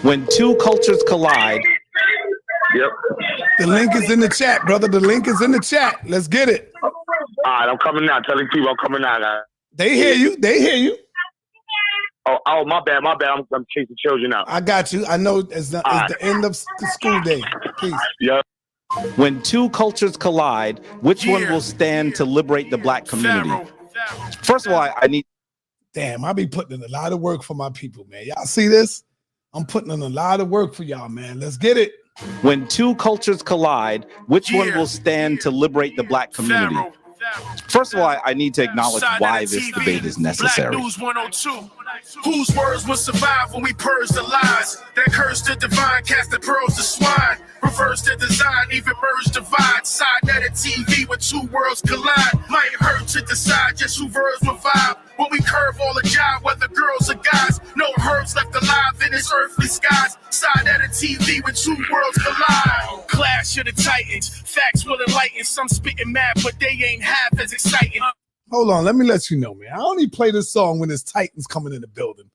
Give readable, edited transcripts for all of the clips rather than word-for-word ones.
When two cultures collide. Yep. The link is in the chat, brother. The link is in the chat. Let's get it. All right, I'm coming now. Telling people I'm coming now, guys. They hear you. They hear you. Oh, my bad. I'm chasing children out. I got you. I know it's the end of the school day. Peace. Yep. When two cultures collide, which one will stand to liberate the black community? First of all, I need. Damn, I be putting in a lot of work for my people, man. Y'all see this? I'm putting in a lot of work for y'all, man. Let's get it. When two cultures collide, which one will stand to liberate the black community? First of all, I need to acknowledge why this debate is necessary. Black News 102. Whose words will survive when we purge the lies? That curse the divine, cast the pearls to swine. Reverse the design, even merge divide. SaNeter TV when two worlds collide. Might hurt to decide just who verbs will vibe. When we curve all the jive, whether girls or guys. No herbs left alive in this earthly skies. SaNeter TV when two worlds collide. Clash of the titans, facts will enlighten. Some spitting mad, but they ain't half as exciting. Hold on, let me let you know, man. I only play this song when there's Titans coming in the building.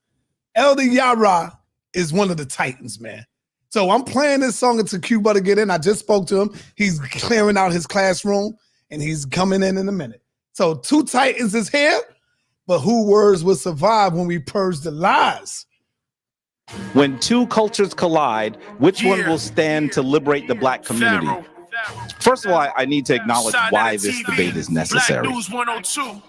Elder Yarah is one of the Titans, man. So I'm playing this song until Cuba to get in. I just spoke to him. He's clearing out his classroom, and he's coming in a minute. So two Titans is here, but who words will survive when we purge the lies? When two cultures collide, which one will stand to liberate the black community? First of all, I need to acknowledge why this debate is necessary. Black News 102.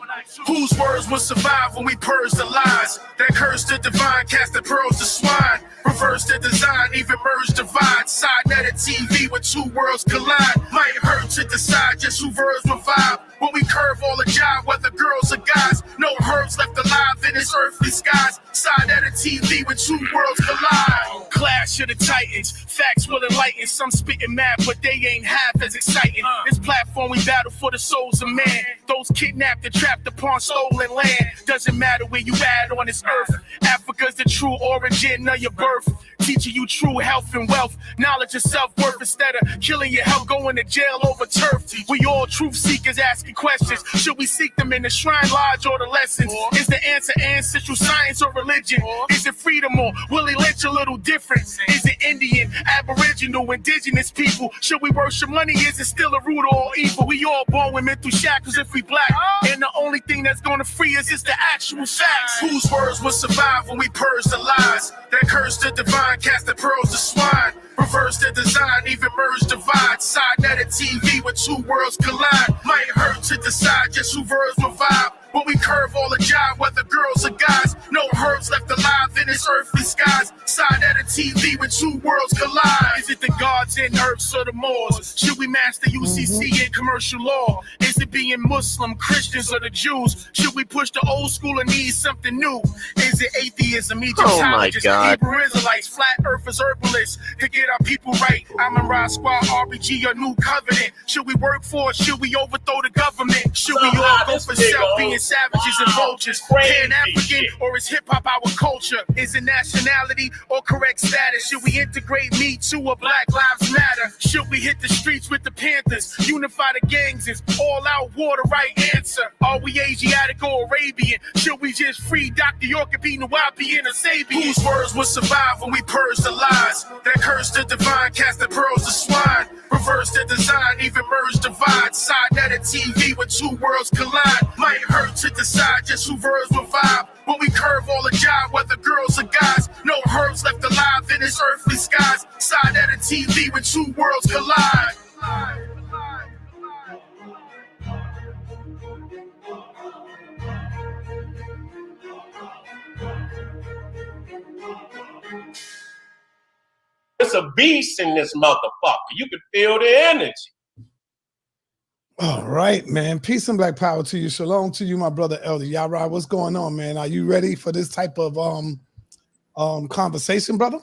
Whose words will survive when we purge the lies? That curse the divine, cast the pearls to swine. Reverse the design, even merge divide. SaNeter TV when two worlds collide. Might hurt to decide just who verbs will vibe. When we curve all the jive, whether girls or guys. No herbs left alive in this earthly skies. SaNeter TV when two worlds collide. Clash of the titans, facts will enlighten. Some spitting mad, but they ain't half as exciting. This platform we battle for the souls of man. Those kidnapped and trapped upon stolen land. Doesn't matter where you at on this earth. Africa's the true origin of your birth. Teaching you true health and wealth. Knowledge of self-worth instead of killing your health, going to jail over turf. We all truth seekers asking questions. Should we seek them in the shrine lodge or the lessons? Is the answer ancestral science or religion? Is it freedom or Willie Lynch a little different? Is it Indian, Aboriginal, indigenous people? Should we worship money? Is it still a root of all evil? We all born with mental shackles if we black. And the only thing that's gonna free us is the actual facts. Whose words will survive when we purge the lies? That curse the divine, cast the pearls to swine. Reverse the design, even merge divide. SaNeter TV when two worlds collide. Might hurt to decide just who verbs will vibe. When we curve all the jive, whether girls or guys. No herbs left alive in this earthly skies. SaNeter TV when two worlds collide. Is it the gods and herbs or the Moors? Should we master UCC and commercial law? Is it being Muslim, Christians, or the Jews? Should we push the old school and need something new? Is it atheism, Egyptologists, Hebrew Israelites, flat earthers, herbalists to get our people right? I'm in Rod Squad, RBG, or New Covenant. Should we work for it? Should we overthrow the government? Should we all go for self being savages and vultures? Pan-African or is hip-hop our culture? Is it nationality or correct status? Should we integrate Me Too or Black Lives Matter? Should we hit the streets with the Panthers? Unify the gangs? Is all-out war the right answer? Are we Asiatic or Arabian? Should we just free Dr. York be Nawapi and a Sabian? Whose words will survive when we purge the lies? That curse the divine, cast the pearls to swine. Reverse the design, even merge divide. SaNeter TV when two worlds collide. Might hurt to decide just who verbs will vibe. When we curve all the jive, whether girls or guys. No herbs left alive in this earthly skies. SaNeter TV when two worlds collide. It's a beast in this motherfucker. You can feel the energy. All right, man. Peace and black power to you. Shalom to you, my brother Elder Yarah. What's going on, man? Are you ready for this type of conversation, brother?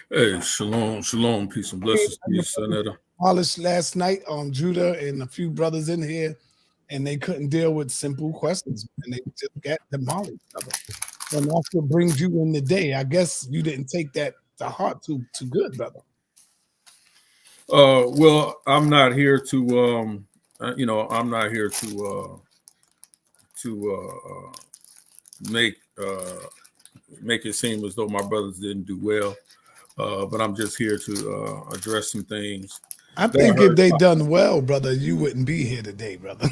Hey, shalom, peace and blessings to you, SaNeter. Polished last night, Judah and a few brothers in here, and they couldn't deal with simple questions, and they just got demolished. And that's what brings you in the day. I guess you didn't take that to heart too good, brother. Well, I'm not here to I'm not here to make it seem as though my brothers didn't do well. But I'm just here to address some things. I think if they done well, brother, you wouldn't be here today, brother.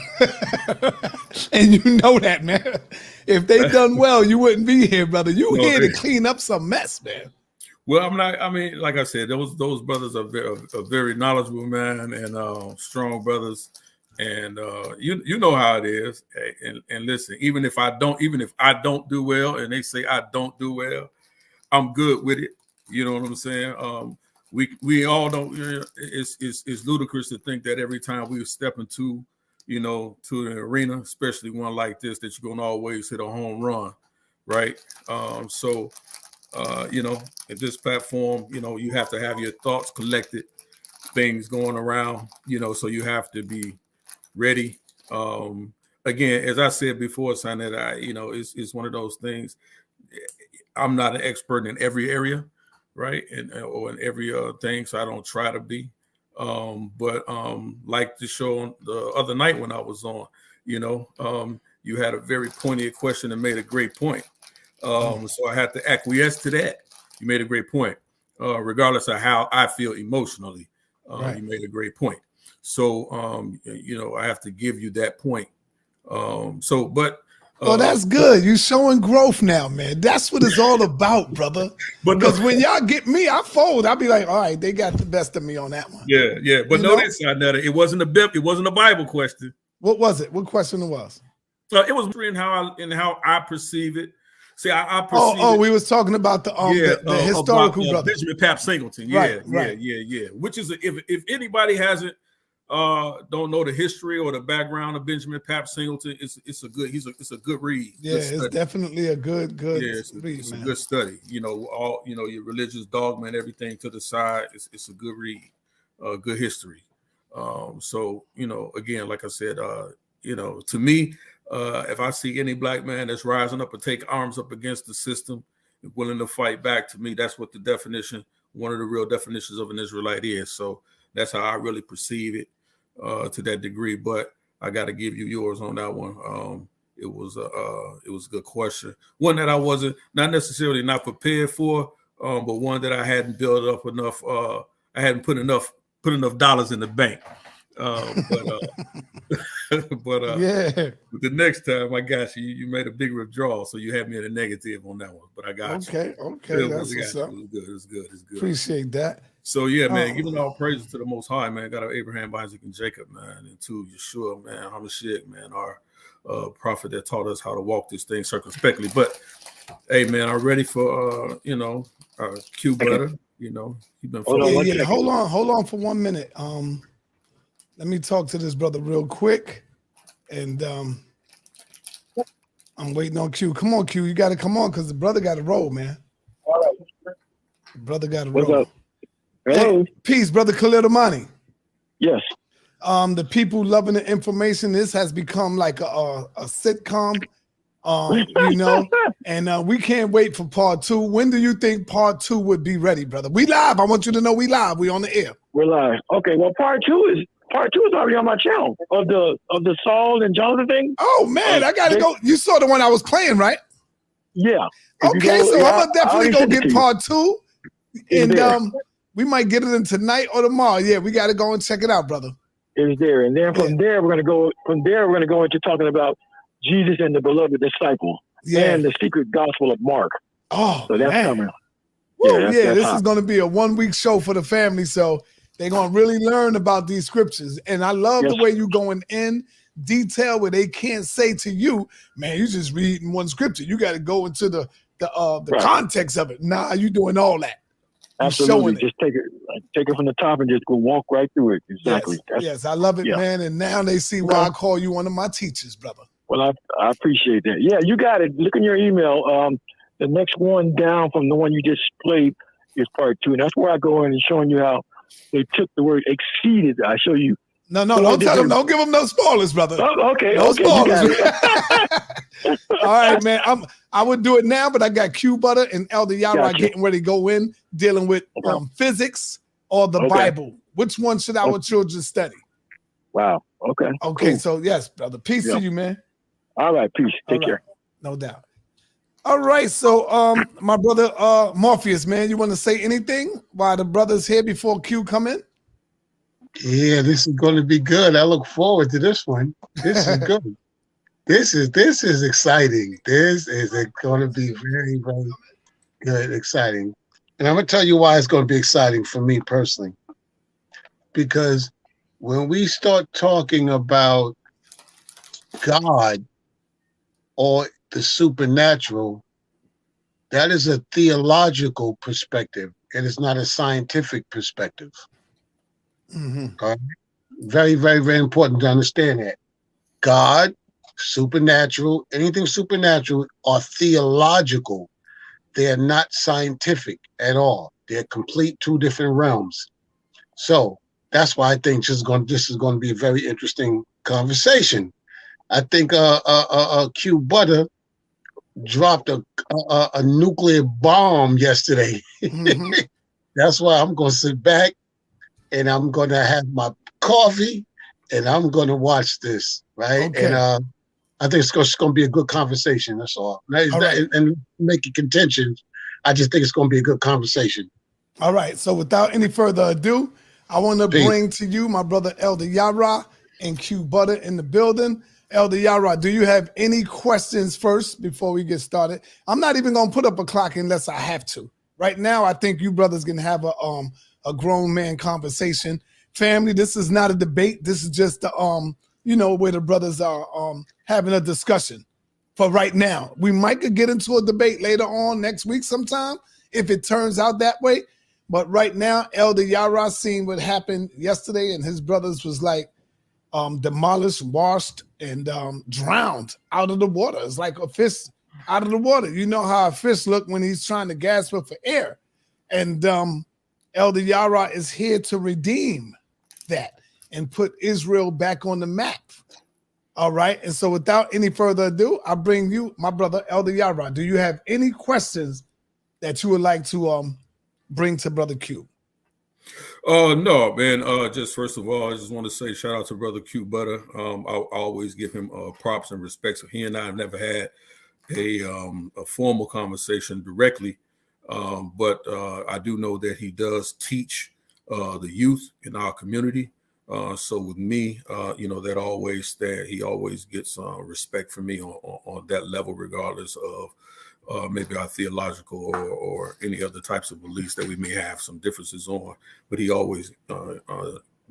And you know that, man. If they done well, you wouldn't be here, brother. You here to clean up some mess, man. Well, I'm not. I mean, like I said, those brothers are very knowledgeable, man, and strong brothers. And you know how it is. And listen, even if I don't do well, and they say I don't do well, I'm good with it. You know what I'm saying? We all don't. It's ludicrous to think that every time we step into, to an arena, especially one like this, that you're gonna always hit a home run, right? At this platform, you have to have your thoughts collected, things going around, so you have to be ready. Again, as I said before, SaNeter, it's one of those things. I'm not an expert in every area, right? Or in every thing, so I don't try to be. But like the show the other night when I was on, you had a very poignant question and made a great point. So I had to acquiesce to that. You made a great point. Regardless of how I feel emotionally, right. You made a great point. So, I have to give you that point. Well, that's good. You're showing growth now, man. That's what it's all about, brother. Because when y'all get me, I fold. I'll be like, all right, they got the best of me on that one. Yeah. But notice, SaNeter, it wasn't a Bible question. What was it? What question it was? It was in how I perceive it. See, I perceive we was talking about the historical brother, Benjamin Pap Singleton. Yeah. Which is if anybody hasn't don't know the history or the background of Benjamin Pap Singleton, it's a good read. Yeah, it's definitely a good read. It's a good study. All your religious dogma and everything to the side. It's a good read, good history. Again, like I said, to me. If I see any black man that's rising up and take arms up against the system, willing to fight back, to me, that's what one of the real definitions of an Israelite is. So that's how I really perceive it to that degree. But I got to give you yours on that one. It was a good question, one that I wasn't not necessarily not prepared for, but one that I hadn't built up enough. I hadn't put enough dollars in the bank. But the next time I got you made a big withdrawal, so you had me in a negative on that one. But I got you. Okay, that's what's up. It's good. Appreciate that. So yeah, man, giving all praises to the Most High, man. Got Abraham, Isaac, and Jacob, man, and to Yeshua, man, Hamashiach, man, our prophet that taught us how to walk this thing circumspectly. But hey, man, I'm ready for Q Butter. You've been hold on for 1 minute. Let me talk to this brother real quick. And I'm waiting on Q. Come on, Q. You got to come on because the brother got to roll, man. All right. Brother got to roll. What's up? Hello. Hey, peace, brother Khalil Amani. Yes. The people loving the information. This has become like a sitcom, and we can't wait for part 2. When do you think part 2 would be ready, brother? We live. I want you to know we live. We on the air. We're live. Okay. Well, part two is already on my channel of the Saul and Jonathan thing. Oh man, I gotta go. You saw the one I was playing, right? Yeah. Okay, so I'm gonna definitely go get part 2, and we might get it in tonight or tomorrow. Yeah, we gotta go and check it out, brother. It's there, and then from there we're gonna go. From there we're gonna go into talking about Jesus and the beloved disciple and the secret gospel of Mark. Oh, so that's coming. This is gonna be a 1-week show for the family, so they're going to really learn about these scriptures. And I love the way you going in detail where they can't say to you, man, you just reading one scripture. You got to go into the context of it. Nah, you doing all that. Absolutely. Just take it from the top and just go walk right through it. Exactly. Yes, I love it, man. And now they see why I call you one of my teachers, brother. Well, I appreciate that. Yeah, you got it. Look in your email. The next one down from the one you just played is part 2. And that's where I go in and showing you how they took the word exceeded. I show you. No, don't tell them. Don't give them no spoilers, brother. Oh, okay. No spoilers. All right, man. I would do it now, but I got Q Butter and Elder Yarah getting ready to go in, dealing with physics or the Bible. Which one should our children study? Wow. Okay. Okay. Cool. So yes, brother. Peace to you, man. All right. Peace. Take care. No doubt. All right, so my brother Morpheus, man, you want to say anything while the brothers here before Q come in? Yeah, this is going to be good. I look forward to this one. This is good. This is exciting. This is going to be very, very good, exciting. And I'm going to tell you why it's going to be exciting for me personally. Because when we start talking about God or the supernatural, that is a theological perspective. It is not a scientific perspective. Mm-hmm. All right? Very, very, very important to understand that. God, supernatural, anything supernatural are theological. They are not scientific at all. They're complete two different realms. So that's why I think this is going to be a very interesting conversation. I think Q Butter dropped a nuclear bomb yesterday. Mm-hmm. That's why I'm going to sit back and I'm going to have my coffee and I'm going to watch this, right? Okay. And I think it's going to be a good conversation. That's all. And make it contentions. I just think it's going to be a good conversation. All right. So without any further ado, I want to Peace. bring to you my brother Elder Yarah and Q Butter in the building. Elder Yarah, do you have any questions first before we get started? I'm not even going to put up a clock unless I have to. Right now, I think you brothers can have a grown man conversation. Family, this is not a debate. This is just where the brothers are having a discussion for right now. We might could get into a debate later on next week sometime if it turns out that way. But right now, Elder Yarah seen what happened yesterday, and his brothers was like demolished, washed, and drowned out of the water. It's like a fish out of the water. You know how a fish look when he's trying to gasp for air. And Elder Yarah is here to redeem that and put Israel back on the map. All right. And so without any further ado, I bring you my brother Elder Yarah. Do you have any questions that you would like to bring to Brother Q? No, man. Just first of all, I just want to say shout out to Brother Q Butter. I always give him props and respect. So he and I have never had a formal conversation directly, but I do know that he does teach the youth in our community. So with me, that always that he always gets respect for me on that level, regardless of maybe our theological or any other types of beliefs that we may have some differences on, but he always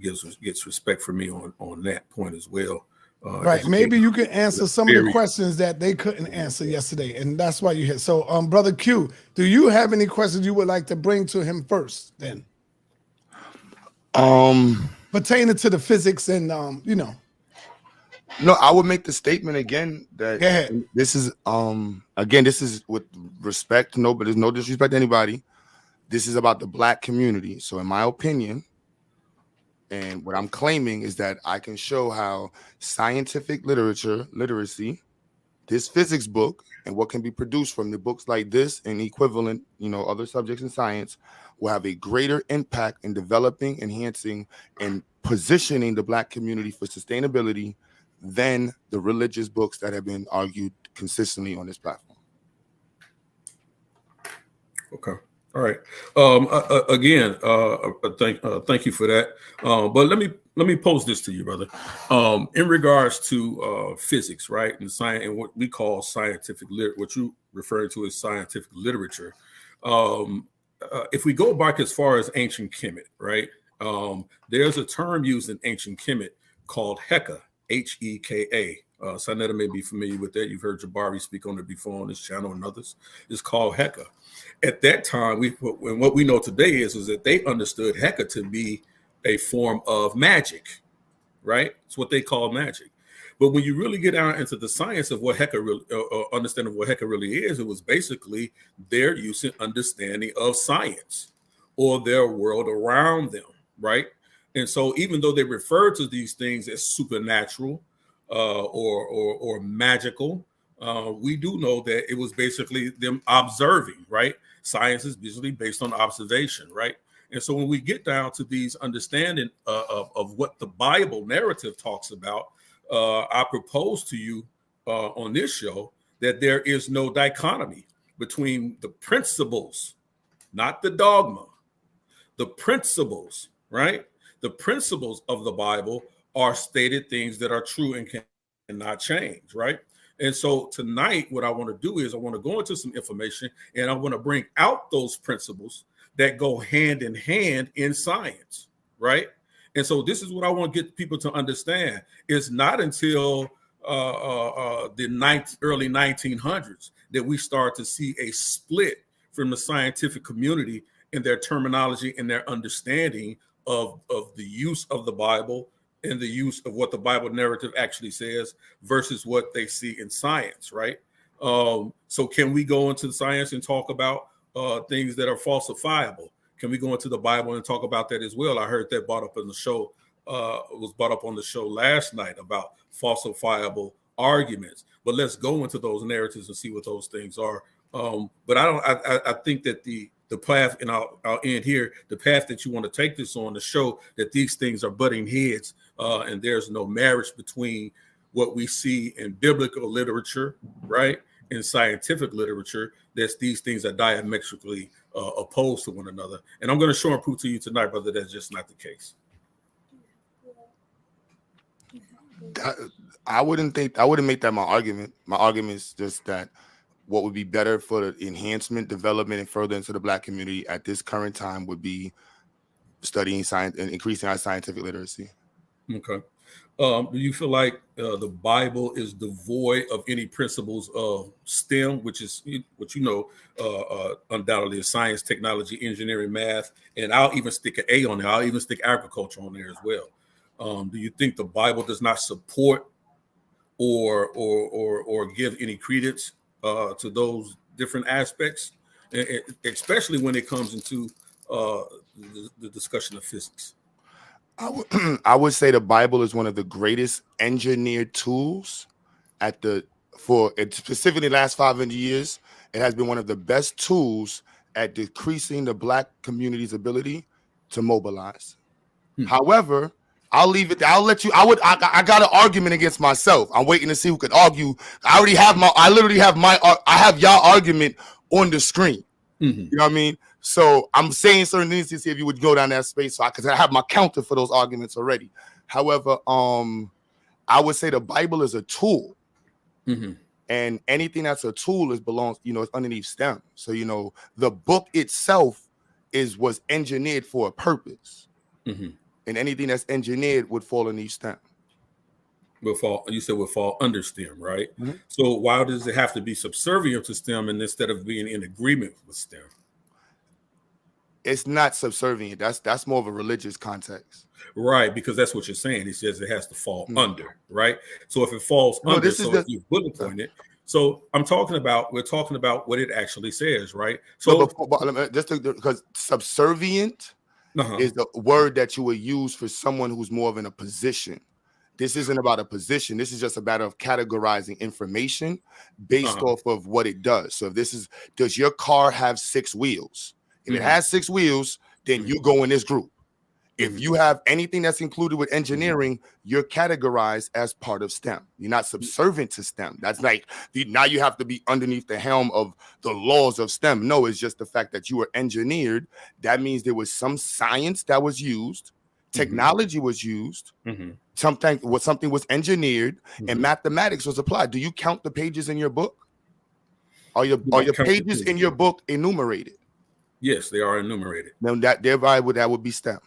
gets respect for me on that point as well. Right. Maybe you can answer some of the questions that they couldn't answer yesterday, and that's why you're here. So, Brother Q, do you have any questions you would like to bring to him first then? Pertaining to the physics and No, I would make the statement again that this is this is with respect. No, but there's no disrespect to anybody. This is about the Black community. So in my opinion, and what I'm claiming is that I can show how scientific literacy, this physics book, and what can be produced from the books like this and equivalent, other subjects in science will have a greater impact in developing, enhancing, and positioning the Black community for sustainability than the religious books that have been argued consistently on this platform. Okay. All right. Again, thank you for that. But let me pose this to you, brother. In regards to physics, right, and science, and what we call scientific what you refer to as scientific literature. If we go back as far as ancient Kemet, right, there's a term used in ancient Kemet called Heka. Heka. SaNeter may be familiar with that. You've heard Jabari speak on it before on this channel and others. It's called Heka. At that time, and what we know today is that they understood Heka to be a form of magic, right? It's what they call magic. But when you really get down into the science of what Heka really, understanding of what Heka really is, it was basically their use and understanding of science or their world around them, right? And so even though they refer to these things as supernatural or magical, we do know that it was basically them observing, right? Science is basically based on observation, right? And so when we get down to these understanding of what the Bible narrative talks about, I propose to you on this show that there is no dichotomy between the principles, not the dogma, the principles, right? The principles of the Bible are stated things that are true and cannot change, right? And so tonight, what I want to do is I want to go into some information and I want to bring out those principles that go hand in hand in science, right? And so this is what I want to get people to understand. It's not until the early 1900s that we start to see a split from the scientific community in their terminology and their understanding of the use of the Bible and the use of what the Bible narrative actually says versus what they see in science, right? So can we go into science and talk about things that are falsifiable? Can we go into the Bible and talk about that as well? I heard that brought up in the show, was brought up on the show last night about falsifiable arguments. But let's go into those narratives and see what those things are. But I think that the path, and I'll end here, the path that you want to take this on to show that these things are butting heads and there's no marriage between what we see in biblical literature, right, in scientific literature, that these things are diametrically opposed to one another. And I'm going to show and prove to you tonight, brother, that's just not the case. I wouldn't make that my argument. My argument is just that what would be better for the enhancement, development, and further into the Black community at this current time would be studying science and increasing our scientific literacy. Okay. Do you feel like the Bible is devoid of any principles of STEM, which is what undoubtedly is science, technology, engineering, math, and I'll even stick an A on there. I'll even stick agriculture on there as well. Do you think the Bible does not support or give any credence to those different aspects, especially when it comes into the discussion of physics? I would say the Bible is one of the greatest engineered tools specifically the last 500 years. It has been one of the best tools at decreasing the Black community's ability to mobilize. However, I'll leave it. I'll let you. I got an argument against myself. I'm waiting to see who could argue. I have y'all argument on the screen. You know what I mean? So I'm saying certain things to see if you would go down that space. So I have my counter for those arguments already. However, I would say the Bible is a tool, and anything that's a tool belongs, it's underneath STEM. So the book itself was engineered for a purpose, and anything that's engineered would fall underneath STEM. Would fall under STEM, right? So why does it have to be subservient to STEM and instead of being in agreement with STEM? It's not subservient. That's more of a religious context, right? Because that's what you're saying. It says it has to fall under, right? So if it falls under, if you bullet point it. So we're talking about what it actually says, right? So because subservient is the word that you would use for someone who's more in a position. This isn't about a position. This is just a matter of categorizing information based off of what it does. So if does your car have 6 wheels? If it has 6 wheels, then you go in this group. If you have anything that's included with engineering, you're categorized as part of STEM. You're not subservient to STEM. That's like now you have to be underneath the helm of the laws of STEM. No, it's just the fact that you were engineered. That means there was some science that was used, technology was used, something was engineered, and mathematics was applied. Do you count the pages in your book? Are your pages in your book enumerated? Yes, they are enumerated. Then that would be STEM.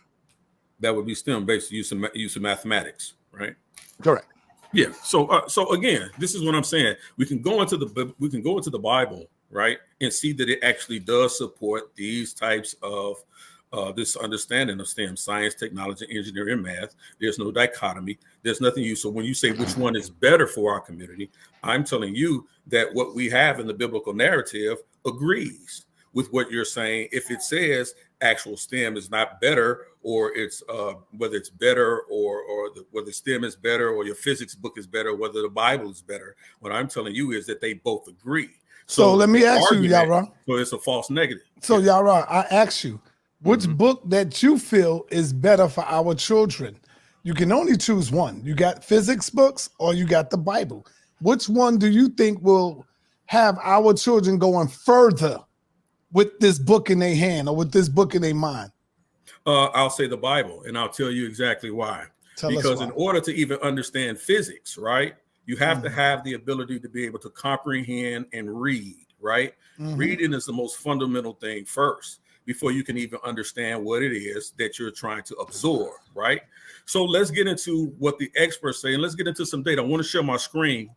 That would be STEM based use of mathematics, right? Correct. Yeah. So again, this is what I'm saying. We can go into the Bible, right, and see that it actually does support these types of this understanding of STEM: science, technology, engineering, and math. There's no dichotomy. There's nothing you. So when you say which one is better for our community, I'm telling you that what we have in the biblical narrative agrees with what you're saying. If it says actual STEM is not better, or it's whether it's better or whether STEM is better, or your physics book is better, whether the Bible is better, what I'm telling you is that they both agree. So let me ask you, Yarah. So it's a false negative. So Yarah, I ask you, which book that you feel is better for our children? You can only choose one. You got physics books or you got the Bible. Which one do you think will have our children going further with this book in their hand or with this book in their mind? I'll say the Bible, and I'll tell you exactly why. Because in order to even understand physics, right, you have to have the ability to be able to comprehend and read, right? Reading is the most fundamental thing first before you can even understand what it is that you're trying to absorb, right? So let's get into what the experts say, and let's get into some data. I want to share my screen,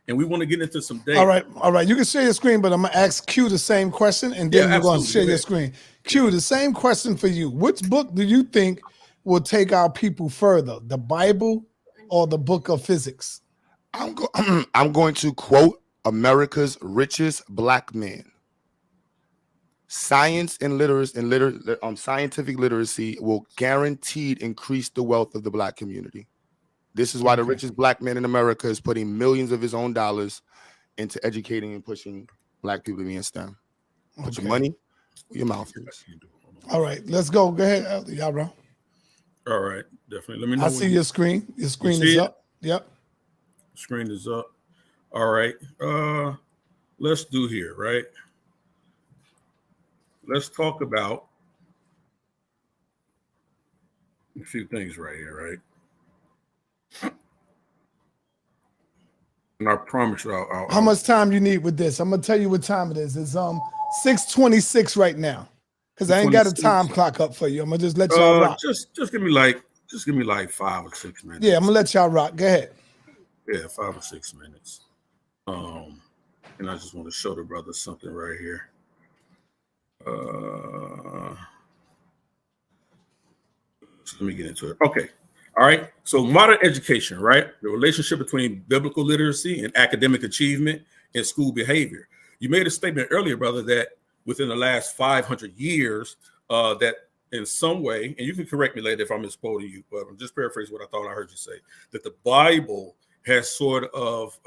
and we want to get into some data. All right. You can share your screen, but I'm going to ask Q the same question, and then you're going to share your screen. Q, the same question for you. Which book do you think will take our people further, the Bible or the book of physics? I'm going to quote America's richest black man. Science and scientific literacy will guaranteed increase the wealth of the black community. This is why the richest black man in America is putting millions of his own dollars into educating and pushing black people to be in STEM. Put your money where your mouth is. All right, let's go. Go ahead, Yarah. All right, definitely. Let me know. I see your screen. Your screen is up. Yep. Screen is up. All right. Let's do here, right? Let's talk about a few things right here, right? And I promise you, how much time you need with this? I'm gonna tell you what time it is. It's 6:26 right now, because I ain't got a time clock up for you. I'm gonna just let y'all rock. Just give me like 5 or 6 minutes. Yeah, I'm gonna let y'all rock. Go ahead. Yeah, 5 or 6 minutes. And I just want to show the brothers something right here. So let me get into it. Okay. All right. So modern education, right? The relationship between biblical literacy and academic achievement and school behavior. You made a statement earlier, brother, that within the last 500 years, that in some way, and you can correct me later if I'm misquoting you, but I'm just paraphrasing what I thought I heard you say, that the Bible has sort of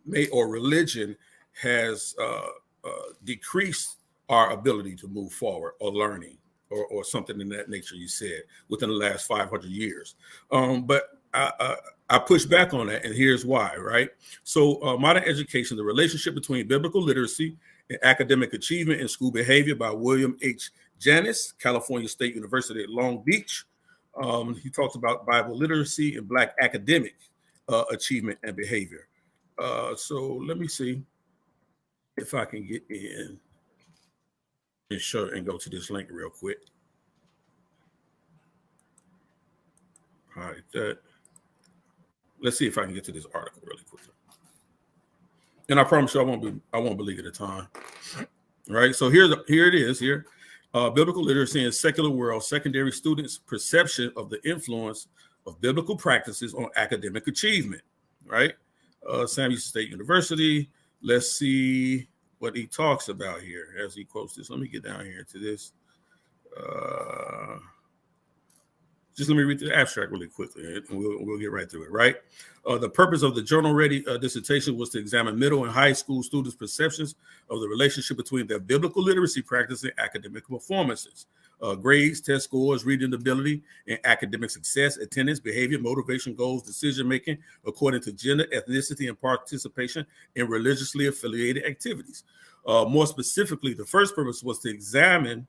made, or religion has decreased our ability to move forward or learning or something in that nature, you said, within the last 500 years. But I push back on that, and here's why, right? So modern education, the relationship between biblical literacy and academic achievement and school behavior by William H. Janis, California State University at Long Beach. He talks about Bible literacy and Black academic achievement and behavior. So let me see if I can get in and show and go to this link real quick. All right, let's see if I can get to this article really quickly. And I promise you, I won't believe it at the time. All right, so here it is. Here, biblical literacy in secular world, secondary students' perception of the influence of biblical practices on academic achievement. Right, Sam Houston State University. Let's see what he talks about here as he quotes this. Let me get down here to this. Just let me read the abstract really quickly, and we'll get right through it, right? The purpose of the journal-ready dissertation was to examine middle and high school students' perceptions of the relationship between their biblical literacy practice and academic performances. Grades, test scores, reading ability, and academic success, attendance, behavior, motivation, goals, decision-making, according to gender, ethnicity, and participation in religiously affiliated activities. More specifically, the first purpose was to examine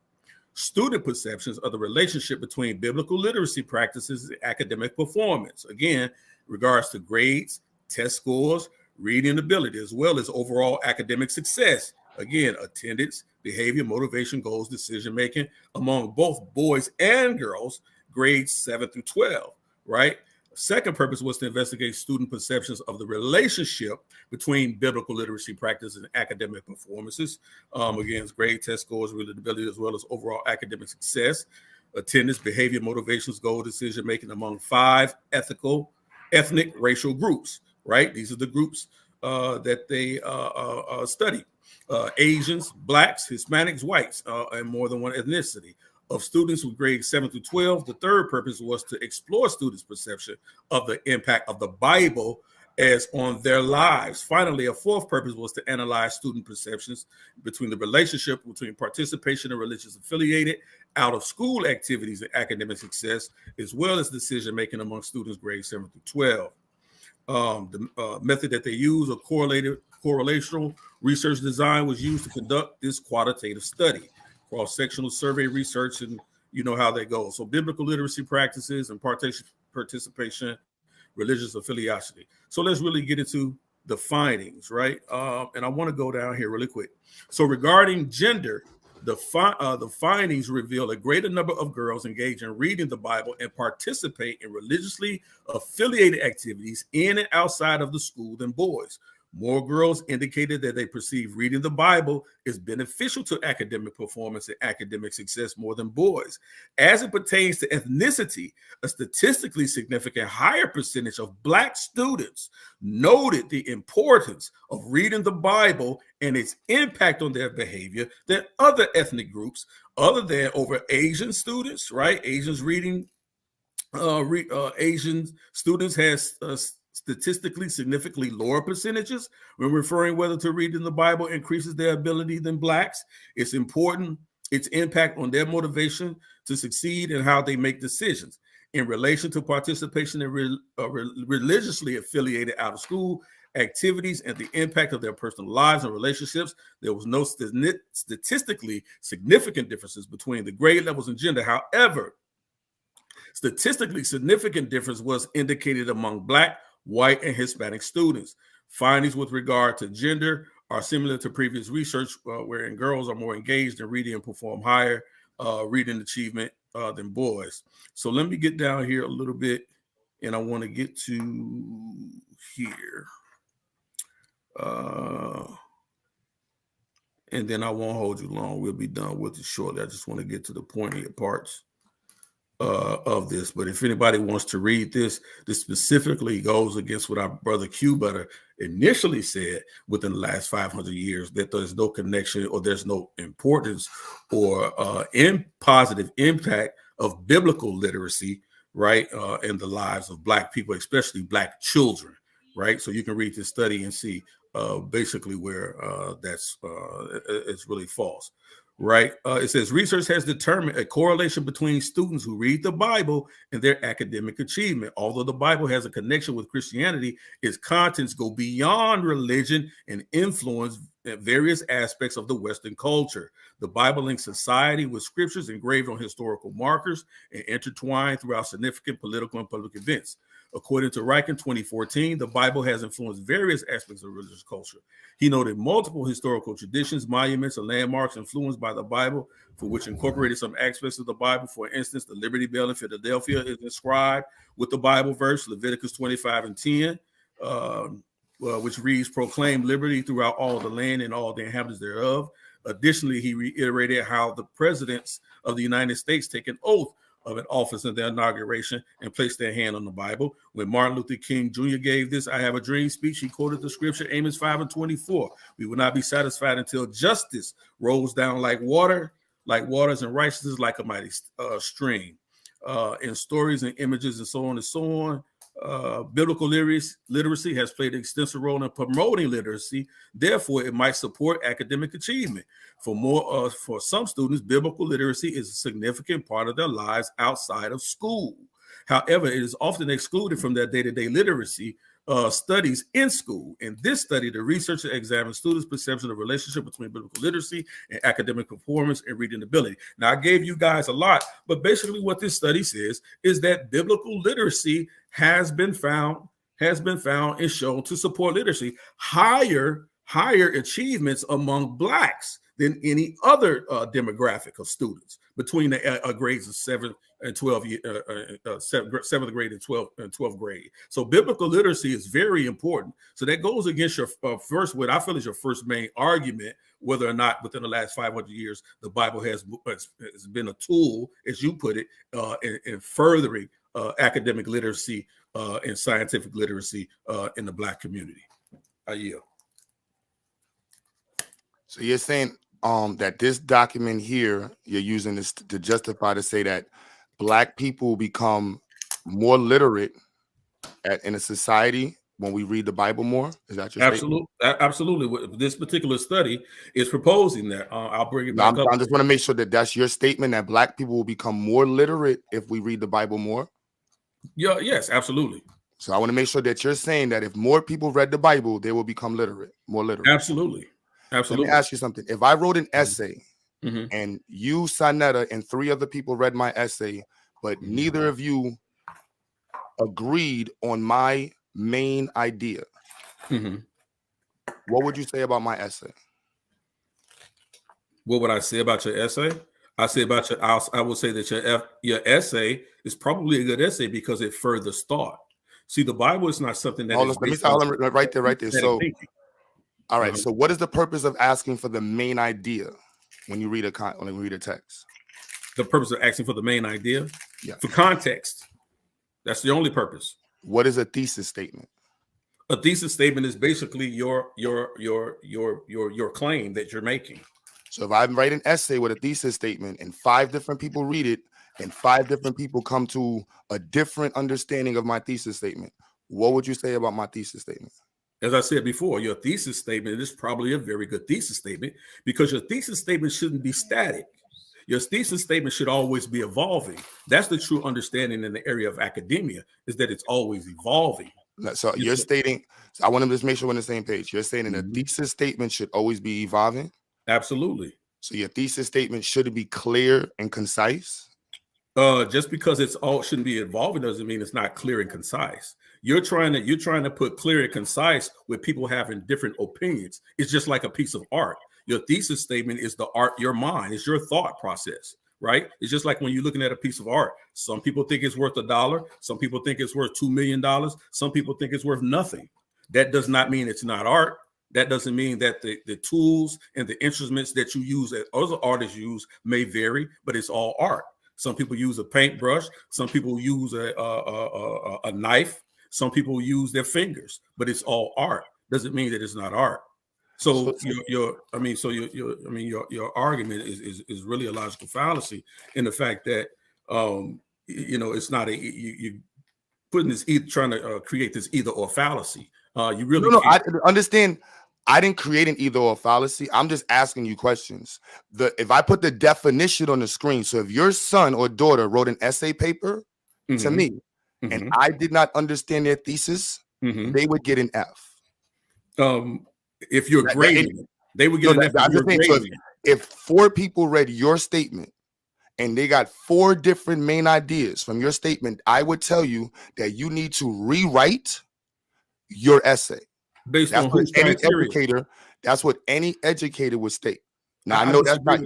student perceptions of the relationship between biblical literacy practices and academic performance. Again, regards to grades, test scores, reading ability, as well as overall academic success. Again, attendance, behavior, motivation, goals, decision-making among both boys and girls, grades 7 through 12, right? Second purpose was to investigate student perceptions of the relationship between biblical literacy practices and academic performances. Again, grade, test scores, readability, as well as overall academic success, attendance, behavior, motivations, goal, decision-making among 5 ethnic racial groups, right? These are the groups that they study. Asians, Blacks, Hispanics, whites, and more than one ethnicity. Of students with grades 7 through 12, the third purpose was to explore students' perception of the impact of the Bible as on their lives. Finally, a fourth purpose was to analyze student perceptions between the relationship between participation in religious affiliated out-of-school activities and academic success, as well as decision-making among students grades 7 through 12. The method that they use, a correlational research design, was used to conduct this qualitative study. Cross-sectional survey research, and you know how that goes. So biblical literacy practices and participation, religious affiliation. So let's really get into the findings, right? And I want to go down here really quick. So regarding gender, the findings reveal a greater number of girls engage in reading the Bible and participate in religiously affiliated activities in and outside of the school than boys. More girls indicated that they perceive reading the Bible is beneficial to academic performance and academic success more than boys. As it pertains to ethnicity, a statistically significant higher percentage of Black students noted the importance of reading the Bible and its impact on their behavior than other ethnic groups, other than over Asian students, right? Asians reading, Asian students has statistically significantly lower percentages when referring whether to reading the Bible increases their ability than Blacks. It's important, its impact on their motivation to succeed and how they make decisions. In relation to participation in religiously affiliated out of school activities and the impact of their personal lives and relationships, there was no statistically significant differences between the grade levels and gender. However, statistically significant difference was indicated among Black, white, and Hispanic students. Findings with regard to gender are similar to previous research, wherein girls are more engaged in reading and perform higher reading achievement than boys. So let me get down here a little bit, and I want to get to here. And then I won't hold you long. We'll be done with it shortly. I just want to get to the pointier parts of this. But if anybody wants to read this, this specifically goes against what our brother Q Butter initially said within the last 500 years, that there's no connection or there's no importance or positive impact of biblical literacy, right, in the lives of Black people, especially Black children, right? So you can read this study and see basically where that's it's really false. Right. It says research has determined a correlation between students who read the Bible and their academic achievement. Although the Bible has a connection with Christianity, its contents go beyond religion and influence various aspects of the Western culture. The Bible links society with scriptures engraved on historical markers and intertwined throughout significant political and public events. According to Reich in 2014, the Bible has influenced various aspects of religious culture. He noted multiple historical traditions, monuments, and landmarks influenced by the Bible, for which incorporated some aspects of the Bible. For instance, the Liberty Bell in Philadelphia is inscribed with the Bible verse, Leviticus 25:10, which reads, "Proclaim liberty throughout all the land and all the inhabitants thereof." Additionally, he reiterated how the presidents of the United States take an oath of an office in their inauguration and placed their hand on the Bible. When Martin Luther King Jr. gave this "I Have a Dream" speech, he quoted the scripture Amos 5:24. "We will not be satisfied until justice rolls down like waters, and righteousness like a mighty stream." In stories and images and so on and so on. Biblical literacy has played an extensive role in promoting literacy. Therefore, it might support academic achievement. For some students, biblical literacy is a significant part of their lives outside of school. However, it is often excluded from their day-to-day literacy studies in school. In this study, the researcher examined students' perception of the relationship between biblical literacy and academic performance and reading ability. Now, I gave you guys a lot, but basically what this study says is that biblical literacy has been found and shown to support literacy, higher achievements among Blacks than any other demographic of students between the grades of 7th and 12th, 7th grade and 12th grade. So biblical literacy is very important. So that goes against your what I feel is your first main argument, whether or not within the last 500 years, the Bible has been a tool, as you put it, in furthering academic literacy and scientific literacy in the Black community. I yield. So you're saying that this document here, you're using this to justify, to say that Black people become more literate in a society when we read the Bible more? Is that your statement? Absolutely. This particular study is proposing that. I'll bring it back up. I just want to make sure that that's your statement, that Black people will become more literate if we read the Bible more. Yeah. Yes, absolutely. So I want to make sure that you're saying that if more people read the Bible, they will become more literate. Absolutely. Absolutely. Let me ask you something. If I wrote an essay and you, SaNeter, and 3 other people read my essay, but neither of you agreed on my main idea, what would you say about my essay? What would I say about your essay? I say about I would say that your essay is probably a good essay because it furthers thought. See, the Bible is not something that is. Let me tell them right there. So, all right. So, what is the purpose of asking for the main idea when you read a text? The purpose of asking for the main idea, yeah, for context. That's the only purpose. What is a thesis statement? A thesis statement is basically your claim that you're making. So if I write an essay with a thesis statement and 5 different people read it and 5 different people come to a different understanding of my thesis statement, what would you say about my thesis statement? As I said before, your thesis statement is probably a very good thesis statement because your thesis statement shouldn't be static. Your thesis statement should always be evolving. That's the true understanding in the area of academia, is that it's always evolving. So you're stating, I want to just make sure we're on the same page. You're saying that a thesis statement should always be evolving? Absolutely. So your thesis statement should be clear and concise? Just because shouldn't be evolving doesn't mean it's not clear and concise. You're trying to put clear and concise with people having different opinions. It's just like a piece of art. Your thesis statement is the art, your mind, it's your thought process, right? It's just like when you're looking at a piece of art. Some people think it's worth $1. Some people think it's worth $2 million. Some people think it's worth nothing. That does not mean it's not art. That doesn't mean that the tools and the instruments that you use, that other artists use, may vary, but it's all art. Some people use a paintbrush. Some people use a knife. Some people use their fingers, but it's all art. Doesn't mean that it's not art. So your argument is really a logical fallacy in the fact that it's not you putting this trying to create this either or fallacy. You really I understand. I didn't create an either or fallacy. I'm just asking you questions. If I put the definition on the screen, so if your son or daughter wrote an essay paper to me and I did not understand their thesis, they would get an F. If you're grading, they would get an F. So if 4 people read your statement and they got 4 different main ideas from your statement, I would tell you that you need to rewrite your essay. Based on whose criteria? That's what any educator would state. Now I know that's not.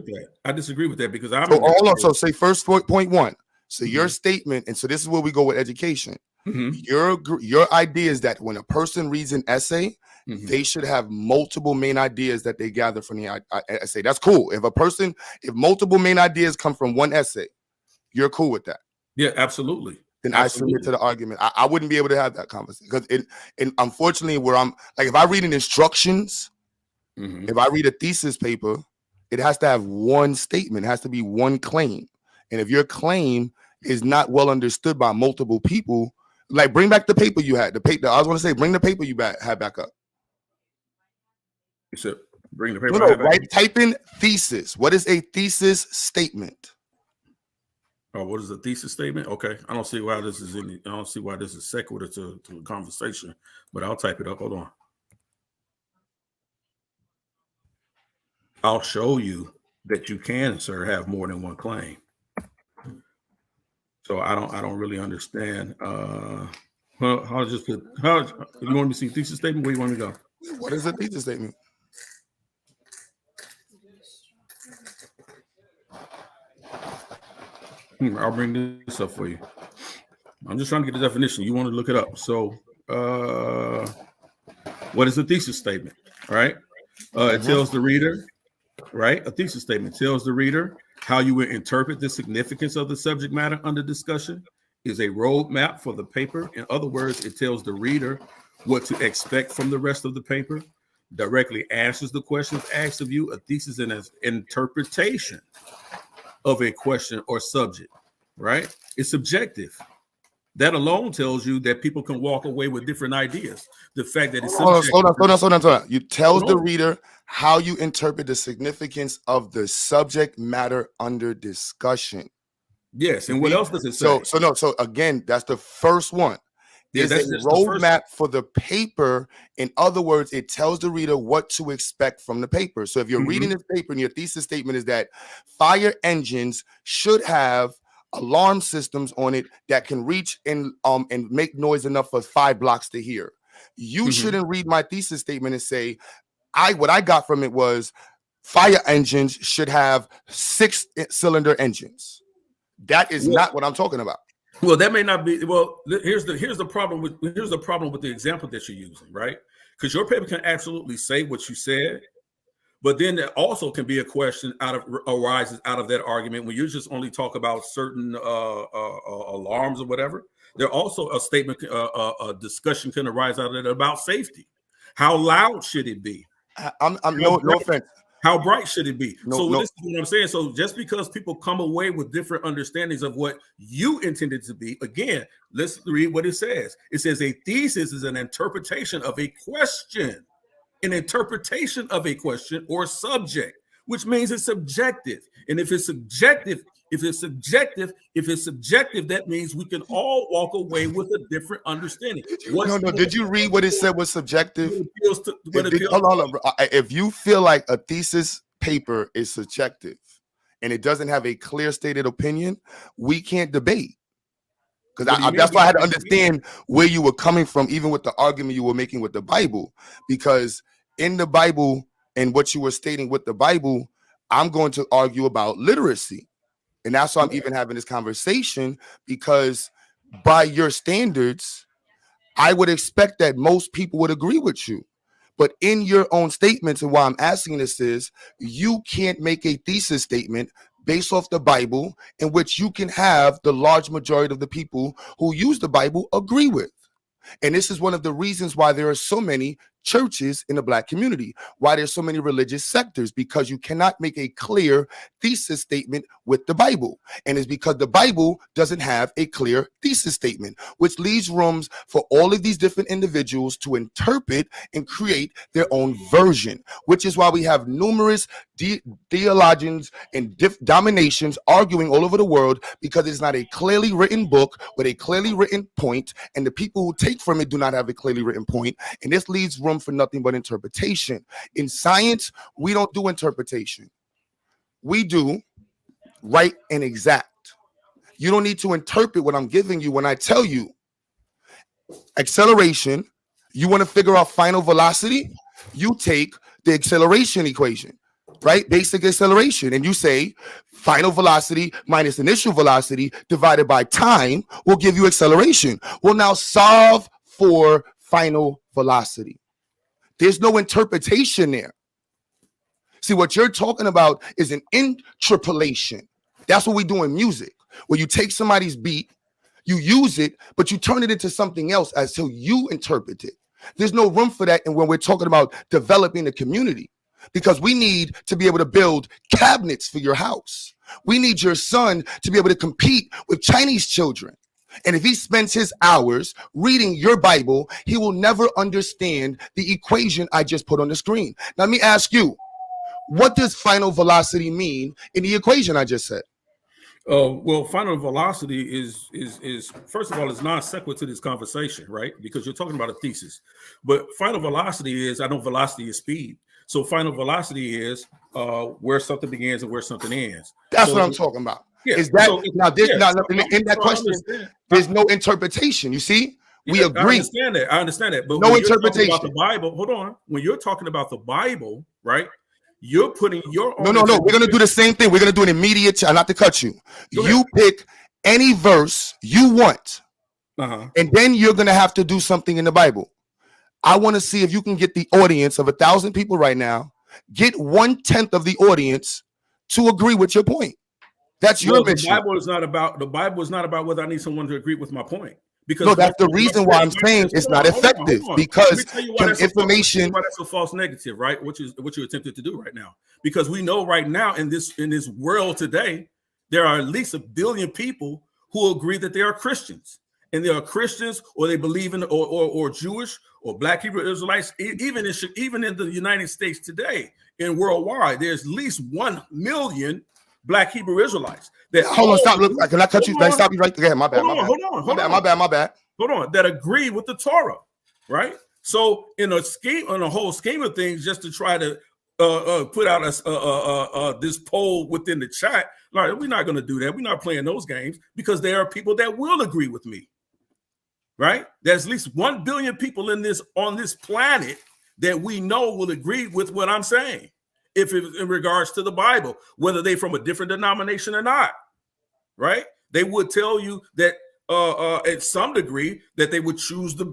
I disagree with that because I'm. So hold on. So say first point 1. So your statement, and so this is where we go with education. Your idea is that when a person reads an essay, they should have multiple main ideas that they gather from the essay. That's cool. If multiple main ideas come from one essay, you're cool with that. Yeah, absolutely. Then I submit to the argument. I wouldn't be able to have that conversation because unfortunately, where I'm like, if I read an instructions, if I read a thesis paper, it has to have one statement. It has to be one claim. And if your claim is not well understood by multiple people, like bring back the paper you had. I was going to say, bring the paper you had back up. You said bring the paper. No, right. Type in thesis. What is a thesis statement? Oh, what is a thesis statement? Okay, I don't see why this is sequitur to a conversation, but I'll type it up. Hold on. I'll show you that you can, sir, have more than one claim. So I don't really understand. You want me to see thesis statement? Where you want me to go? What is a thesis statement? I'll bring this up for you. I'm just trying to get the definition. You want to look it up. So what is a thesis statement? All right. It tells the reader, right? A thesis statement tells the reader how you would interpret the significance of the subject matter under discussion, is a roadmap for the paper. In other words, it tells the reader what to expect from the rest of the paper, directly answers the questions asked of you. A thesis is an interpretation of a question or subject, right? It's subjective. That alone tells you that people can walk away with different ideas. The fact that it's subjective. Hold on. You tell the reader how you interpret the significance of the subject matter under discussion. Yes, and what else does it say? So again, that's the first one. There's a roadmap for the paper. In other words, it tells the reader what to expect from the paper. So if you're reading this paper and your thesis statement is that fire engines should have alarm systems on it that can reach and make noise enough for 5 blocks to hear. You shouldn't read my thesis statement and say, what I got from it was fire engines should have 6-cylinder engines. That is not what I'm talking about. Well, that may not be. Well, here's the problem with the example that you're using, right? Because your paper can absolutely say what you said, but then there also can be a question arises out of that argument when you just only talk about certain alarms or whatever. There also a statement, a discussion can arise out of it about safety. How loud should it be? No offense. How bright should it be? This is what I'm saying. So just because people come away with different understandings of what you intended to be, again, let's read what it says. It says a thesis is an interpretation of a question. An interpretation of a question or subject, which means it's subjective. And if it's subjective, that means we can all walk away with a different understanding. Did you read what it said was subjective? Hold on, bro. If you feel like a thesis paper is subjective and it doesn't have a clear stated opinion, we can't debate. Because that's why I had to understand where you were coming from, even with the argument you were making with the Bible. Because in the Bible and what you were stating with the Bible, I'm going to argue about literacy. And that's why I'm even having this conversation, because by your standards, I would expect that most people would agree with you. But in your own statements, and why I'm asking this is, you can't make a thesis statement based off the Bible in which you can have the large majority of the people who use the Bible agree with. And this is one of the reasons why there are so many churches in the Black community, why there's so many religious sectors, because you cannot make a clear thesis statement with the Bible. And it's because the Bible doesn't have a clear thesis statement, which leaves rooms for all of these different individuals to interpret and create their own version, which is why we have numerous theologians and dominations arguing all over the world, because it's not a clearly written book with a clearly written point, and the people who take from it do not have a clearly written point, and this leaves room for nothing but interpretation. In science, we don't do interpretation. We do right and exact. You don't need to interpret what I'm giving you when I tell you acceleration. You want to figure out final velocity? You take the acceleration equation, right? Basic acceleration. And you say final velocity minus initial velocity divided by time will give you acceleration. Well, now solve for final velocity. There's no interpretation there. See, what you're talking about is an interpolation. That's what we do in music, where you take somebody's beat, you use it, but you turn it into something else until you interpret it. There's no room for that. And when we're talking about developing the community, because we need to be able to build cabinets for your house. We need your son to be able to compete with Chinese children. And if he spends his hours reading your Bible, he will never understand the equation I just put on the screen. Now, let me ask you, what does final velocity mean in the equation I just said? Well, final velocity is first of all, it's non sequitur to this conversation, right? Because you're talking about a thesis. But final velocity is, I know velocity is speed. So final velocity is where something begins and where something ends. That's what I'm talking about. Yeah. Is that in that question? There's no interpretation. You see, we agree. I understand that. But no interpretation about the Bible. Hold on. When you're talking about the Bible, right? You're putting your own. No. We're gonna do the same thing. We're gonna do an immediate. Not to cut you. You pick any verse you want, and then you're gonna have to do something in the Bible. I want to see if you can get the audience of 1,000 people right now. Get 1/10 of the audience to agree with your point. That's your mission. The Bible is not about whether I need someone to agree with my point. Because no, that's the reason why I'm saying it's not effective. Because information. Why that's a false negative, right? What you attempted to do right now. Because we know right now in this world today, there are at least 1 billion people who agree that they are Christians, and they are Christians, or they believe in or Jewish or Black Hebrew Israelites. Even in the United States today, and worldwide, there's at least 1 million Black Hebrew Israelites. Hold on, stop. Look, can I cut you? Can I stop you right there? My bad. Hold on. My bad. hold on, that agree with the Torah, right? So in a whole scheme of things, just to try to put out this poll within the chat, like, we're not going to do that. We're not playing those games, because there are people that will agree with me, right? There's at least 1 billion people on this planet that we know will agree with what I'm saying, if it's in regards to the Bible, whether they from a different denomination or not, right? They would tell you that at some degree that they would choose the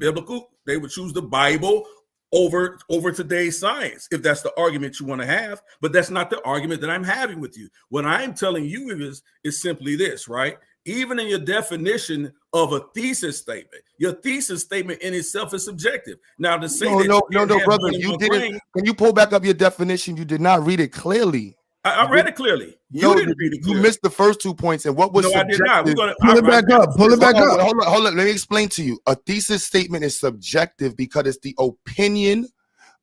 Bible over today's science, if that's the argument you want to have. But that's not the argument that I'm having with you. What I'm telling you is simply this, right? Even in your definition of a thesis statement, your thesis statement in itself is subjective. Now, to say no, brother, you didn't. Can you pull back up your definition? You did not read it clearly. I read it clearly. You didn't read it clearly. You missed the first 2 points. And what was subjective? I did not. Pull it back up. Pull it back up. Hold on. Let me explain to you. A thesis statement is subjective because it's the opinion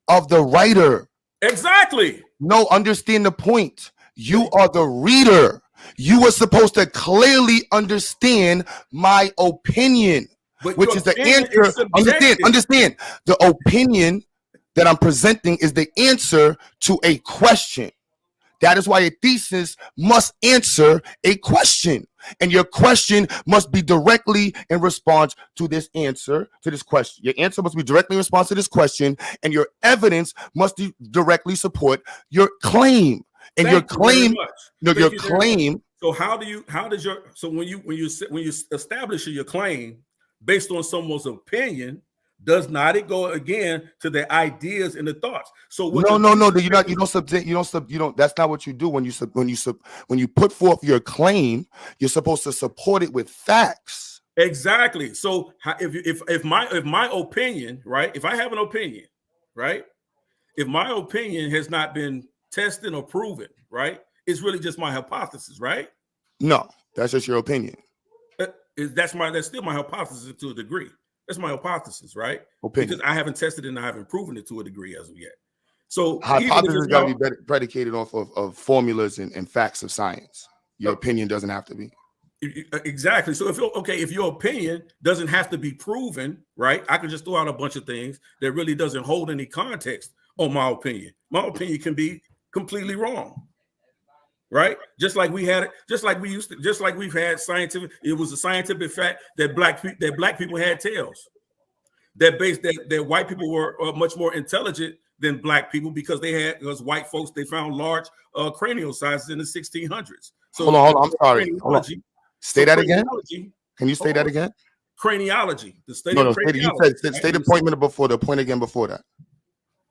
of the writer. Exactly. No, understand the point. You are the reader. You were supposed to clearly understand my opinion, which is the answer. Understand. The opinion that I'm presenting is the answer to a question. That is why a thesis must answer a question. And your question must be directly in response to this answer, to this question. Your answer must be directly in response to this question, and your evidence must directly support your claim. And your claim, So when you establish your claim based on someone's opinion, does not it go again to the ideas and the thoughts? So no. That's not what you do. When you put forth your claim, you're supposed to support it with facts. Exactly. So if my opinion, right? If I have an opinion, right? If my opinion has not been tested or proven, right? It's really just my hypothesis, right? No, that's just your opinion. That's still my hypothesis to a degree. That's my hypothesis, right? Opinion. Because I haven't tested it and I haven't proven it to a degree as of yet. So hypothesis got to be predicated off of formulas and facts of science. Your opinion doesn't have to be. Exactly. So if your opinion doesn't have to be proven, right? I can just throw out a bunch of things that really doesn't hold any context on my opinion. My opinion can be completely wrong. Right, just like we've had scientific. It was a scientific fact that black people had tails. That white people were much more intelligent than black people because white folks found large cranial sizes in the 1600s. So hold on. I'm sorry. Say that again. Can you say that again? Craniology. The study. No. You said state the point before the point again before that.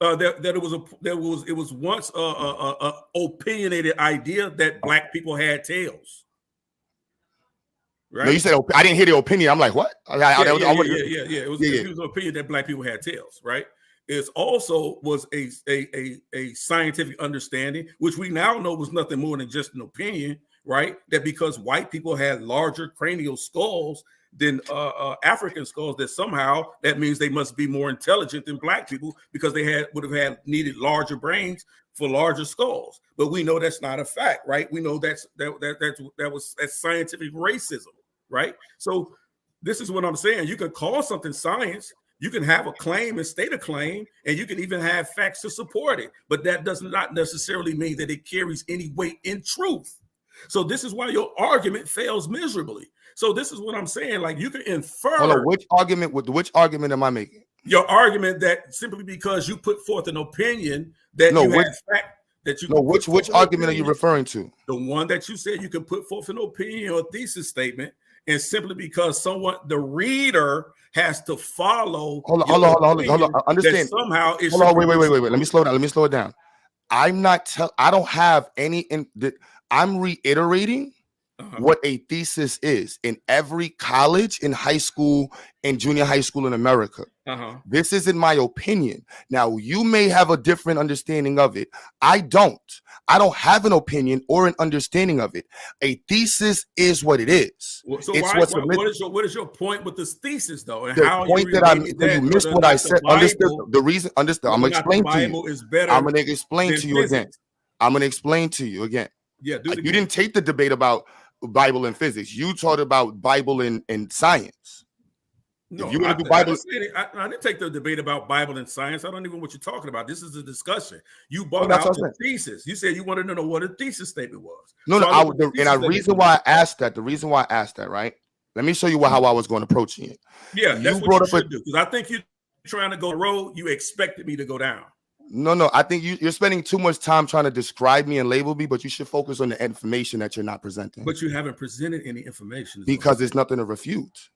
It was once a opinionated idea that black people had tails. Right? No, you said I didn't hear the opinion. I'm like, what? It was an opinion that black people had tails. Right. It also was a scientific understanding, which we now know was nothing more than just an opinion. Right. That because white people had larger cranial skulls than African skulls, that somehow that means they must be more intelligent than black people because they would have needed larger brains for larger skulls. But we know that's not a fact, right? We know that's scientific racism, right? So this is what I'm saying. You can call something science, you can have a claim and state a claim, and you can even have facts to support it. But that does not necessarily mean that it carries any weight in truth. So this is why your argument fails miserably. So this is what I'm saying. Like, you can infer. Hold on, which argument am I making? Your argument that simply because you put forth an opinion that which argument are you referring to? The one that you said you can put forth an opinion or thesis statement, and simply because the reader has to follow. Hold on. Understand? Somehow it's wait. Let me slow it down. I don't have any. I'm reiterating what a thesis is in every college, in high school, and junior high school in America. This isn't my opinion. Now, you may have a different understanding of it. I don't have an opinion or an understanding of it. A thesis is what it is. What is your point with this thesis, though? And how point you missed what I said. Understood. I'm going to explain to you. I'm going to explain to you again. I'm going to explain to you again. Yeah, you didn't take the debate about Bible and physics. You talked about Bible and science. No, if you want to do Bible, I didn't take the debate about Bible and science. I don't even know what you're talking about. This is a discussion. You brought that's out what I'm the thesis. You said you wanted to know what a thesis statement was. No, So no. The reason why I asked that, right? Let me show you how I was going to approach it. Yeah, that's what you should do. Because I think you're trying to go the road you expected me to go down. No. I think you're spending too much time trying to describe me and label me, but you should focus on the information that you're not presenting. But you haven't presented any information. Because there's nothing to refute.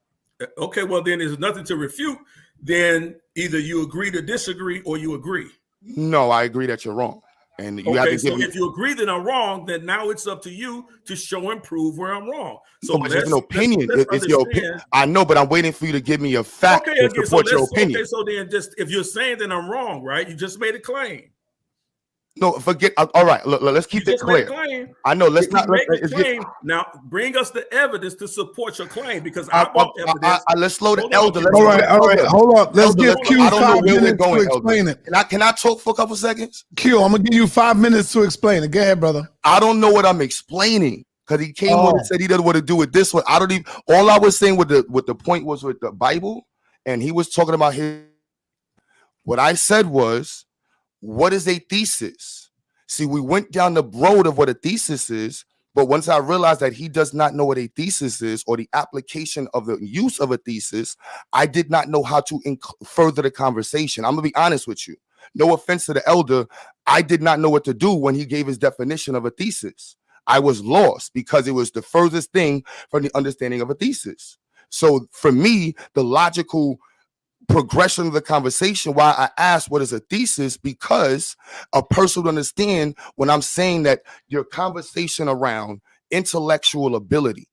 Okay, well, then there's nothing to refute. Then either you agree to disagree or you agree. No, I agree that you're wrong. And you have to so if you agree that I'm wrong, then now it's up to you to show and prove where I'm wrong. So it's an opinion. It's your opinion. I know, but I'm waiting for you to give me a fact to support your opinion. Okay, so then just if you're saying that I'm wrong, right? You just made a claim. No, forget. All right, look, let's keep it clear. I know. Let's not make a claim. Now, bring us the evidence to support your claim because I want evidence. Let's slow the elder. All right. Hold on. Let's give Q 5 minutes to explain it. Can I talk for a couple seconds? Q, I'm gonna give you 5 minutes to explain it. Go ahead, brother. I don't know what I'm explaining because he came on and said he doesn't want to do it this way. I don't even. All I was saying with the point was with the Bible, and he was talking about his. What I said was, what is a thesis? See, we went down the road of what a thesis is, but once I realized that he does not know what a thesis is or the application of the use of a thesis, I did not know how to further the conversation. I'm going to be honest with you. No offense to the elder. I did not know what to do when he gave his definition of a thesis. I was lost because it was the furthest thing from the understanding of a thesis. So for me, the logical progression of the conversation, why I asked what is a thesis, because a person would understand when I'm saying that your conversation around intellectual ability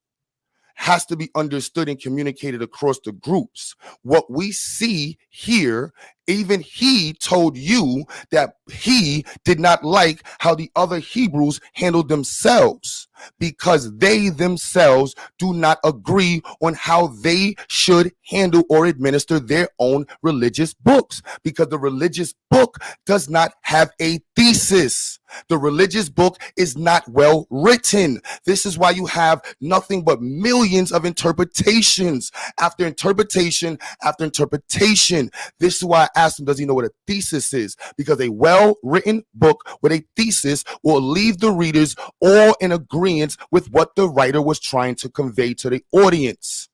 has to be understood and communicated across the groups. What we see here, even he told you that he did not like how the other Hebrews handled themselves because they themselves do not agree on how they should handle or administer their own religious books, because the religious book does not have a thesis. The religious book is not well written. This is why you have nothing but millions of interpretations after interpretation after interpretation. This is why I asked him, does he know what a thesis is? Because a well-written book with a thesis will leave the readers all in agreement with what the writer was trying to convey to the audience.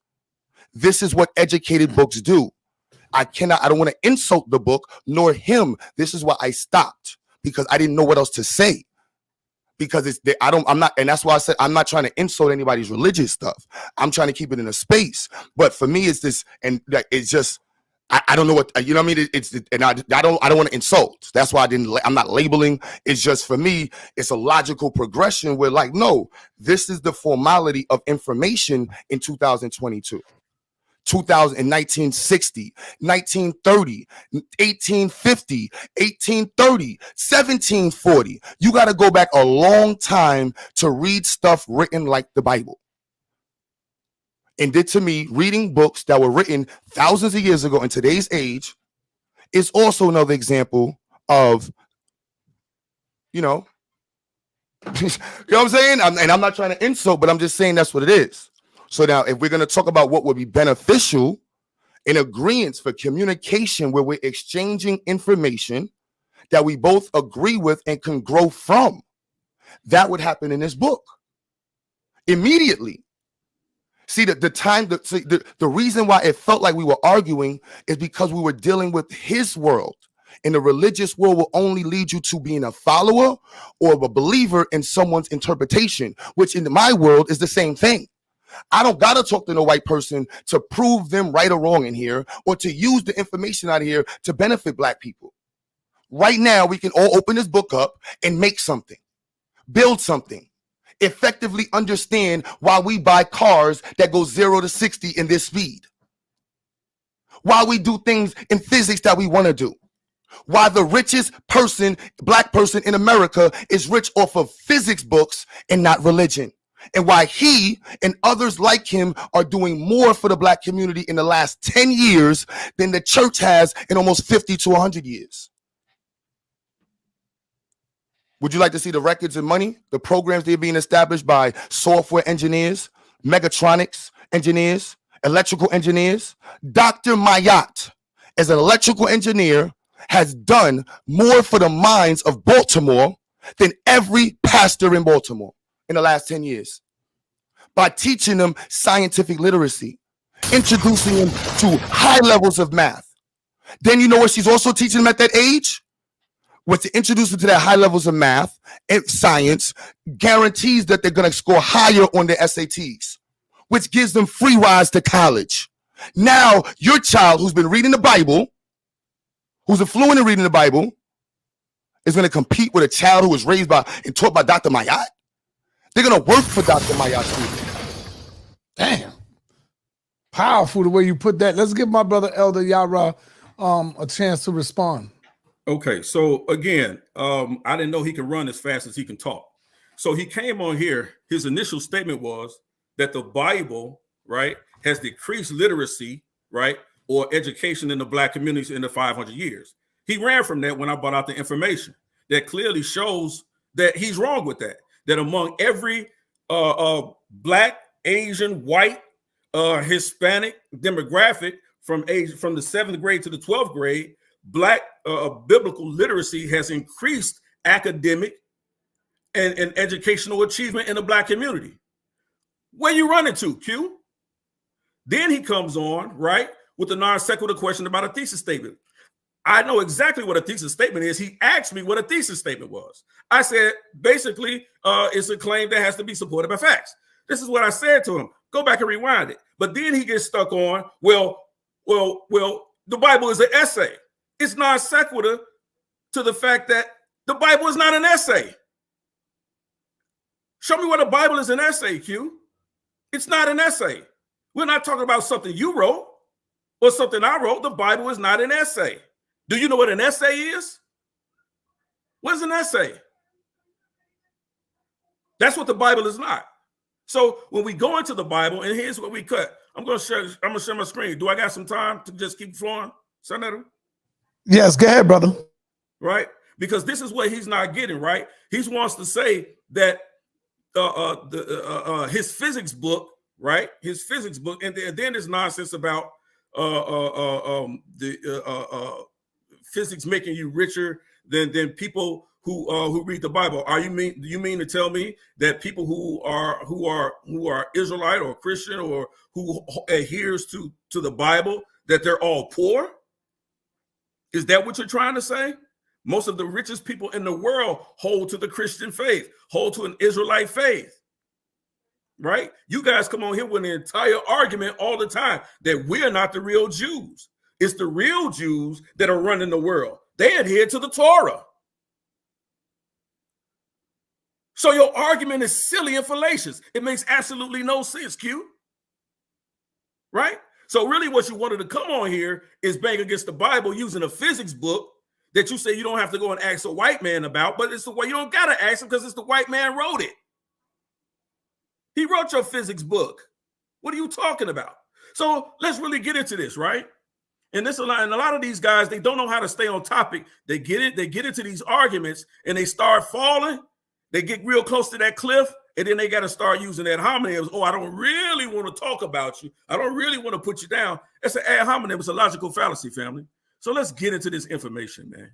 This is what educated books do. I don't want to insult the book nor him. This is why I stopped, because I didn't know what else to say. Because I'm not, and that's why I said I'm not trying to insult anybody's religious stuff. I'm trying to keep it in a space. But for me, it's this, and it's just, I don't know what, you know what I mean? And I don't want to insult. That's why I'm not labeling. It's just, for me, it's a logical progression where, like, no, this is the formality of information in 2022. 1960, 1930, 1850, 1830, 1740. You got to go back a long time to read stuff written like the Bible. And to me, reading books that were written thousands of years ago in today's age is also another example of, you know what I'm saying? And I'm not trying to insult, but I'm just saying that's what it is. So now, if we're going to talk about what would be beneficial in agreement for communication, where we're exchanging information that we both agree with and can grow from, that would happen in this book immediately. See, the reason why it felt like we were arguing is because we were dealing with his world. And the religious world will only lead you to being a follower or a believer in someone's interpretation, which in my world is the same thing. I don't got to talk to no white person to prove them right or wrong in here, or to use the information out of here to benefit black people. Right now, we can all open this book up and make something, build something, effectively understand why we buy cars that go 0 to 60 in this speed, why we do things in physics that we want to do, why the richest person, black person in America, is rich off of physics books and not religion. And why he and others like him are doing more for the black community in the last 10 years than the church has in almost 50 to 100 years. Would you like to see the records and money, the programs that are being established by software engineers, mechatronics engineers, electrical engineers. Dr. Mayat, as an electrical engineer, has done more for the minds of Baltimore than every pastor in Baltimore in the last 10 years by teaching them scientific literacy, introducing them to high levels of math. Then you know what she's also teaching them at that age? Was to introduce them to that high levels of math and science, guarantees that they're going to score higher on their SATs, which gives them free rides to college. Now, your child who's been reading the Bible, who's fluent in reading the Bible, is going to compete with a child who was raised by and taught by Dr. Mayat. They're going to work for Dr. Mayat. Damn. Powerful the way you put that. Let's give my brother Elder Yarah a chance to respond. Okay, so again, I didn't know he could run as fast as he can talk. So he came on here. His initial statement was that the Bible, right, has decreased literacy, right, or education in the black communities in the 500 years. He ran from that when I brought out the information that clearly shows that he's wrong with that. That among every black, Asian, white, Hispanic demographic from the 7th grade to the 12th grade, black biblical literacy has increased academic and educational achievement in the black community. Where you running to, Q? Then he comes on, right, with the non sequitur question about a thesis statement. I know exactly what a thesis statement is. He asked me what a thesis statement was. I said, basically, it's a claim that has to be supported by facts. This is what I said to him. Go back and rewind it. But then he gets stuck on, well, the Bible is an essay. It's non sequitur to the fact that the Bible is not an essay. Show me what the Bible is an essay, Q. It's not an essay. We're not talking about something you wrote or something I wrote. The Bible is not an essay. Do you know what an essay is? What is an essay? That's what the Bible is not. So when we go into the Bible, and here's what we cut. I'm gonna share my screen. Do I got some time to just keep flowing, SaNeter? Yes, go ahead, brother. Right? Because this is what he's not getting, right? He wants to say that his physics book, right? His physics book, and then there's nonsense about physics making you richer than people who read the Bible. Do you mean to tell me that people who are Israelite or Christian or who adheres to the Bible, that they're all poor? Is that what you're trying to say? Most of the richest people in the world hold to the Christian faith, hold to an Israelite faith, right? You guys come on here with an entire argument all the time that we're not the real Jews. It's the real Jews that are running the world. They adhere to the Torah. So your argument is silly and fallacious. It makes absolutely no sense, Q. Right? So really what you wanted to come on here is bang against the Bible using a physics book that you say you don't have to go and ask a white man about, but it's the way you don't got to ask him because it's the white man wrote it. He wrote your physics book. What are you talking about? So let's really get into this, right? And a lot of these guys, they don't know how to stay on topic. They get into these arguments and they start falling. They get real close to that cliff, and then they got to start using ad hominems. Oh, I don't really want to talk about you. I don't really want to put you down. It's an ad hominem. It's a logical fallacy, family. So let's get into this information, man.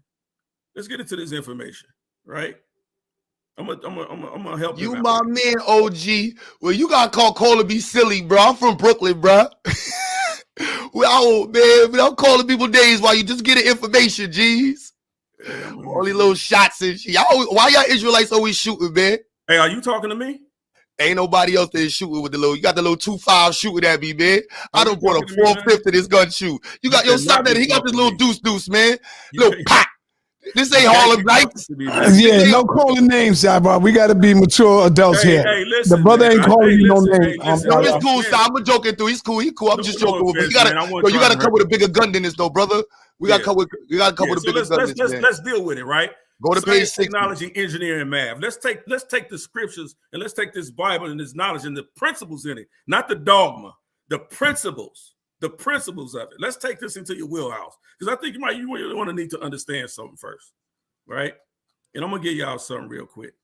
Let's get into this information, right? I'm gonna help you. My man, OG. Well, you gotta call to be silly, bro. I'm from Brooklyn, bro. Well, man, don't call the people names while you just get the information, G's. All these little shots and shit. Why y'all Israelites always shooting, man? Hey, are you talking to me? Ain't nobody else there shooting with the little. You got the little 2.5 shooting at me, man. I don't brought a 4.5 to this gun shoot. You got your son that he got this little deuce, man. Little pop. This ain't Harlem Nights. Yeah, no calling names, y'all, bro. We got to be mature adults here. Hey, listen, the brother ain't calling you no name. It's cool, son. I'm joking through. He's cool. I'm just joking with him. You gotta come with a bigger gun than this, though, brother. We gotta come with a bigger gun than this. Let's deal with it, right? Go to page 6. Technology, engineering, and math. Let's take the scriptures and let's take this Bible and this knowledge and the principles in it, not the dogma, the principles of it. Let's take this into your wheelhouse because I think you really want to need to understand something first, right? And I'm gonna give y'all something real quick.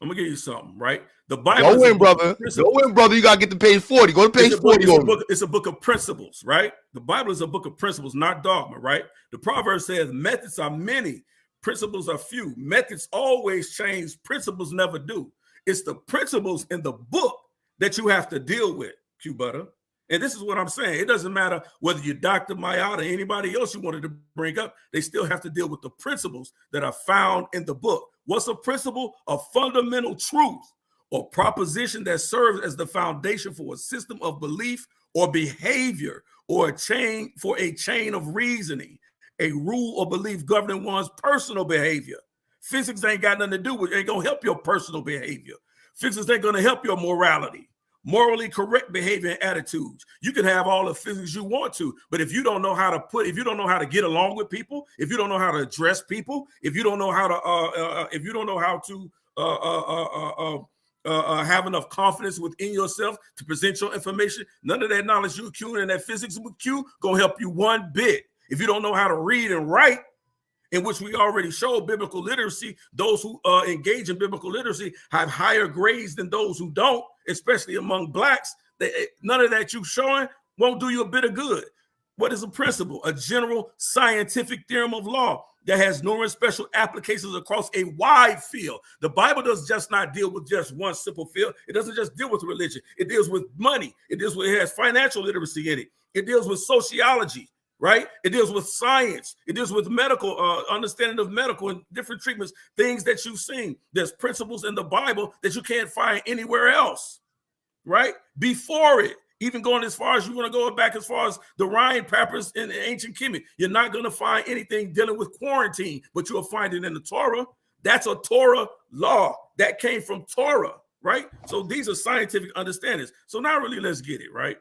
I'm gonna give you something, right? The Bible. Go in, brother. Go in, brother. You gotta get to page 40. Go to page 40. It's a book of principles, right? The Bible is a book of principles, not dogma, right? The proverb says methods are many, principles are few. Methods always change, principles never do. It's the principles in the book that you have to deal with, Q Butter. And this is what I'm saying. It doesn't matter whether you're Dr. Mayat or anybody else you wanted to bring up. They still have to deal with the principles that are found in the book. What's a principle? A fundamental truth or proposition that serves as the foundation for a system of belief or behavior or a chain of reasoning, a rule or belief governing one's personal behavior. Physics ain't got nothing to do with it. Ain't gonna help your personal behavior. Physics ain't gonna help your morality. Morally correct behavior and attitudes. You can have all the physics you want to, but if you don't know how to if you don't know how to get along with people, if you don't know how to address people, if you don't know how to, have enough confidence within yourself to present your information, none of that knowledge you accumulate in that physics with Q gonna help you one bit. If you don't know how to read and write, in which we already showed biblical literacy, those who engage in biblical literacy have higher grades than those who don't, especially among blacks. None of that you showing won't do you a bit of good. What is a principle? A general scientific theorem of law that has numerous special applications across a wide field. The Bible does just not deal with just one simple field. It doesn't just deal with religion. It deals with money. It has financial literacy in it. It deals with sociology. Right? It deals with science. It deals with medical understanding of medical and different treatments, things that you've seen. There's principles in the Bible that you can't find anywhere else, right? Before it, even going as far as you want to go back as far as the Rhine papers in ancient Kemet, you're not going to find anything dealing with quarantine, but you'll find it in the Torah. That's a Torah law that came from Torah, right? So these are scientific understandings. So now really let's get it, right?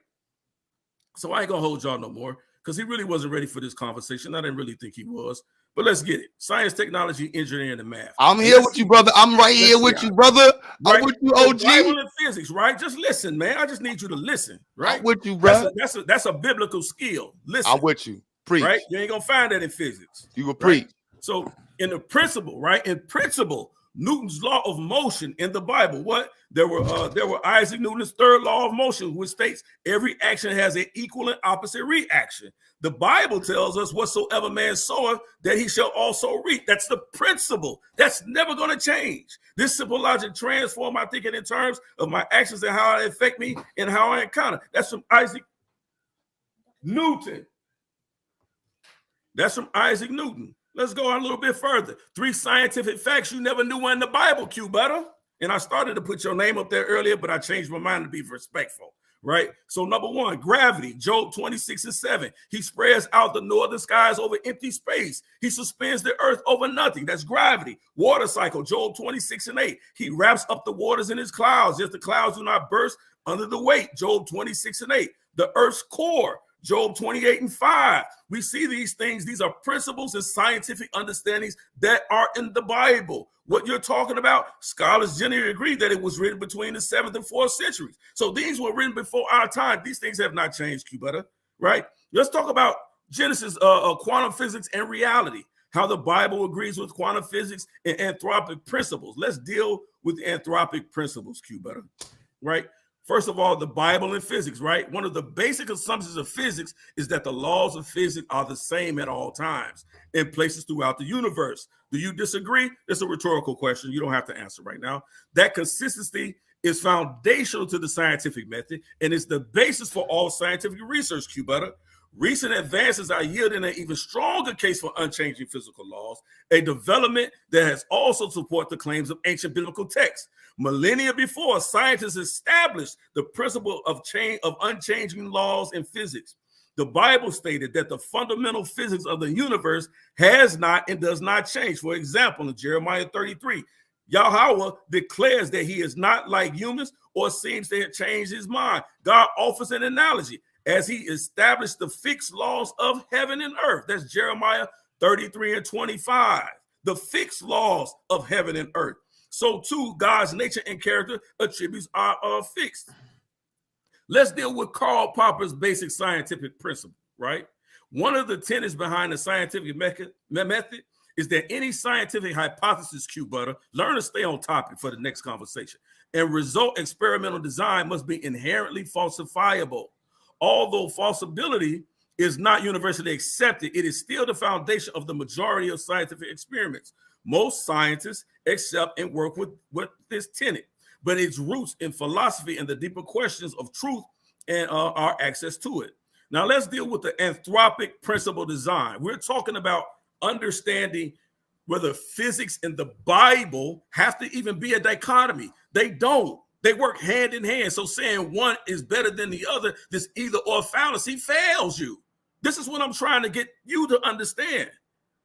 So I ain't going to hold y'all no more, because he really wasn't ready for this conversation. I didn't really think he was. But let's get it. Science, technology, engineering, and math. I'm here with you, brother. I'm right here with you, brother. Right? I'm with you, OG. Bible and physics, right? Just listen, man. I just need you to listen, right? I'm with you, bro. That's a biblical skill. Listen. I'm with you. Preach. Right? You ain't going to find that in physics. You will preach. Right? So in the principle, right? In principle, Newton's law of motion in the Bible. What? There were Isaac Newton's third law of motion, which states every action has an equal and opposite reaction. The Bible tells us whatsoever man soweth, that he shall also reap. That's the principle. That's never going to change. This simple logic transforms my thinking in terms of my actions and how they affect me and how I encounter. That's from Isaac Newton. That's from Isaac Newton. Let's go on a little bit further. 3 scientific facts you never knew were in the Bible, Q Butter. And I started to put your name up there earlier, but I changed my mind to be respectful, right? So number 1, gravity, Job 26:7. He spreads out the northern skies over empty space. He suspends the earth over nothing. That's gravity. Water cycle, Job 26:8. He wraps up the waters in his clouds, yet the clouds do not burst under the weight, Job 26:8. The earth's core, Job 28:5. We see these things. These are principles and scientific understandings that are in the Bible. What you're talking about, scholars generally agree that it was written between the 7th and 4th centuries. So these were written before our time. These things have not changed, Q Butter, right? Let's talk about Genesis, quantum physics and reality, how the Bible agrees with quantum physics and anthropic principles. Let's deal with anthropic principles, Q Butter, right? First of all, the Bible and physics, right? One of the basic assumptions of physics is that the laws of physics are the same at all times in places throughout the universe. Do you disagree? It's a rhetorical question. You don't have to answer right now. That consistency is foundational to the scientific method and is the basis for all scientific research, Q Butter. Recent advances are yielding an even stronger case for unchanging physical laws, a development that has also supported the claims of ancient biblical texts. Millennia before, scientists established the principle of unchanging laws in physics. The Bible stated that the fundamental physics of the universe has not and does not change. For example, in Jeremiah 33, Yahweh declares that he is not like humans or seems to have changed his mind. God offers an analogy as he established the fixed laws of heaven and earth. That's Jeremiah 33:25. The fixed laws of heaven and earth. So too, God's nature and character attributes are fixed. Let's deal with Karl Popper's basic scientific principle, right? One of the tenets behind the scientific method is that any scientific hypothesis, Q Butter, learn to stay on topic for the next conversation, and result experimental design must be inherently falsifiable. Although falsibility is not universally accepted, it is still the foundation of the majority of scientific experiments. Most scientists accept and work with this tenet, but its roots in philosophy and the deeper questions of truth and our access to it. Now let's deal with the anthropic principle design. We're talking about understanding whether physics and the Bible have to even be a dichotomy. They don't. They work hand in hand. So saying one is better than the other, this either or fallacy fails you. This is what I'm trying to get you to understand.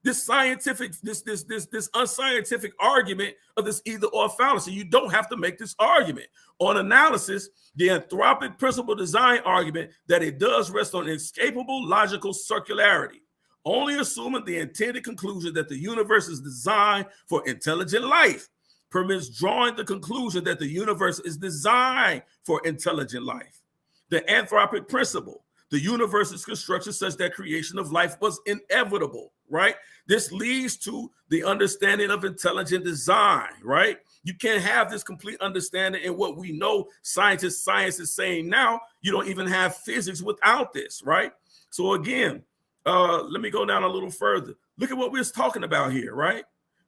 This scientific, this unscientific argument of this either or fallacy. You don't have to make this argument. On analysis, the anthropic principle design argument that it does rest on inescapable logical circularity, only assuming the intended conclusion that the universe is designed for intelligent life, permits drawing the conclusion that the universe is designed for intelligent life. The anthropic principle, the universe is constructed such that creation of life was inevitable, right? This leads to the understanding of intelligent design, right? You can't have this complete understanding in what we know science is saying now. You don't even have physics without this, right? So again, let me go down a little further. Look at what we're talking about here, right?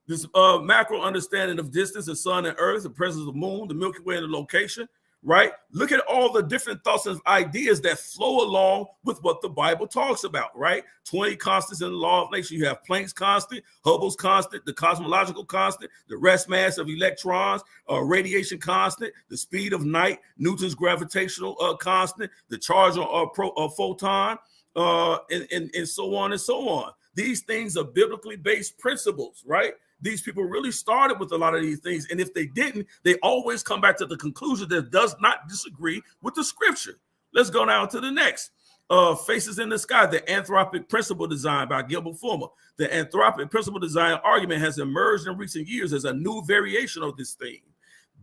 This macro understanding of distance, the sun and earth, the presence of the moon, the Milky Way and the location, right? Look at all the different thoughts and ideas that flow along with what the Bible talks about, right? 20 constants in the law of nature. You have Planck's constant, Hubble's constant, the cosmological constant, the rest mass of electrons, radiation constant, the speed of light, Newton's gravitational constant, the charge on a photon, and so on and so on. These things are biblically based principles, right? These people really started with a lot of these things. And if they didn't, they always come back to the conclusion that does not disagree with the scripture. Let's go down to the next. Faces in the Sky, the Anthropic Principle Design by Gilbert Fulmer. The Anthropic Principle Design argument has emerged in recent years as a new variation of this theme.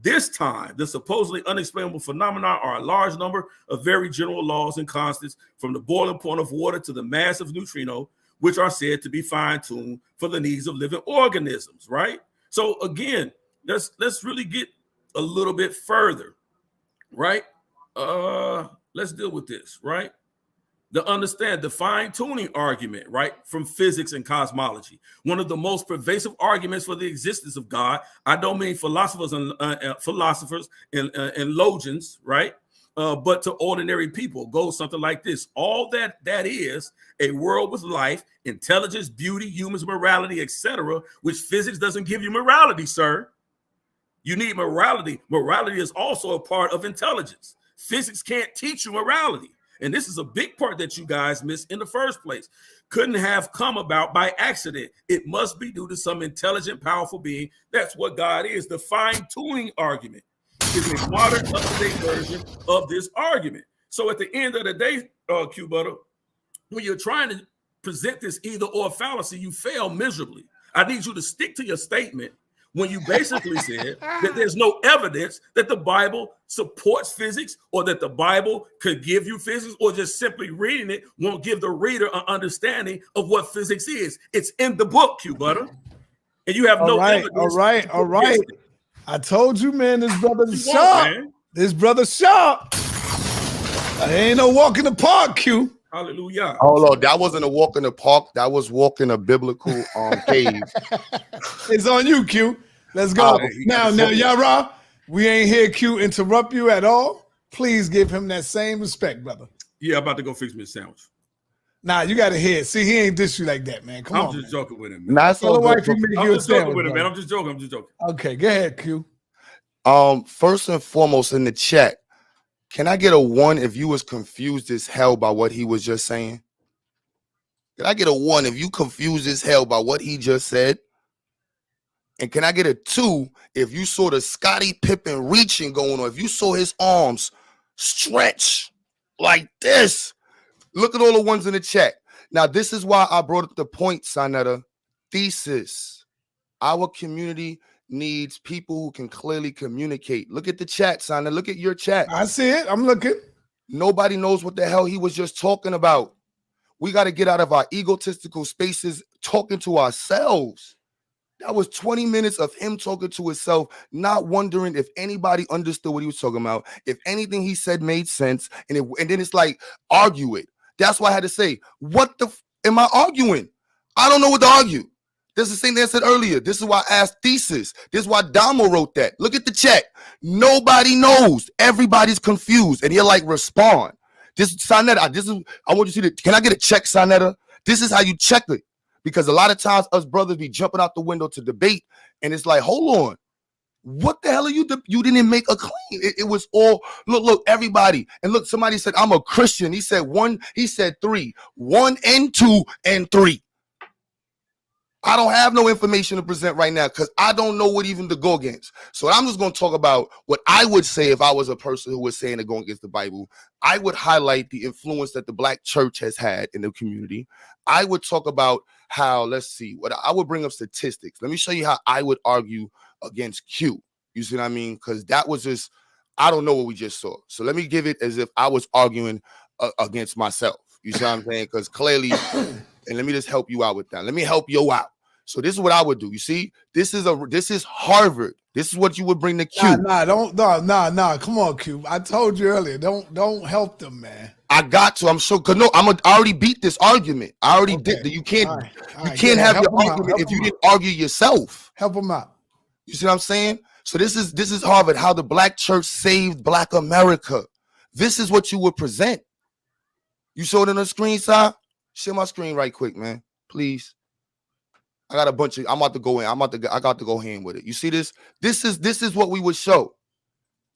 This time, the supposedly unexplainable phenomena are a large number of very general laws and constants, from the boiling point of water to the mass of neutrino, which are said to be fine-tuned for the needs of living organisms, right? So again, let's really get a little bit further, right? Let's deal with this, right? The fine-tuning argument, right, from physics and cosmology. One of the most pervasive arguments for the existence of God. I don't mean philosophers and logians, right? But to ordinary people, goes something like this. All that is a world with life, intelligence, beauty, humans, morality, etc., which physics doesn't give you morality, sir. You need morality. Morality is also a part of intelligence. Physics can't teach you morality. And this is a big part that you guys missed in the first place. Couldn't have come about by accident. It must be due to some intelligent, powerful being. That's what God is. The fine-tuning argument is a modern, up-to-date version of this argument. So at the end of the day, Q Butter, when you're trying to present this either or fallacy, you fail miserably. I need you to stick to your statement when you basically said that there's no evidence that the Bible supports physics, or that the Bible could give you physics, or just simply reading it won't give the reader an understanding of what physics is. It's in the book, Q Butter, and you have no evidence. All right. I told you, man, this brother's sharp. This brother's sharp. Ain't no walk in the park, Q. Hallelujah. Hold on, that wasn't a walk in the park. That was walking a biblical cave. It's on you, Q. Let's go. Now, Yarah, we ain't here, Q, interrupt you at all. Please give him that same respect, brother. Yeah, I'm about to go fix me a sandwich. Nah, you got to hear it. See, he ain't dish you like that, man. Come on. I'm just joking with him. Man. I'm just joking with him, man. I'm just joking. Okay, go ahead, Q. First and foremost, in the chat, can I get a 1 if you was confused as hell by what he was just saying? Can I get a 1 if you confused as hell by what he just said? And can I get a 2 if you saw the Scottie Pippen reaching going on, if you saw his arms stretch like this? Look at all the ones in the chat. Now, this is why I brought up the point, SaNeter. Thesis. Our community needs people who can clearly communicate. Look at the chat, SaNeter. Look at your chat. I see it. I'm looking. Nobody knows what the hell he was just talking about. We got to get out of our egotistical spaces, talking to ourselves. That was 20 minutes of him talking to himself, not wondering if anybody understood what he was talking about, if anything he said made sense, and then it's like, argue it. That's why I had to say, what the am I arguing? I don't know what to argue. This is the same thing I said earlier. This is why I asked thesis. This is why Damo wrote that. Look at the chat. Nobody knows. Everybody's confused, and you're like, respond. This SaNeter, I want you to see that. Can I get a check, SaNeter? This is how you check it. Because a lot of times us brothers be jumping out the window to debate, and it's like, hold on, what the hell are you? You didn't make a claim. It was all look, everybody, and look. Somebody said I'm a Christian. He said one. He said 3, 1 and 2 and 3. I don't have no information to present right now because I don't know what even to go against. So I'm just going to talk about what I would say if I was a person who was saying to go against the Bible. I would highlight the influence that the Black church has had in the community. I would talk about how, let's see, what I would bring up statistics. Let me show you how I would argue against Q. You see what I mean? Because that was just, I don't know what we just saw. So let me give it as if I was arguing against myself. You see what I'm saying? Because clearly, and let me just help you out with that. Let me help you out. So this is what I would do. You see, this is Harvard. This is what you would bring to Q. Nah. Come on, Q. I told you earlier. Don't help them, man. I got to. I'm sure. Cause no, I already beat this argument. I already did. You can't. All right, can't have your argument if you didn't argue yourself. Help them out. You see what I'm saying? So this is Harvard. How the Black church saved Black America. This is what you would present. You saw it on the screen, side. Share my screen right quick, man. Please. I got a bunch of. I'm about to go in. I got to go hand with it. You see this? This is what we would show.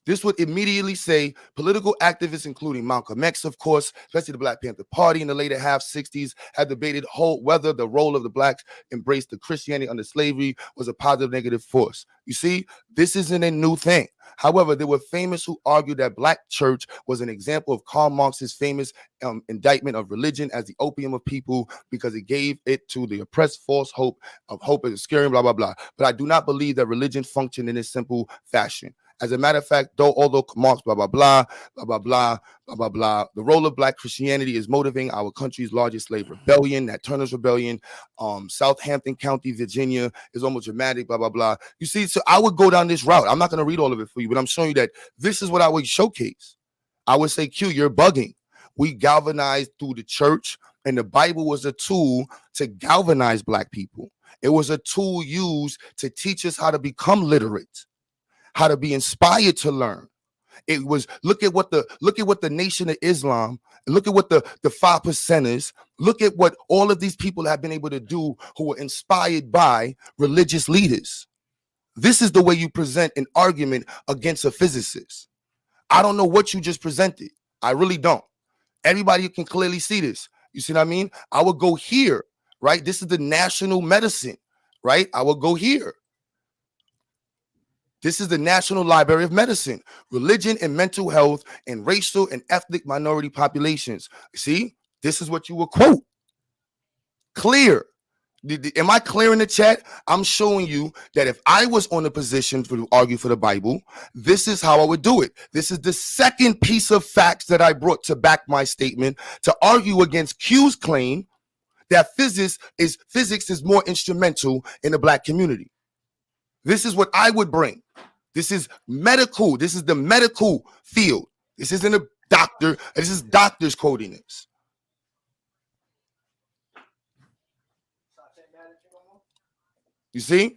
This would immediately say political activists, including Malcolm X, of course, especially the Black Panther Party in the later half 60s, had debated whether the role of the Blacks embraced the Christianity under slavery was a positive or negative force. You see, this isn't a new thing. However, there were famous who argued that Black church was an example of Karl Marx's famous indictment of religion as the opium of people because it gave it to the oppressed false hope of hope is scary, blah, blah, blah. But I do not believe that religion functioned in this simple fashion. As a matter of fact, although Marx, blah, blah, blah, blah, blah, blah, blah, blah, blah, the role of Black Christianity is motivating our country's largest slave rebellion, that Turner's Rebellion, Southampton County, Virginia, is almost dramatic, blah, blah, blah. You see, so I would go down this route. I'm not going to read all of it for you, but I'm showing you that this is what I would showcase. I would say, Q, you're bugging. We galvanized through the church, and the Bible was a tool to galvanize Black people. It was a tool used to teach us how to become literate, how to be inspired to learn. It was look at what the Nation of Islam, look at what the 5%ers, look at what all of these people have been able to do who were inspired by religious leaders. This is the way you present an argument against a physicist. I don't know what you just presented. I really don't. Everybody can clearly see this. You see what I mean? I would go here, right? This is the national medicine, right? I would go here. This is the National Library of Medicine, religion and mental health and racial and ethnic minority populations. See, this is what you will quote. Clear. Am I clear in the chat? I'm showing you that if I was on a position to argue for the Bible, this is how I would do it. This is the second piece of facts that I brought to back my statement to argue against Q's claim that physics is more instrumental in the Black community. This is what I would bring. This is medical. This is the medical field. This isn't a doctor. This is doctors quoting this. You see?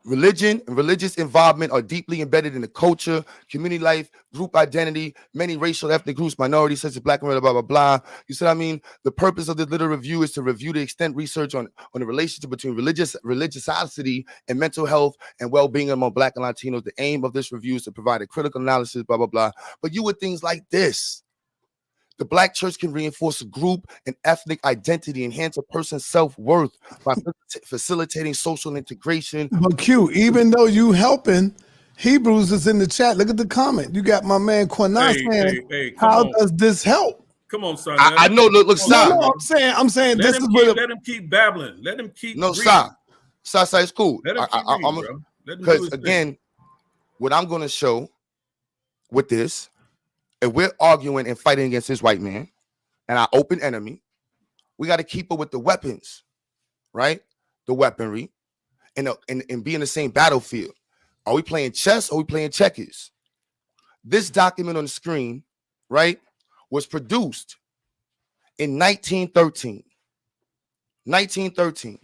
Religion and religious involvement are deeply embedded in the culture, community life, group identity, many racial, ethnic groups, minorities such as Black and blah, blah, blah. You see what I mean? The purpose of this little review is to review the extent research on the relationship between religiosity and mental health and well-being among Black and Latinos. The aim of this review is to provide a critical analysis, blah, blah, blah. But you with things like this. The Black church can reinforce a group and ethnic identity, enhance a person's self-worth by facilitating social integration. But Q, even though you helping, Hebrews is in the chat. Look at the comment. You got my man Quanas saying, how does this help? Come on, son. I know. Look, Sa. No, I'm saying this is what. Let him keep babbling. Let him keep. No, Sa, it's cool. Let him keep reading, bro. Because again, what I'm going to show with this. If we're arguing and fighting against this white man and our open enemy, We got to keep up with the weapons, right? The weaponry, and be in the same battlefield. Are we playing chess or are we playing checkers? This document on the screen, right, was produced in 1913. 1913.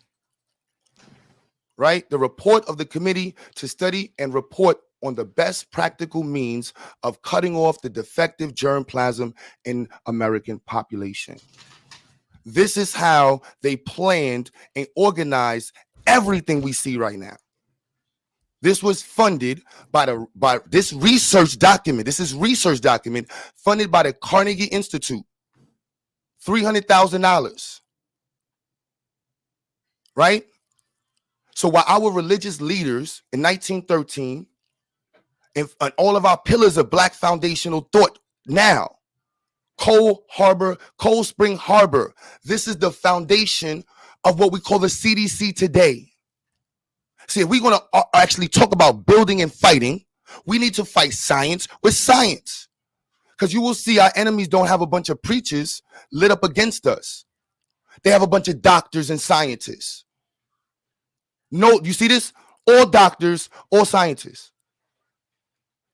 Right? The report of the committee to study and report on the best practical means of cutting off the defective germplasm in American population. This is how they planned and organized everything we see right now. This was funded by this research document. This is research document funded by the Carnegie Institute. $300,000. Right? So while our religious leaders in 1913 and all of our pillars of Black foundational thought now, Cold Spring Harbor, this is the foundation of what we call the CDC today. See, if we're going to actually talk about building and fighting, we need to fight science with science. Because you will see our enemies don't have a bunch of preachers lit up against us. They have a bunch of doctors and scientists. No, you see this? All doctors, all scientists.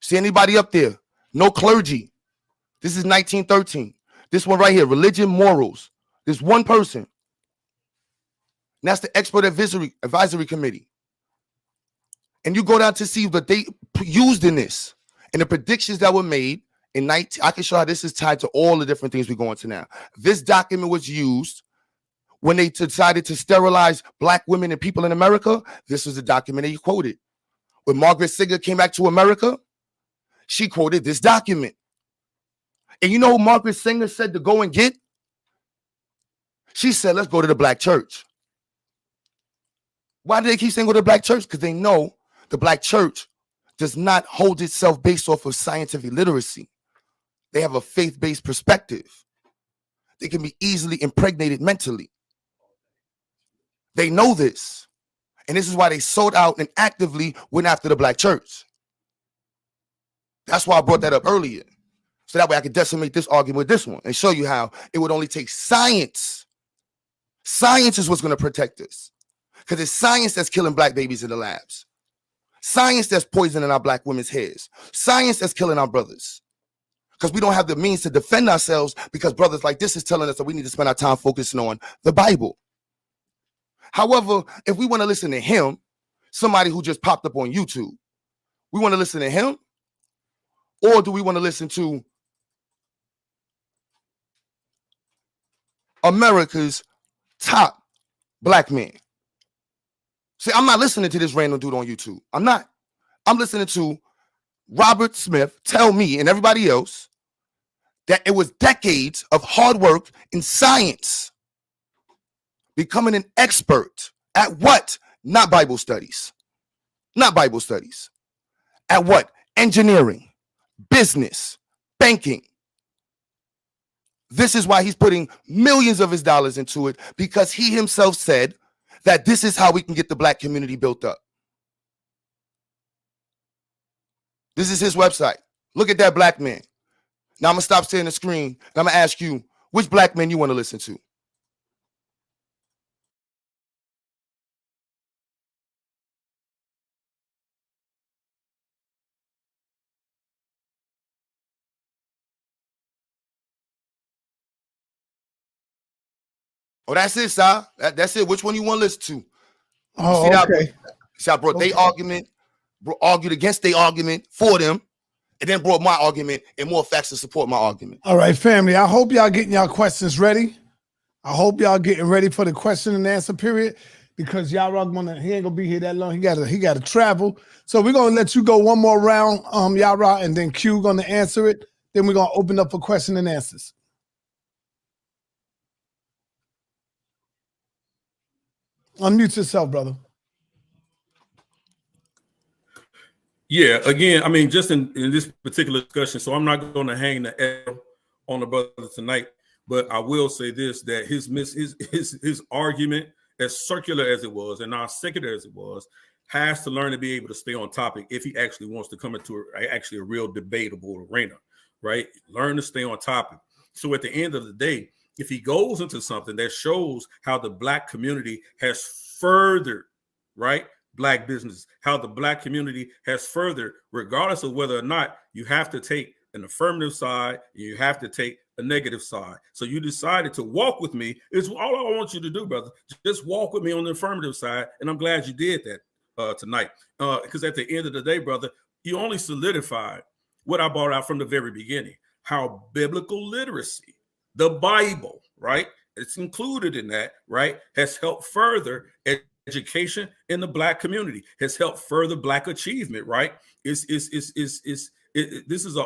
See anybody up there? No clergy. This is 1913. This one right here, religion, morals. There's one person. And that's the expert advisory committee. And you go down to see what they used in this and the predictions that were made in 19. I can show how this is tied to all the different things we're going to now. This document was used when they decided to sterilize Black women and people in America. This was the document that he quoted. When Margaret Sanger came back to America, she quoted this document. And you know who Margaret Sanger said to go and get? She said, let's go to the Black church. Why do they keep saying go to the Black church? Because they know the Black church does not hold itself based off of scientific literacy. They have a faith-based perspective. They can be easily impregnated mentally. They know this. And this is why they sold out and actively went after the Black church. That's why I brought that up earlier. So that way I could decimate this argument with this one and show you how it would only take science. Science is what's going to protect us. Because it's science that's killing Black babies in the labs. Science that's poisoning our Black women's hairs. Science that's killing our brothers. Because we don't have the means to defend ourselves because brothers like this is telling us that we need to spend our time focusing on the Bible. However, if we want to listen to him, somebody who just popped up on YouTube, we want to listen to him, or do we want to listen to America's top Black man? See, I'm not listening to this random dude on YouTube. I'm not. I'm listening to Robert Smith tell me and everybody else that it was decades of hard work in science, becoming an expert at what? Not Bible studies. Not Bible studies. At what? Engineering, business, banking. This is why he's putting millions of his dollars into it, because he himself said that this is how we can get the Black community built up. This is his website. Look at that Black man. Now I'm going to stop staring at the screen and I'm going to ask you, which Black man you want to listen to? Oh, that's it, sir. That's it. Which one you want to listen to? Oh, see okay. See, I brought their argument, argued against their argument for them, and then brought my argument and more facts to support my argument. All right, family. I hope y'all getting y'all questions ready. I hope y'all getting ready for the question and answer period, because Yarah he ain't gonna be here that long. He gotta travel. So we're gonna let you go one more round, Yarah, and then Q gonna answer it. Then we're gonna open up for question and answers. Unmute yourself, brother. Yeah, again, I mean, just in this particular discussion, so I'm not going to hang the L on the brother tonight, but I will say this, that his argument, as circular as it was and non-secular as it was, has to learn to be able to stay on topic if he actually wants to come into a real debatable arena, right? Learn to stay on topic. So at the end of the day, if he goes into something that shows how the Black community has furthered, right, Black business, how the Black community has furthered, regardless of whether or not you have to take an affirmative side, you have to take a negative side. So you decided to walk with me. It's all I want you to do, brother. Just walk with me on the affirmative side. And I'm glad you did that tonight. Because at the end of the day, brother, you only solidified what I brought out from the very beginning, how biblical literacy, the Bible, right, it's included in that, right, has helped further education in the Black community, has helped further Black achievement, right? This is an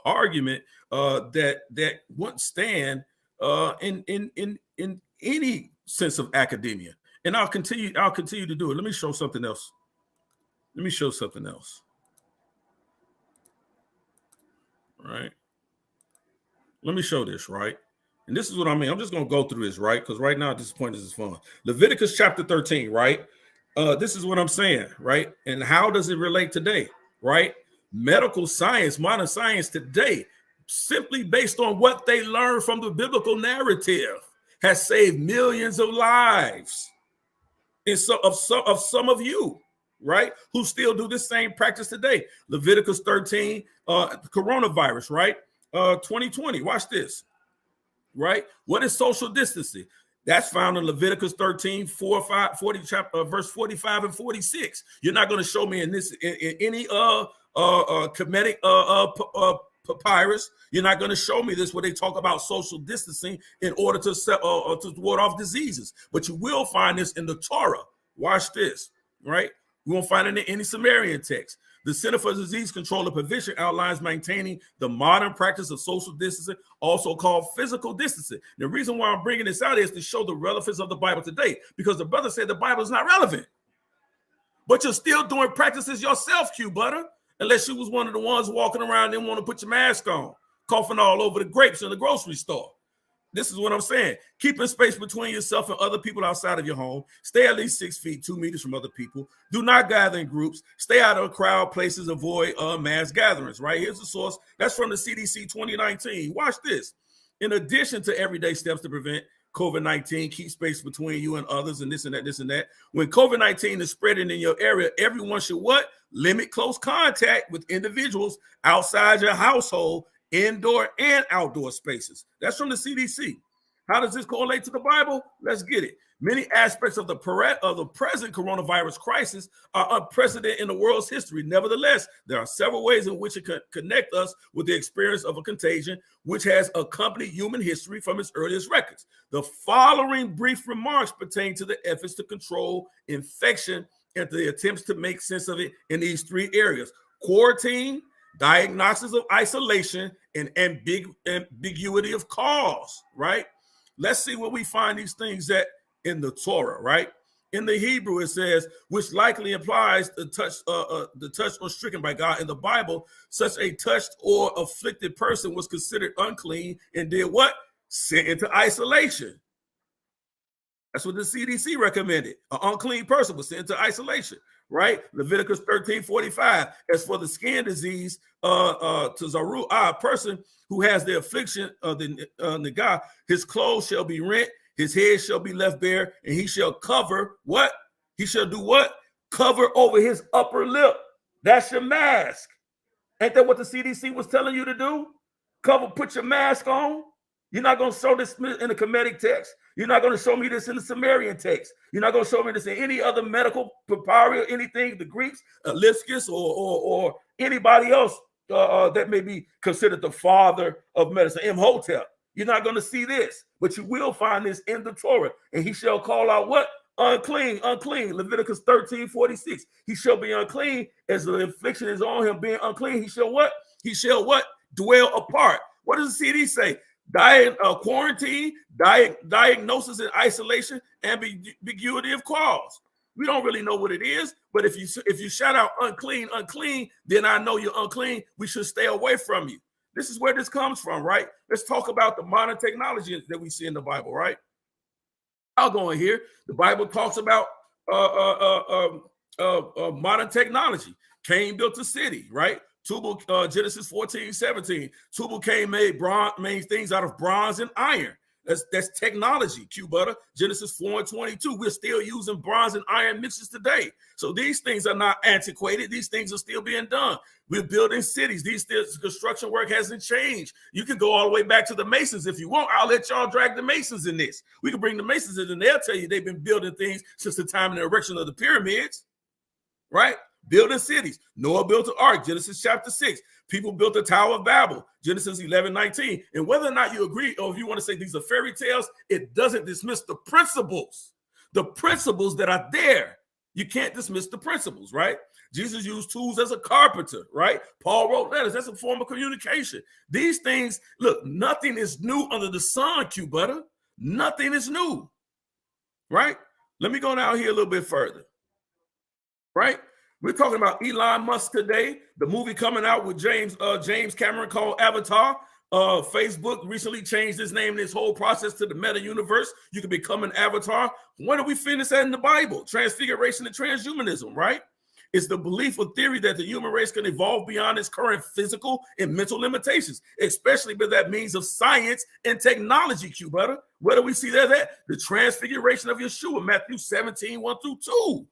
argument that won't stand in any sense of academia. And I'll continue to do it. Let me show something else. Right. Let me show this, right? And this is what I mean. I'm just going to go through this, right? Because right now at this point, this is fun. Leviticus chapter 13, right? This is what I'm saying, right? And how does it relate today, right? Medical science, modern science today, simply based on what they learned from the biblical narrative, has saved millions of lives. And so of some of you, right, who still do this same practice today. Leviticus 13, coronavirus, right? 2020. Watch this, right? What is social distancing? That's found in Leviticus 13, 40 chapter, verse 45 and 46. You're not going to show me in any Kemetic papyrus. You're not going to show me this where they talk about social distancing in order to ward off diseases. But you will find this in the Torah. Watch this, right? We won't find it in any Sumerian text. The Center for Disease Control and Prevention outlines maintaining the modern practice of social distancing, also called physical distancing. The reason why I'm bringing this out is to show the relevance of the Bible today, because the brother said the Bible is not relevant. But you're still doing practices yourself, Q Butter, unless you was one of the ones walking around and didn't want to put your mask on, coughing all over the grapes in the grocery store. This is what I'm saying. Keeping space between yourself and other people outside of your home. Stay at least 6 feet, 2 meters from other people. Do not gather in groups. Stay out of crowd places. Avoid mass gatherings, right? Here's the source. That's from the CDC 2019. Watch this. In addition to everyday steps to prevent COVID-19, keep space between you and others, and this and that, this and that. When COVID-19 is spreading in your area, everyone should what? Limit close contact with individuals outside your household, indoor and outdoor spaces. That's from the CDC. How does this correlate to the Bible? Let's get it. Many aspects of the present coronavirus crisis are unprecedented in the world's history. Nevertheless, there are several ways in which it can connect us with the experience of a contagion, which has accompanied human history from its earliest records. The following brief remarks pertain to the efforts to control infection and the attempts to make sense of it in these 3 areas: quarantine, diagnosis of isolation, and ambiguity of cause, right? Let's see where we find these things at in the Torah, right? In the Hebrew, it says, which likely implies the touched or stricken by God. In the Bible, such a touched or afflicted person was considered unclean and did what? Sent into isolation. That's what the CDC recommended. An unclean person was sent into isolation, right? Leviticus 13:45. As for the skin disease, to Zaru, a person who has the affliction of the Nagah, his clothes shall be rent, his head shall be left bare, and he shall cover what? He shall do what? Cover over his upper lip. That's your mask. Ain't that what the CDC was telling you to do? Cover, put your mask on. You're not going to show this in the Kemetic text. You're not going to show me this in the Sumerian text. You're not going to show me this in any other medical papyrus or anything, the Greeks, Liscus, or anybody else that may be considered the father of medicine, Imhotep. You're not going to see this, but you will find this in the Torah. And he shall call out what? Unclean, unclean. Leviticus 13:46. He shall be unclean as the affliction is on him, being unclean. He shall what? He shall what? Dwell apart. What does the CD say? Quarantine, diagnosis and isolation, ambiguity of cause. We don't really know what it is, but if you shout out unclean, unclean, then I know you're unclean. We should stay away from you. This is where this comes from, right? Let's talk about the modern technology that we see in the Bible, right? I'll go in here. The Bible talks about modern technology. Cain built a city, right? Tubal, Genesis 14:17. Tubal Cain made things out of bronze and iron. That's technology, Q Butter. Genesis 4:22. We're still using bronze and iron mixes today. So these things are not antiquated. These things are still being done. We're building cities. Construction work hasn't changed. You can go all the way back to the Masons if you want. I'll let y'all drag the Masons in this. We can bring the Masons in and they'll tell you they've been building things since the time of the erection of the pyramids, right? Building cities. Noah built an ark, Genesis chapter 6. People built the Tower of Babel, Genesis 11:19. And whether or not you agree, or if you want to say these are fairy tales, it doesn't dismiss the principles that are there. You can't dismiss the principles, right? Jesus used tools as a carpenter, right? Paul wrote letters. That's a form of communication. These things, look, nothing is new under the sun, Q Butter. Nothing is new, right? Let me go down here a little bit further, right? We're talking about Elon Musk today, the movie coming out with James Cameron called Avatar. Facebook recently changed its name and its whole process to the meta universe. You can become an avatar. When do we finish that in the Bible? Transfiguration and transhumanism, right? It's the belief or theory that the human race can evolve beyond its current physical and mental limitations, especially by that means of science and technology, Q Butter. Where do we see that at? The transfiguration of Yeshua, Matthew 17:1-2.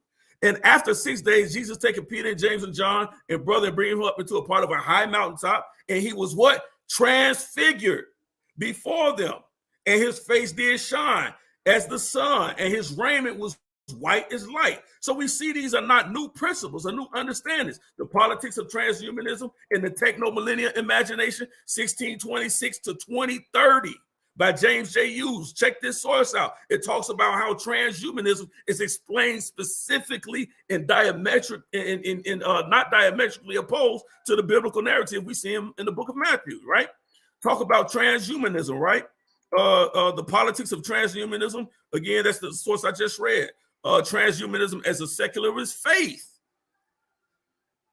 And after 6 days, Jesus taking Peter and James and John and brother and bringing him up into a part of a high mountaintop. And he was what? Transfigured before them. And his face did shine as the sun. And his raiment was white as light. So we see these are not new principles, are new understandings. The politics of transhumanism and the techno-millennial imagination, 1626 to 2030. By James J. Hughes. Check this source out. It talks about how transhumanism is explained specifically and not diametrically opposed to the biblical narrative we see in the book of Matthew, right? Talk about transhumanism, right? The politics of transhumanism. Again, that's the source I just read. Transhumanism as a secularist faith.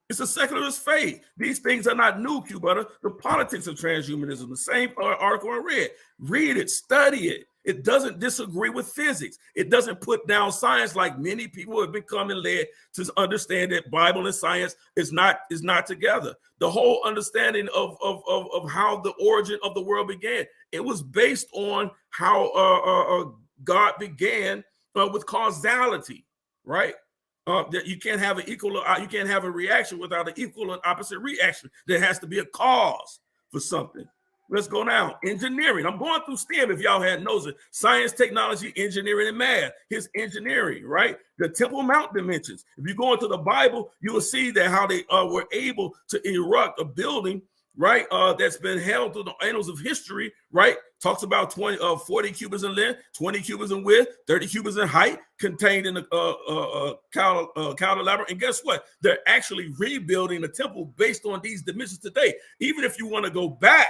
It's a secularist faith. These things are not new, Q Butter. The politics of transhumanism, the same article I read. Read it, study it. It doesn't disagree with physics. It doesn't put down science like many people have become led to understand that Bible and science is not together. The whole understanding of how the origin of the world began, it was based on how God began with causality, right? That you can't have you can't have a reaction without an equal and opposite reaction. There has to be a cause for something. Let's go now. Engineering. I'm going through STEM if y'all hadn't noticed it. Science, technology, engineering, and math. Here's engineering, right? The Temple Mount dimensions. If you go into the Bible, you will see that how they were able to erect a building, right? That's been held through the annals of history, right? Talks about 40 cubits in length, 20 cubits in width, 30 cubits in height, contained in the Caldor Labyrinth. And guess what? They're actually rebuilding the temple based on these dimensions today. Even if you want to go back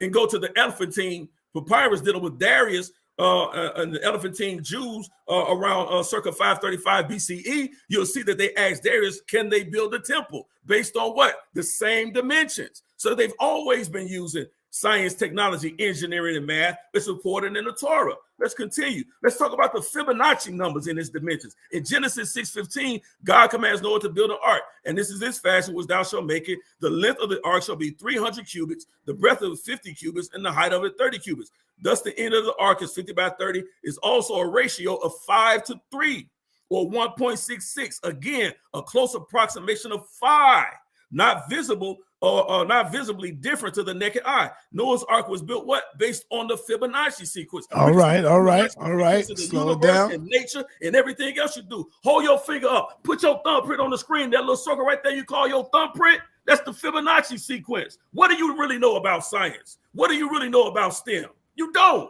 and go to the Elephantine papyrus dealing with Darius and the Elephantine Jews around circa 535 BCE, you'll see that they asked Darius, can they build a temple based on what? The same dimensions. So they've always been using science, technology, engineering, and math. It's reported in the Torah. Let's continue. Let's talk about the Fibonacci numbers in its dimensions. In Genesis 6:15, God commands Noah to build an ark, and this is this fashion which thou shalt make it. The length of the ark shall be 300 cubits, the breadth of it 50 cubits, and the height of it 30 cubits. Thus the end of the ark is 50 by 30, is also a ratio of 5:3, or 1.66. Again, a close approximation of 5, not visible or not visibly different to the naked eye. Noah's ark was built what? Based on the Fibonacci sequence. All right. Slow it down. And nature and everything else you do. Hold your finger up. Put your thumbprint on the screen. That little circle right there you call your thumbprint. That's the Fibonacci sequence. What do you really know about science? What do you really know about STEM? You don't.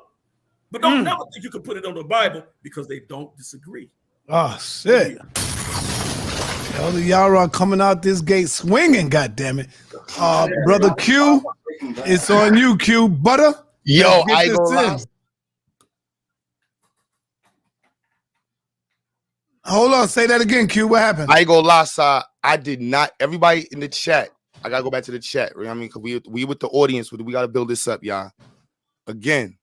But don't never think you can put it on the Bible because they don't disagree. Oh, shit. Elder Yarah coming out this gate swinging, goddammit. Brother Q, it's on you, Q. Butter. Yo, I go Hold on, say that again, Q. What happened? I go last. I did not. Everybody in the chat. I gotta go back to the chat. Right? I mean, cause we with the audience. We gotta build this up, y'all. Again,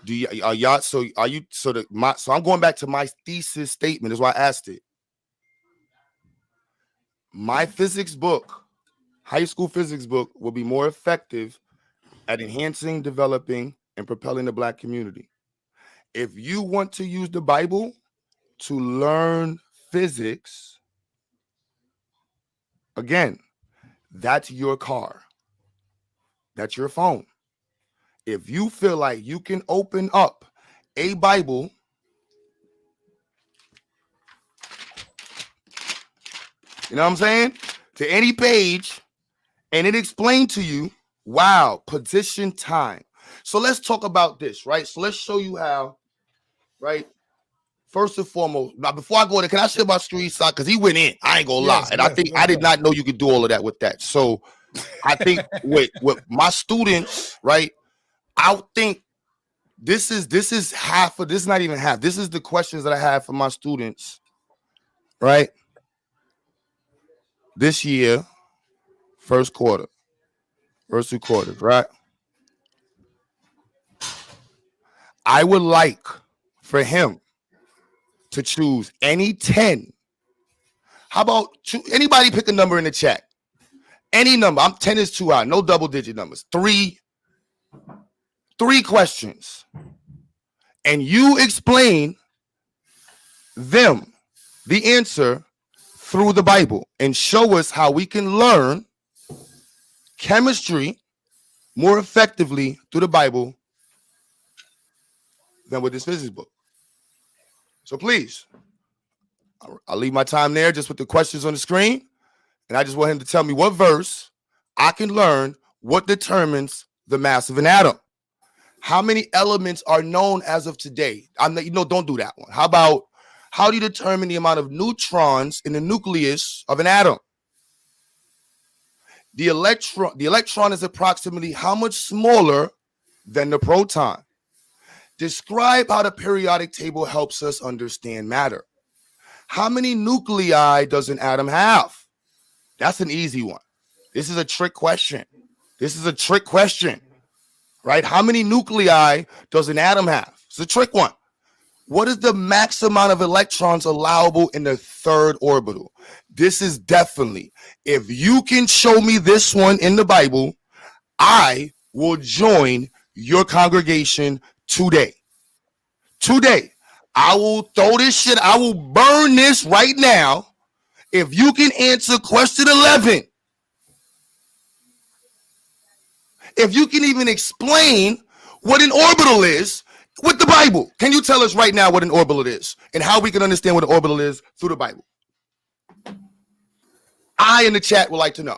do y'all? So are you? So I'm going back to my thesis statement. Is why I asked it. My physics book high school physics book will be more effective at enhancing, developing, and propelling the Black community. If you want to use the Bible to learn physics, again, that's your car. That's your phone. If you feel like you can open up a Bible, you know what I'm saying, to any page, and it explained to you, wow, position time. So let's talk about this, right? So let's show you how, right? First and foremost, now before I go there, can I say about street soccer? Because he went in. I ain't gonna lie. And I think I did not know you could do all of that with that. So I think with my students, right? I think this is half of this, is not even half. This is the questions that I have for my students, right? This year, first two quarters, right? I would like for him to choose any 10. How about anybody pick a number in the chat? Any number. 10 is too high. No double-digit numbers. Three questions. And you explain them, the answer, through the Bible, and show us how we can learn chemistry more effectively through the Bible than with this physics book. So please, I'll leave my time there just with the questions on the screen. And I just want him to tell me what verse I can learn what determines the mass of an atom. How many elements are known as of today? Don't do that one. How do you determine the amount of neutrons in the nucleus of an atom? The electron is approximately how much smaller than the proton? Describe how the periodic table helps us understand matter. How many nuclei does an atom have? That's an easy one. This is a trick question. Right? How many nuclei does an atom have? It's a trick one. What is the max amount of electrons allowable in the third orbital? This is definitely, if you can show me this one in the Bible, I will join your congregation today. I will throw this shit. I will burn this right now. If you can answer question 11, if you can even explain what an orbital is with the Bible, can you tell us right now what an orbital is and how we can understand what an orbital is through the Bible? I in the chat would like to know.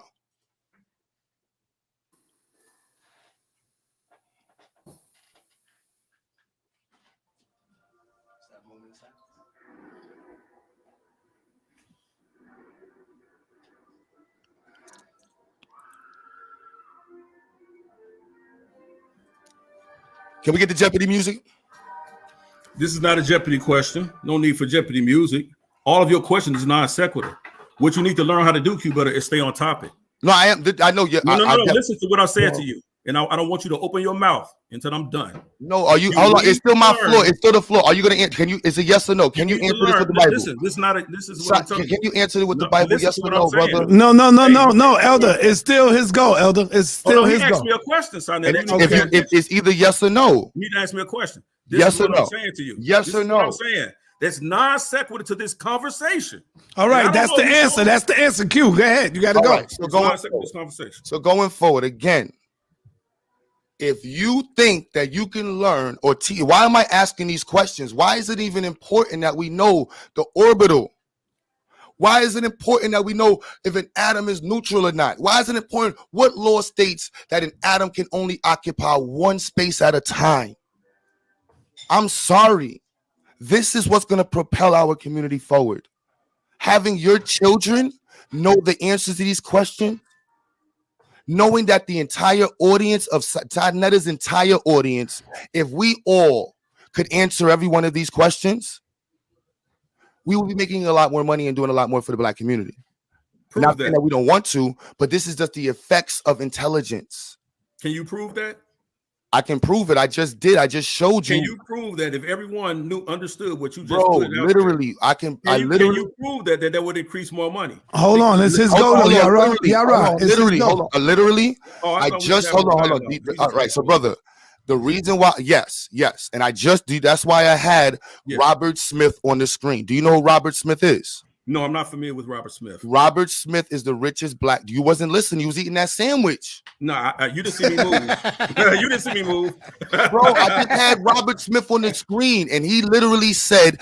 Can we get the Jeopardy music? This is not a Jeopardy question. No need for Jeopardy music. All of your questions is non sequitur. What you need to learn how to do, Q Butter, is stay on topic. No, I am. I know you. No. Listen to what I said to you, and I don't want you to open your mouth until I'm done. No, are you? Hold on. It's still my floor. It's still the floor. Are you going to? Can you? Is it yes or no? Can you answer this with the Bible? Listen, this is what I'm telling you. Can you answer it with the Bible? Yes or no, brother? No, Elder. It's still his go, Elder. It's still his go. Ask me a question, son. If it's either yes or no. You need to ask me a question. Yes or no? I'm saying to you. Yes or no? I'm saying that's non sequitur to this conversation. All right, that's the answer. That's the answer. Q, go ahead. You got to go. Right, so going forward again, if you think that you can learn or why am I asking these questions? Why is it even important that we know the orbital? Why is it important that we know if an atom is neutral or not? Why is it important? What law states that an atom can only occupy one space at a time? I'm sorry. This is what's going to propel our community forward. Having your children know the answers to these questions, knowing that the entire audience of SaNeter's entire audience, if we all could answer every one of these questions, we will be making a lot more money and doing a lot more for the Black community. Not that we don't want to, but this is just the effects of intelligence. Can you prove that? I can prove it. I just did. I just showed you. Can you prove that if everyone understood what you just bro? put out Literally, there, I can. Can you prove that would increase more money? Hold on, it's his go though, Yarah. Yarah, literally, hold on. Literally, I just hold on. All right, so brother, the reason why, yes, and I just do. That's why I had Robert Smith on the screen. Do you know who Robert Smith is? No, I'm not familiar with Robert Smith. Robert Smith is the richest black. You wasn't listening. You was eating that sandwich. No, you didn't see me move. You didn't see me move. Bro, I just had Robert Smith on the screen, and he literally said,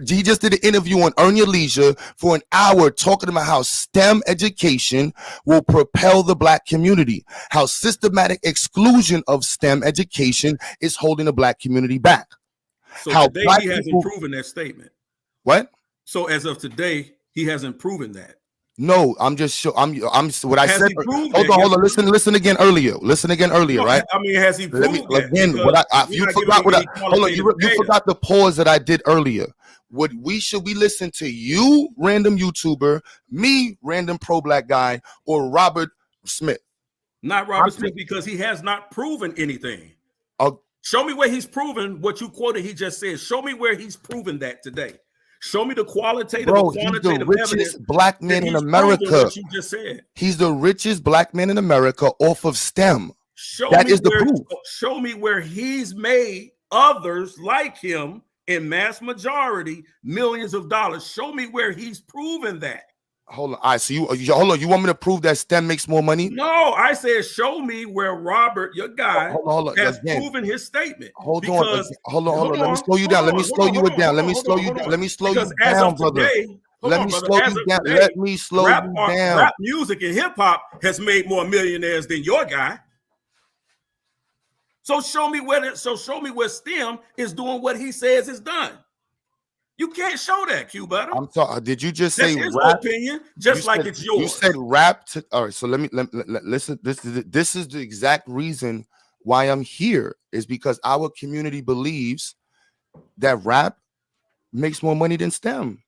he just did an interview on Earn Your Leisure for an hour talking about how STEM education will propel the black community, how systematic exclusion of STEM education is holding the black community back. So how today he hasn't proven that statement. What? So as of today, he hasn't proven that. No, I'm just sure. I'm what I said. Hold on. Listen again earlier. No, right? I mean, has he proved that? Again, you forgot hold on. You forgot the pause that I did earlier. Should we listen to you, random YouTuber, me, random pro-black guy, or Robert Smith? Not Robert Smith, because he has not proven anything. Show me where he's proven what you quoted. He just said, show me where he's proven that today. Show me the qualitative and quantitative he's the richest black man in America. What you just said. He's the richest black man in America off of STEM. Show me where he's made others like him in mass majority millions of dollars. Show me where he's proven that. Hold on. All right, so hold on. You want me to prove that STEM makes more money? No, I said show me where Robert, your guy, has proven his statement. Hold on. Let me slow you down. Let me slow you down. Let me slow you down. Let me slow you down, brother. Let me slow you down. Let me slow you down. Rap music and hip hop has made more millionaires than your guy. So show me where STEM is doing what he says is done. You can't show that, Q Butter. I'm sorry. Did you just say his rap? Opinion, just like it's yours. You said rap. All right. So let me listen. This is the exact reason why I'm here, is because our community believes that rap makes more money than STEM.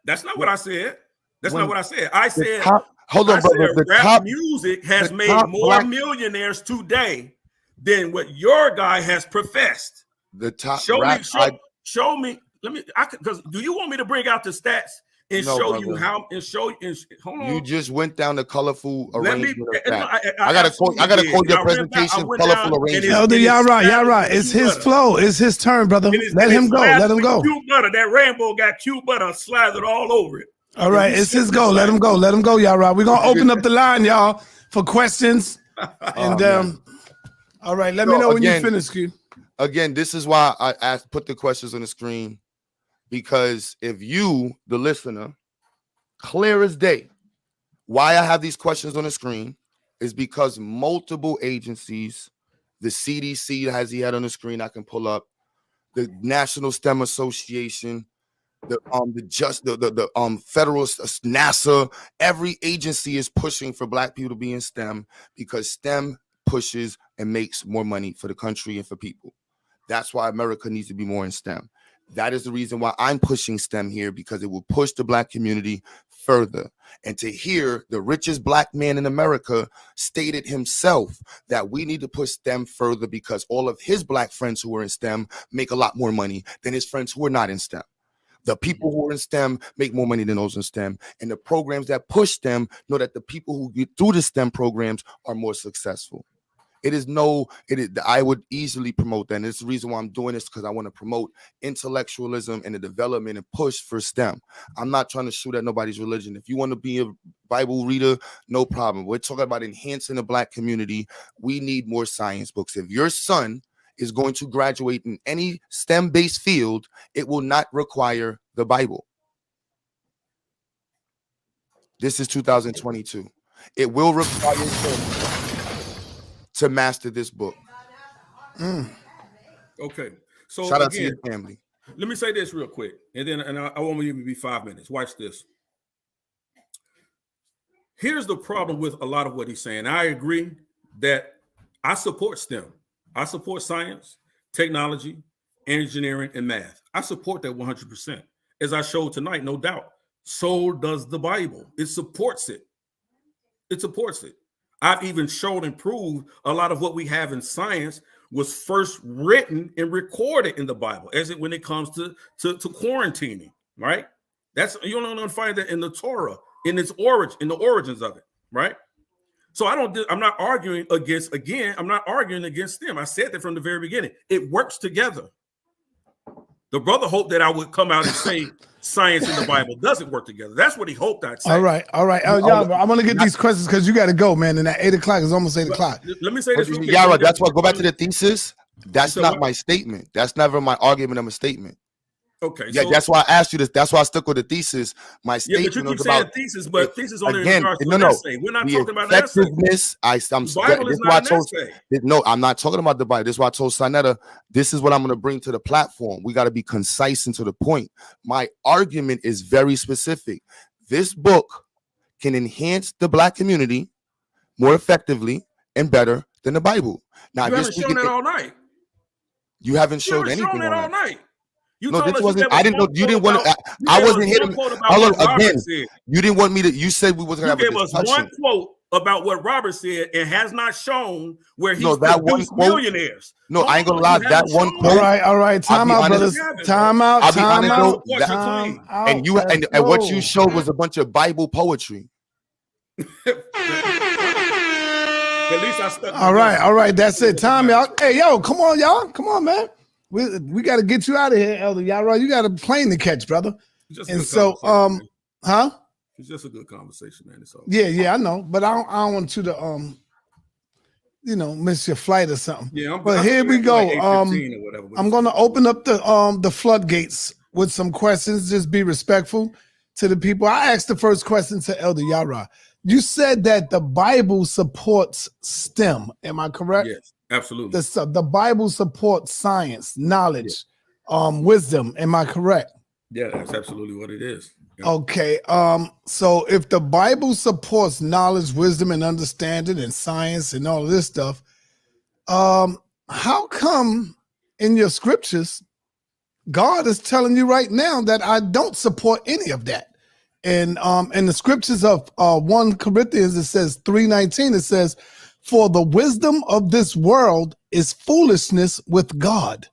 That's not what I said. Not what I said. I said, hold on, brother. Rap music has made more millionaires today than what your guy has professed. The top show me. Let me, because do you want me to bring out the stats and show you how? And hold on. You just went down the colorful arrangement. I gotta call your presentation colorful arrangement. Elder Yarah, it's his flow. It's his turn, brother. Let him go. Let him go. Butter, that rainbow got Q Butter slathered all over it. All right, it's his go. Let him go. Let him go, Yarah. We're gonna open up the line, y'all, for questions. And all right, let me know when you finish, Q. Again, this is why I put the questions on the screen. Because if you, the listener, clear as day, why I have these questions on the screen is because multiple agencies, the CDC has he had on the screen, I can pull up, the National STEM Association, the federal NASA, every agency is pushing for black people to be in STEM because STEM pushes and makes more money for the country and for people. That's why America needs to be more in STEM. That is the reason why I'm pushing STEM here, because it will push the black community further. And to hear the richest black man in America stated himself that we need to push STEM further because all of his black friends who are in STEM make a lot more money than his friends who are not in STEM. The people who are in STEM make more money than those in STEM. And the programs that push STEM know that the people who get through the STEM programs are more successful. I would easily promote that. And it's the reason why I'm doing this, because I want to promote intellectualism and the development and push for STEM. I'm not trying to shoot at nobody's religion. If you want to be a Bible reader, no problem. We're talking about enhancing the black community. We need more science books. If your son is going to graduate in any STEM-based field, it will not require the Bible. This is 2022. It will require to master this book. Okay. So shout out to your family. Let me say this real quick, and I won't even be 5 minutes. Watch this. Here's the problem with a lot of what he's saying. I agree that I support STEM. I support science, technology, engineering, and math. I support that 100%. As I showed tonight, no doubt. So does the Bible. It supports it. It supports it. I've even shown and proved a lot of what we have in science was first written and recorded in the Bible, as it when it comes to quarantining, right? That's you don't find that in the Torah, in its origin, in the origins of it, right? So I'm not arguing against them. I said that from the very beginning. It works together. The brother hoped that I would come out and say science in the Bible doesn't work together. That's what he hoped I'd say. All right. Y'all, I'm gonna get these questions because you got to go, man. And at 8 o'clock is almost 8 o'clock. Let me say this. Yarah, that's why. Go back to the thesis. That's not my statement. That's never my argument of a statement. Okay. Yeah, that's why I asked you this. That's why I stuck with the thesis. My statement but you keep was saying about thesis, but thesis only again. in regards to No. essay. We're not talking about an essay. The Bible is not an essay. No, I'm not talking about the Bible. This is why I told SaNeter, this is what I'm going to bring to the platform. We got to be concise and to the point. My argument is very specific. This book can enhance the Black community more effectively and better than the Bible. Now, you haven't shown that all night. You haven't showed anything all night. No, this wasn't. I didn't know. You didn't want to. I wasn't here to. Hold on, again. You didn't want me to. You said we wasn't going to have a discussion. You gave us one quote about what Robert said and has not shown where he produced millionaires. No, I ain't gonna lie. That one quote. All right. Time out, brothers. Time out. And you and what you showed was a bunch of Bible poetry. At least I stuck. All right. That's it. Time, y'all. Hey, yo, come on, y'all. Come on, man. We got to get you out of here, Elder Yarah. You got a plane to catch, brother. And so, huh? It's just a good conversation, man. It's all yeah, I know, but I don't want you to miss your flight or something. Yeah, but here we go. I'm going to open up the floodgates with some questions. Just be respectful to the people. I asked the first question to Elder Yarah. You said that the Bible supports STEM. Am I correct? Yes. Absolutely. The Bible supports science, knowledge, wisdom. Am I correct? Yeah, that's absolutely what it is. Yeah. Okay. So if the Bible supports knowledge, wisdom, and understanding and science and all of this stuff, how come in your scriptures, God is telling you right now that I don't support any of that? And in the scriptures of 1 Corinthians, it says 3:19, it says, for the wisdom of this world is foolishness with God.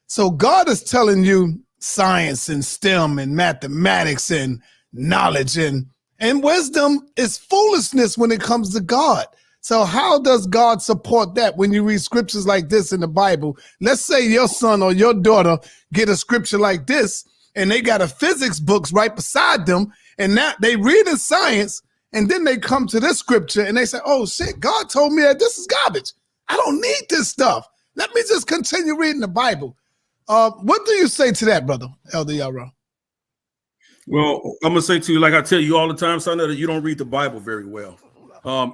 So God is telling you science and STEM and mathematics and knowledge and wisdom is foolishness when it comes to God. So how does God support that when you read scriptures like this in the Bible? Let's say your son or your daughter get a scripture like this and they got a physics books right beside them and now they read in science. And then they come to this scripture and they say, oh, shit, God told me that this is garbage. I don't need this stuff. Let me just continue reading the Bible. What do you say to that, brother, Elder Yarah? Well, I'm going to say to you, like I tell you all the time, SaNeter, that you don't read the Bible very well.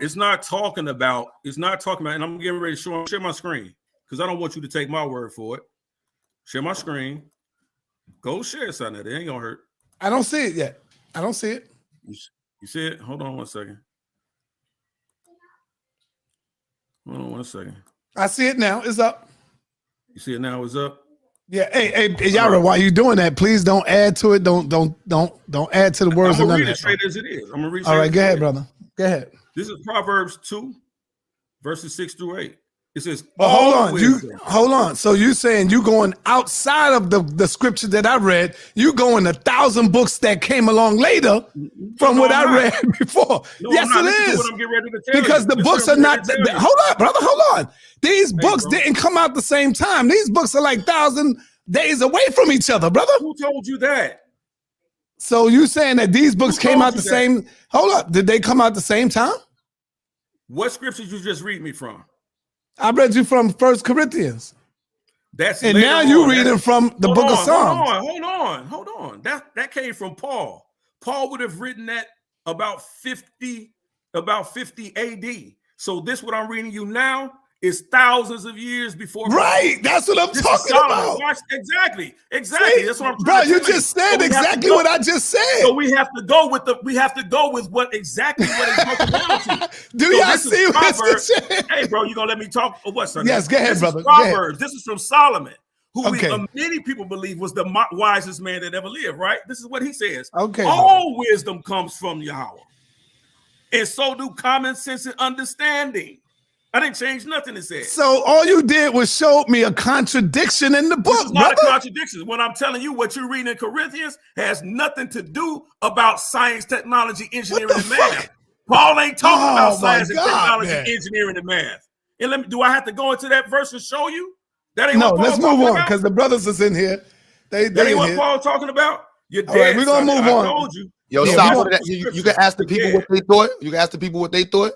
It's not talking about, and I'm getting ready to share my screen because I don't want you to take my word for it. Share my screen. Go share it, SaNeter. It ain't going to hurt. I don't see it yet. I don't see it. You see it? Hold on one second. I see it now. It's up. You see it now? It's up. Yeah. Hey, Yarah, while you doing that, please don't add to it. Don't add to the words. I'm gonna read it straight as it is. I'm gonna read. All right, go ahead, brother. Go ahead. This is Proverbs 2, verses 6-8. It says, hold on. So you saying you going outside of the scripture that I read, you going 1,000 books that came along later from what I read before. Yes, it is. What I'm getting ready to tell because you. The books are not, hold on, brother, hold on. These books didn't come out the same time. These books are like 1,000 days away from each other, brother. Who told you that? So you saying that these books came out the same, hold up, did they come out the same time? What scriptures you just read me from? I read you from 1 Corinthians. And now you reading from the book of Psalms. Hold on. That came from Paul. Paul would have written that about 50 AD. So this what I'm reading you now is thousands of years before. Right. That's what I'm talking about. Exactly. See, That's what I'm bro, you just said exactly what I just said. So we have to go with what exactly what it's broken down to. Do y'all see what this is? Hey, bro, you gonna let me talk or what, son? Yes, go ahead, brother. Proverbs. This is from Solomon, who many people believe was the wisest man that ever lived, right? This is what he says. Okay. All wisdom comes from Yahweh. And so do common sense and understanding. I didn't change nothing it said. So all you did was show me a contradiction in the book. This is not a contradiction. When I'm telling you what you're reading in Corinthians has nothing to do about science, technology, engineering, and math. Paul ain't talking about science and technology, engineering, and math. And do I have to go into that verse and show you? That ain't what Paul's let's move on because the brothers is in here. That ain't what Paul's talking about. You're dead. All right, we're gonna move on. I told you. Yo, you can ask the people what they thought. You can ask the people what they thought.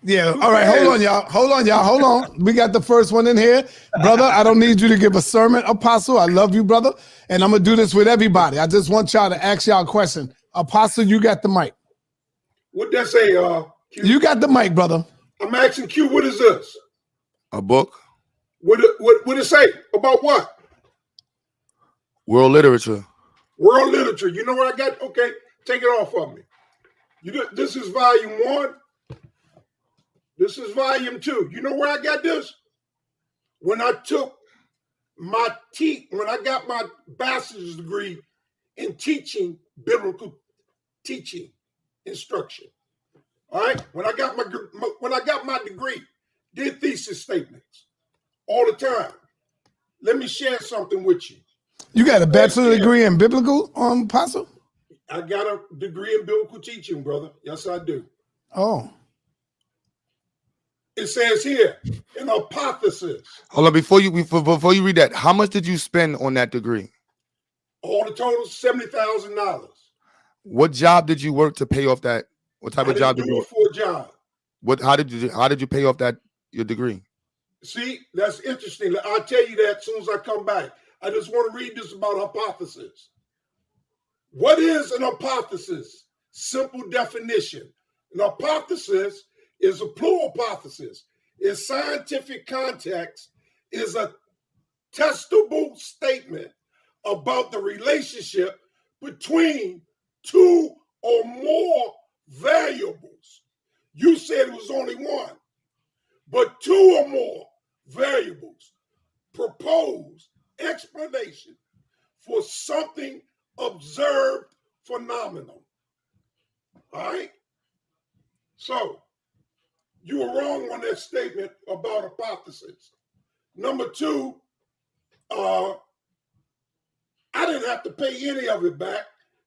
Yeah. All right. Hold on, y'all. Hold on. We got the first one in here. Brother, I don't need you to give a sermon, Apostle. I love you, brother. And I'm going to do this with everybody. I just want y'all to ask y'all a question. Apostle, you got the mic. What'd that say, Q? You got the mic, brother. I'm asking Q, what is this? A book. What it say? About what? World literature. World literature. You know what I got? Okay, take it off of me. This is volume 1. This is volume 2. You know where I got this? When I took when I got my bachelor's degree in teaching, biblical teaching, instruction. All right. When I got my degree, did thesis statements all the time. Let me share something with you. You got a bachelor's degree in biblical, Apostle? I got a degree in biblical teaching, brother. Yes, I do. Oh. It says here, an hypothesis. Hold on, before you read that, how much did you spend on that degree? All the total, $70,000. What job did you work to pay off that? What type of job did you work? For a job. How did you pay off your degree? See, that's interesting. I'll tell you that as soon as I come back. I just want to read this about hypothesis. What is an hypothesis? Simple definition. An hypothesis is a plural hypothesis. In scientific context, is a testable statement about the relationship between two or more variables. You said it was only one, but two or more variables propose explanation for something observed phenomenal. All right? So, you were wrong on that statement about hypothesis. Number 2, I didn't have to pay any of it back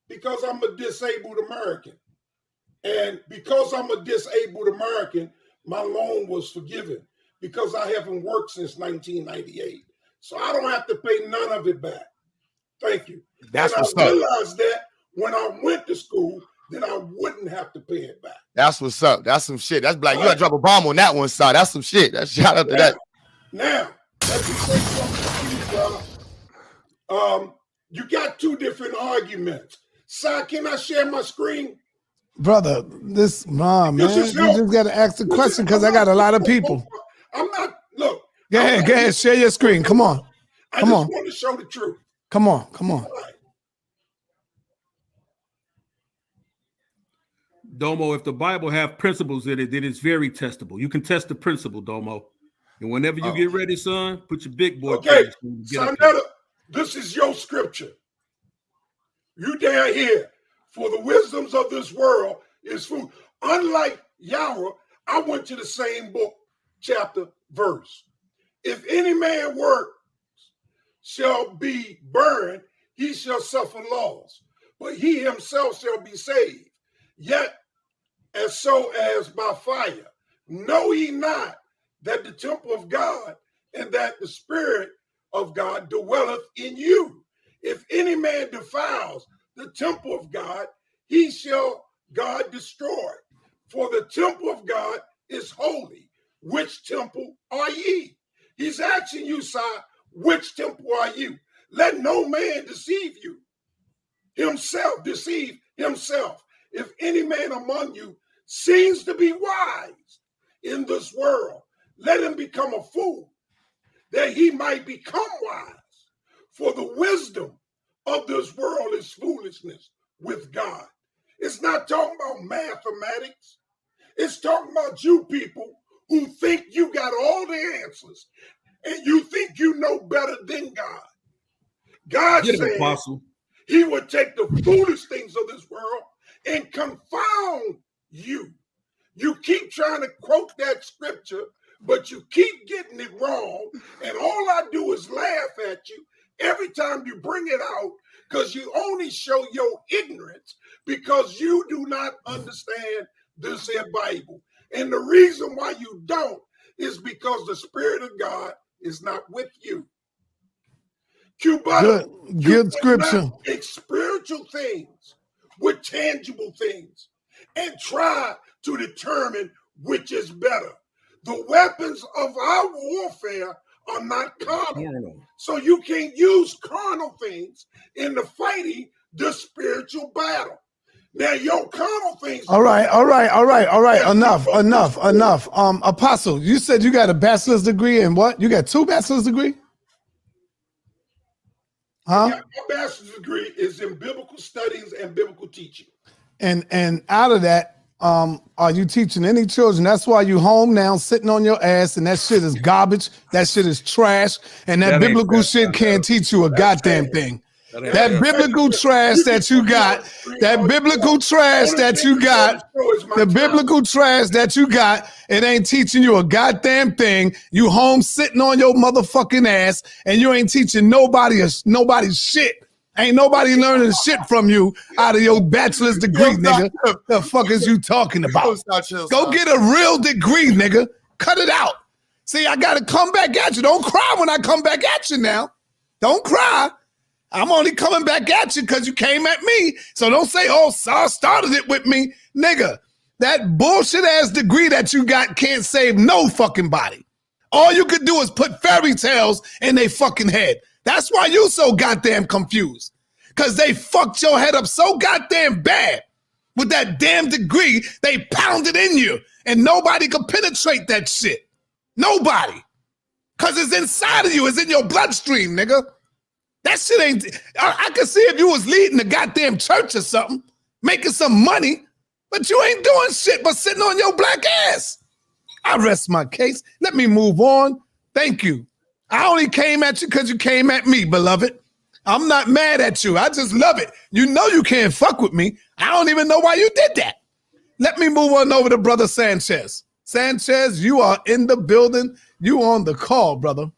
because I'm a disabled American. And because I'm a disabled American, my loan was forgiven because I haven't worked since 1998. So I don't have to pay none of it back. Thank you. That's what's up. I realized that when I went to school, that I wouldn't have to pay it back. That's what's up. That's some shit. That's black. You gotta drop a bomb on that one side. That's some shit. That's shout out to that. Now, let me say something to you, brother. You got 2 different arguments. Si, can I share my screen? Brother, this man, you just got to ask the question because I got a lot of people. I'm not, look. Go ahead, share your screen. Come on. I just want to show the truth. Come on. Right. Domo, if the Bible have principles in it, then it's very testable. You can test the principle, Domo. And whenever you get ready, son, put your big boy. Okay, SaNeter, this is your scripture. You dare hear, for the wisdoms of this world is food. Unlike Yarah, I went to the same book, chapter, verse. If any man works shall be burned, he shall suffer loss, but he himself shall be saved. Yet, as so as by fire, know ye not that the temple of God and that the Spirit of God dwelleth in you? If any man defiles the temple of God, he shall God destroy. For the temple of God is holy. Which temple are ye? He's asking you, sir, which temple are you? Let no man deceive you. Himself deceive himself. If any man among you seems to be wise in this world, let him become a fool, that he might become wise. For the wisdom of this world is foolishness with God. It's not talking about mathematics. It's talking about you people who think you got all the answers and you think you know better than God. God said he would take the foolish things of this world and confound you. You keep trying to quote that scripture, but you keep getting it wrong. And all I do is laugh at you every time you bring it out, because you only show your ignorance because you do not understand this here Bible. And the reason why you don't is because the Spirit of God is not with you. Good scripture. Take spiritual things with tangible things and try to determine which is better. The weapons of our warfare are not carnal. So you can't use carnal things in the fighting the spiritual battle. Now your carnal things. All right. Enough. Apostle, you said you got a bachelor's degree in what? You got 2 bachelor's degrees? Huh? Yeah, my bachelor's degree is in biblical studies and biblical teaching. And out of that, are you teaching any children? That's why you home now sitting on your ass, and that shit is garbage. That shit is trash. And that biblical shit can't teach you a goddamn thing. That biblical trash that you got, the biblical trash that you got, it ain't teaching you a goddamn thing. You home sitting on your motherfucking ass, and you ain't teaching nobody's shit. Ain't nobody learning shit from you out of your bachelor's degree, nigga. The fuck is you talking about? Go get a real degree, nigga. Cut it out. See, I gotta come back at you. Don't cry when I come back at you now. Don't cry. I'm only coming back at you because you came at me. So don't say, oh, Saul started it with me. Nigga, that bullshit ass degree that you got can't save no fucking body. All you could do is put fairy tales in their fucking head. That's why you so goddamn confused. Because they fucked your head up so goddamn bad. With that damn degree, they pounded in you. And nobody could penetrate that shit. Nobody. Because it's inside of you. It's in your bloodstream, nigga. That shit ain't, I could see if you was leading the goddamn church or something, making some money, but you ain't doing shit but sitting on your black ass. I rest my case. Let me move on. Thank you. I only came at you because you came at me, beloved. I'm not mad at you. I just love it. You know you can't fuck with me. I don't even know why you did that. Let me move on over to Brother Sanchez. Sanchez, you are in the building. You on the call, brother.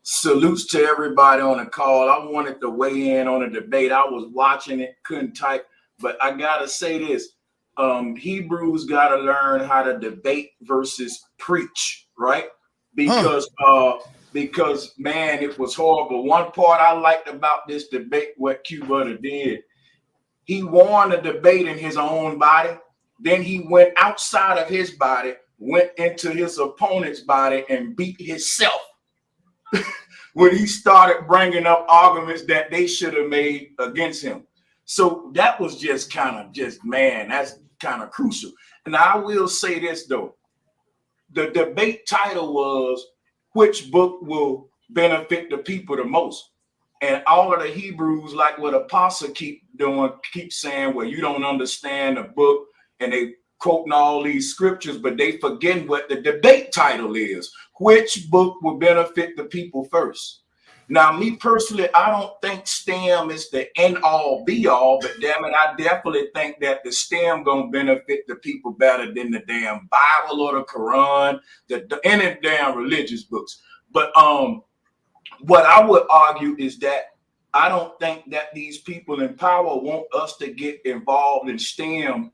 Salutes to everybody on the call. I wanted to weigh in on a debate. I was watching it, couldn't type, but I gotta say this. Hebrews gotta learn how to debate versus preach, right? Because man, it was horrible. One part I liked about this debate, what Q-Butter did, he won a debate in his own body. Then he went outside of his body, went into his opponent's body and beat himself. When he started bringing up arguments that they should have made against him. So that was just man, that's kind of crucial. And I will say this though, the debate title was, which book will benefit the people the most? And all of the Hebrews, like what Apostle keep saying, well, you don't understand the book, and they quoting all these scriptures, but they forget what the debate title is. Which book will benefit the people first? Now, me personally, I don't think STEM is the end all be all, but damn it, I definitely think that the STEM gonna benefit the people better than the damn Bible or the Quran, any damn religious books. But what I would argue is that I don't think that these people in power want us to get involved in STEM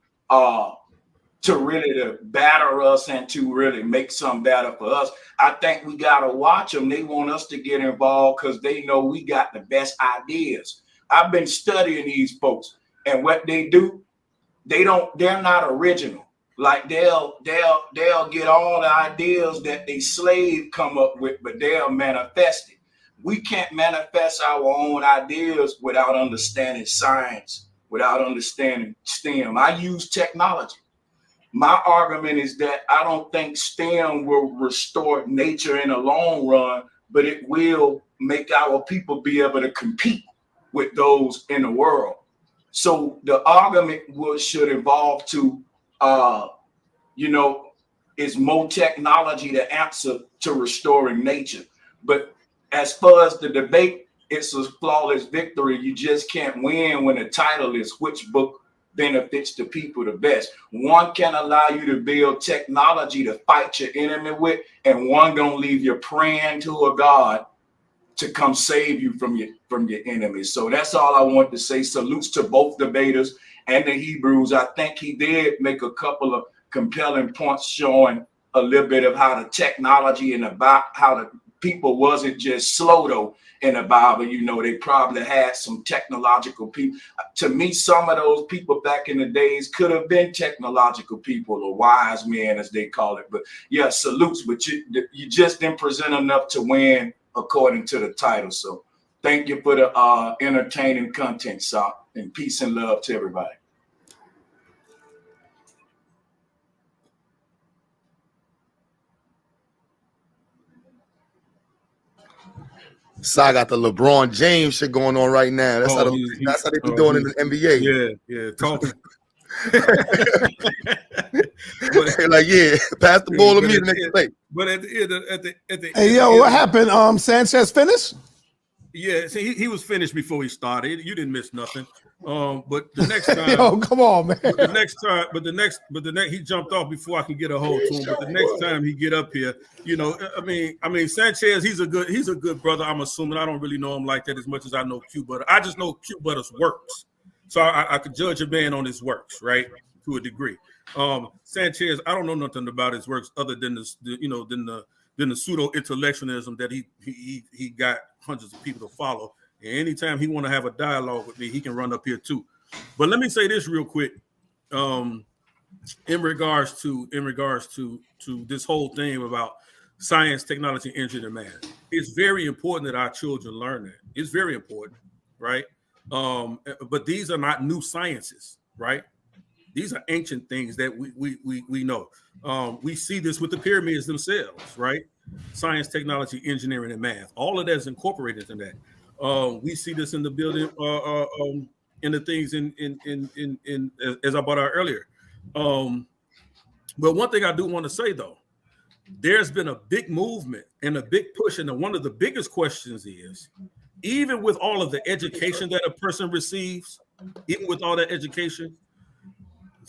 to really to batter us and to really make something better for us. I think we gotta watch them. They want us to get involved because they know we got the best ideas. I've been studying these folks, and what they do, they're not original. Like they'll get all the ideas that they slave come up with, but they'll manifest it. We can't manifest our own ideas without understanding science, without understanding STEM. I use technology. My argument is that I don't think STEM will restore nature in the long run, but it will make our people be able to compete with those in the world. So the argument should evolve to, is more technology the answer to restoring nature. But as far as the debate, it's a flawless victory. You just can't win when the title is which book benefits the people the best. One can allow you to build technology to fight your enemy with, and one gonna leave you praying to a God to come save you from your enemies. So that's all I want to say. Salutes to both debaters and the Hebrews. I think he did make a couple of compelling points showing a little bit of how the technology and about how the people wasn't just slow though in the Bible. You know, they probably had some technological people. To me, some of those people back in the days could have been technological people or wise men, as they call it. But yeah, salutes. But you just didn't present enough to win according to the title. So thank you for the entertaining content, Sa, and peace and love to everybody. Sa got the LeBron James shit going on right now. That's how they be doing in the NBA. Yeah, talking. Like, yeah, pass the ball to me the next play. But at the hey, yo, what happened? Sanchez finished? Yeah, see, he was finished before he started. You didn't miss nothing. But the next time, yo, come on, man. But the next, he jumped off before I can get a hold to him. But the next time he get up here, you know, I mean, Sanchez, he's a good brother. I'm assuming. I don't really know him like that as much as I know Q Butter. I just know Q Butter's works, so I could judge a man on his works, right, to a degree. Sanchez, I don't know nothing about his works other than the pseudo intellectualism that he got hundreds of people to follow. And anytime he want to have a dialogue with me, he can run up here too. But let me say this real quick, in regards to this whole thing about science, technology, engineering, math. It's very important that our children learn that. It's very important, right? But these are not new sciences, right? These are ancient things that we know. We see this with the pyramids themselves, right? Science, technology, engineering, and math. All of that is incorporated in that. We see this in the building, in the things in as I brought out earlier. But one thing I do want to say though, there's been a big movement and a big push, and one of the biggest questions is, even with all of the education that a person receives, even with all that education,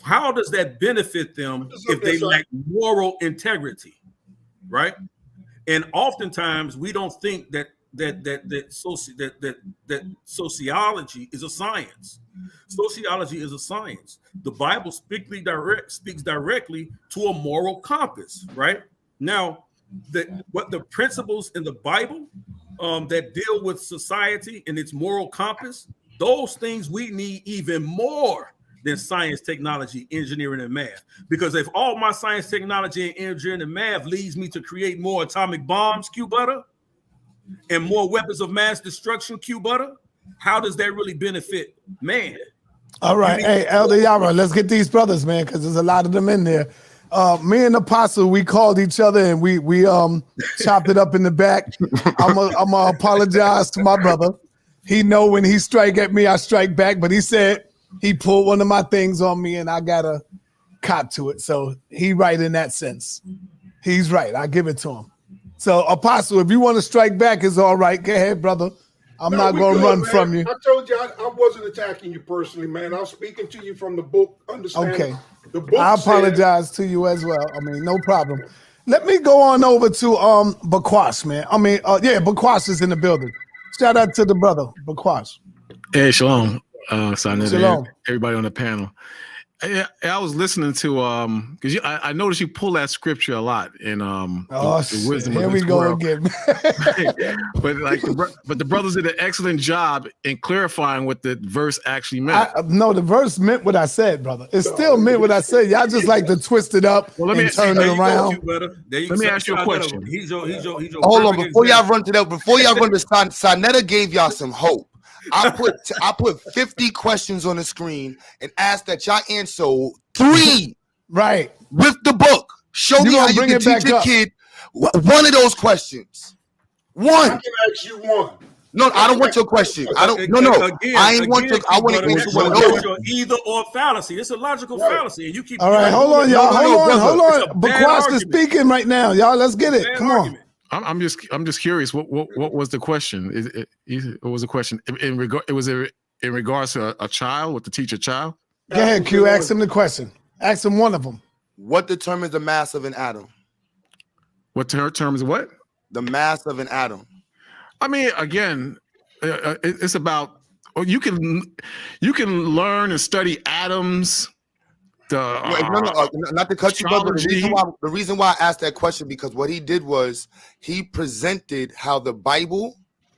how does that benefit them if they lack moral integrity, right? And oftentimes we don't think that sociology is a science. Sociology is a science. The Bible speaks directly to a moral compass, right? Now, what the principles in the Bible that deal with society and its moral compass, those things we need even more than science, technology, engineering, and math. Because if all my science, technology, and engineering and math leads me to create more atomic bombs, Q Butter, and more weapons of mass destruction, Q Butter, how does that really benefit man? All right. Hey, Elder Yarah, let's get these brothers, man, because there's a lot of them in there. Me and Apostle, we called each other and we chopped it up in the back. I'm gonna apologize to my brother. He know when he strike at me, I strike back, but he said he pulled one of my things on me and I gotta cop to it. So he right in that sense. He's right. I give it to him. So Apostle, if you want to strike back, it's all right. Go ahead, brother. I'm not going to run from you. I told you I wasn't attacking you personally, man. I was speaking to you from the book. Understand? Okay. The book I apologize to you as well. I mean, no problem. Let me go on over to Bakwash, man. I mean, yeah, Bakwash is in the building. Shout out to the brother, Bakwash. Hey, shalom. SaNeter, everybody on the panel. I was listening to because I noticed you pull that scripture a lot in the wisdom here of we this go world. again. but the brothers did an excellent job in clarifying what the verse actually meant. No, the verse meant what I said, brother. It still meant what I said. Y'all just like to twist it up and turn it around. Let me ask you a question. Hold on, before y'all run to SaNeter gave y'all some hope. I put 50 questions on the screen and asked that y'all answer 3 right with the book. Show me how you can teach your kid one of those questions. One. I can ask you one. No, I don't want your question. I don't. No. I ain't want to. I want to answer one of those. Either or fallacy. It's a logical fallacy, and you keep. All right, hold on, y'all. Hold on. Bakwash is speaking right now, y'all. Let's get it. Come on. I'm just curious. What was the question? What was the question in regards to a child? What to teach a child? Go ahead, Q. Ask him the question. Ask him one of them. What determines the mass of an atom? What determines what? The mass of an atom. I mean, again, it's about you can learn and study atoms. Not to cut you, brother. The reason why I asked that question, because what he did was he presented how the Bible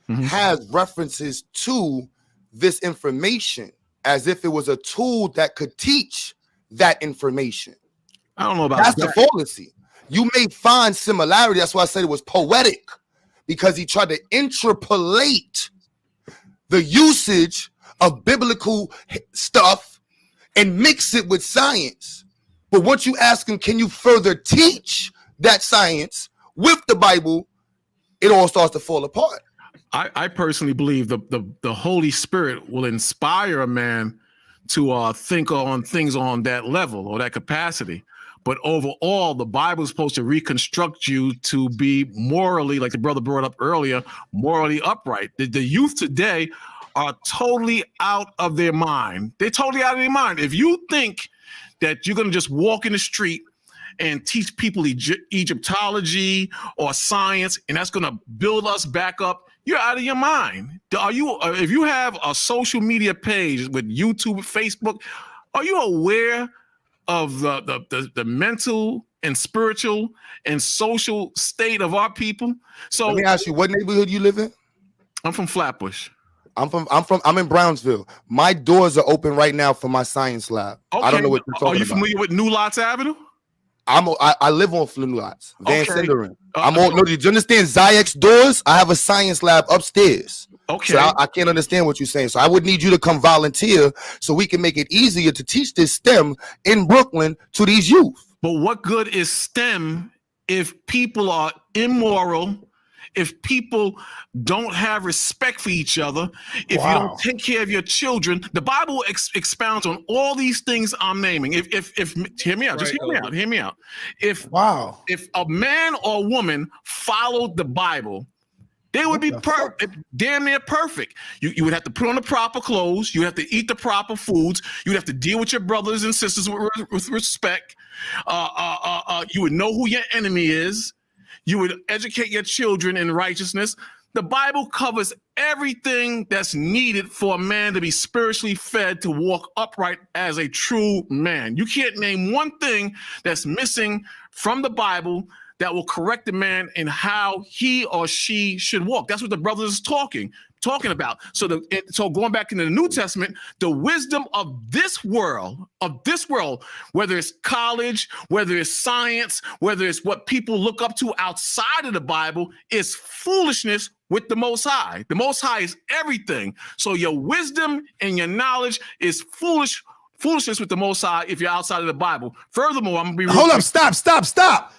has references to this information as if it was a tool that could teach that information. I don't know about that's the fallacy. You may find similarity. That's why I said it was poetic, because he tried to interpolate the usage of biblical stuff and mix it with science. But once you ask him, can you further teach that science with the Bible, it all starts to fall apart. I personally believe the Holy Spirit will inspire a man to think on things on that level or that capacity. But overall, the Bible is supposed to reconstruct you to be morally, like the brother brought up earlier, morally upright. The youth today are totally out of their mind. They're totally out of their mind. If you think that you're going to just walk in the street and teach people Egyptology or science, and that's going to build us back up, you're out of your mind. If you have a social media page with YouTube, Facebook, are you aware of the mental and spiritual and social state of our people? So let me ask you, what neighborhood you live in? I'm from Flatbush. I'm in Brownsville. My doors are open right now for my science lab. Okay. I don't know what you're talking about. Are you familiar with New Lots Avenue? I live on New Lots, Van Sinderen. Do you understand Zayek's doors? I have a science lab upstairs. Okay. So I can't understand what you're saying. So I would need you to come volunteer so we can make it easier to teach this STEM in Brooklyn to these youth. But what good is STEM if people are immoral, if people don't have respect for each other, if you don't take care of your children? The Bible expounds on all these things I'm naming. If hear me out, just hear me out. If a man or woman followed the Bible, they would be damn near perfect. You would have to put on the proper clothes. You have to eat the proper foods. You would have to deal with your brothers and sisters with respect. You would know who your enemy is. You would educate your children in righteousness. The Bible covers everything that's needed for a man to be spiritually fed, to walk upright as a true man. You can't name one thing that's missing from the Bible that will correct the man in how he or she should walk. That's what the brothers is talking about. So going back into the New Testament, the wisdom of this world, whether it's college, whether it's science, whether it's what people look up to outside of the Bible, is foolishness with the Most High. The Most High is everything. So your wisdom and your knowledge is foolishness with the Most High if you're outside of the Bible. Furthermore, I'm gonna be hold up, stop.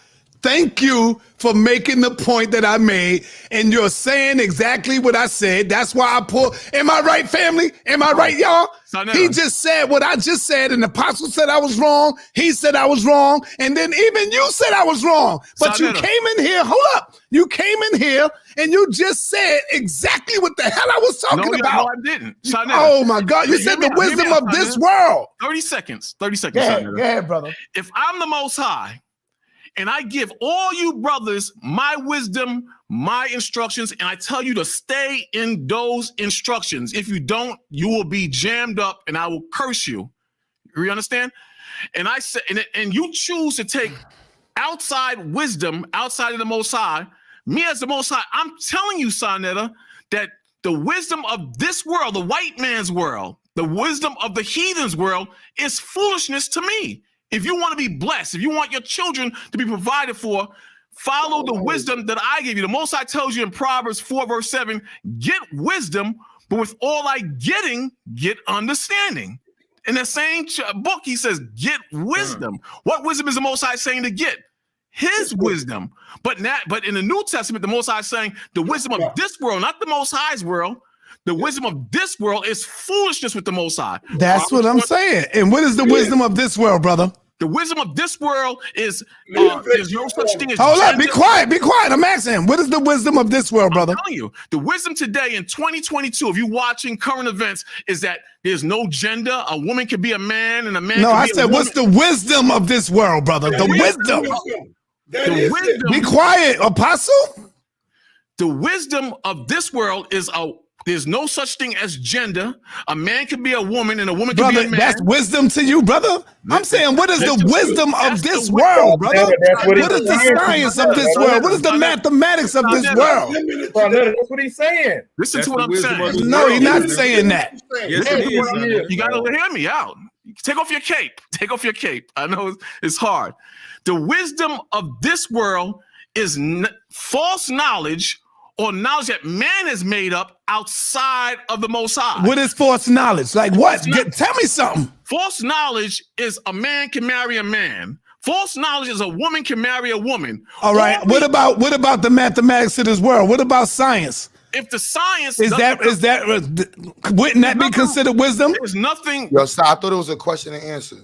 Thank you for making the point that I made, and you're saying exactly what I said. That's why I pull. Am I right, family? Am I right, y'all? He just said what I just said, and the apostle said I was wrong. He said I was wrong, and then even you said I was wrong. But you came in here. Hold up. You came in here, and you just said exactly what the hell I was talking about. No, I didn't. Oh my God! You said the wisdom of this world. 30 seconds. 30 seconds. Go ahead, brother. If I'm the Most High, and I give all you brothers my wisdom, my instructions, and I tell you to stay in those instructions. If you don't, you will be jammed up and I will curse you. You understand? And I say, and you choose to take outside wisdom, outside of the Most High. Me as the Most High, I'm telling you, SaNeter, that the wisdom of this world, the white man's world, the wisdom of the heathen's world is foolishness to me. If you want to be blessed, if you want your children to be provided for, follow the wisdom that I give you. The Most High tells you in Proverbs 4, verse 7, get wisdom, but with all thy getting, get understanding. In the same book, he says, get wisdom. What wisdom is the Most High saying to get? His wisdom. But in the New Testament, the Most High is saying the wisdom of this world, not the Most High's world. The wisdom of this world is foolishness with the Most High. That's what I'm saying. And what is the wisdom of this world, brother? The wisdom of this world is there's no such thing as hold gender. up, be quiet. I'm asking him, what is the wisdom of this world, brother? I'm telling you, the wisdom today in 2022, if you're watching current events, is that there's no gender. A woman can be a man, and a man. No, can I be said, what's the wisdom of this world, brother? The wisdom. Be quiet, Apostle. The wisdom of this world is there's no such thing as gender. A man can be a woman, and a woman can be a man. That's wisdom to you, brother. I'm saying, what is the wisdom of this world, brother? What is the science of this world? What is the mathematics of this world? That's what he's saying. Listen to what I'm saying. No, he's not saying that. You gotta hear me out. Take off your cape. Take off your cape. I know it's hard. The wisdom of this world is false knowledge, or knowledge that man has made up outside of the Most High. What is false knowledge? Like what? Tell me something. False knowledge is a man can marry a man. False knowledge is a woman can marry a woman. All right. What about the mathematics of this world? What about science? If the science wouldn't that be considered wisdom? There's nothing. Yo, so I thought it was a question and answer.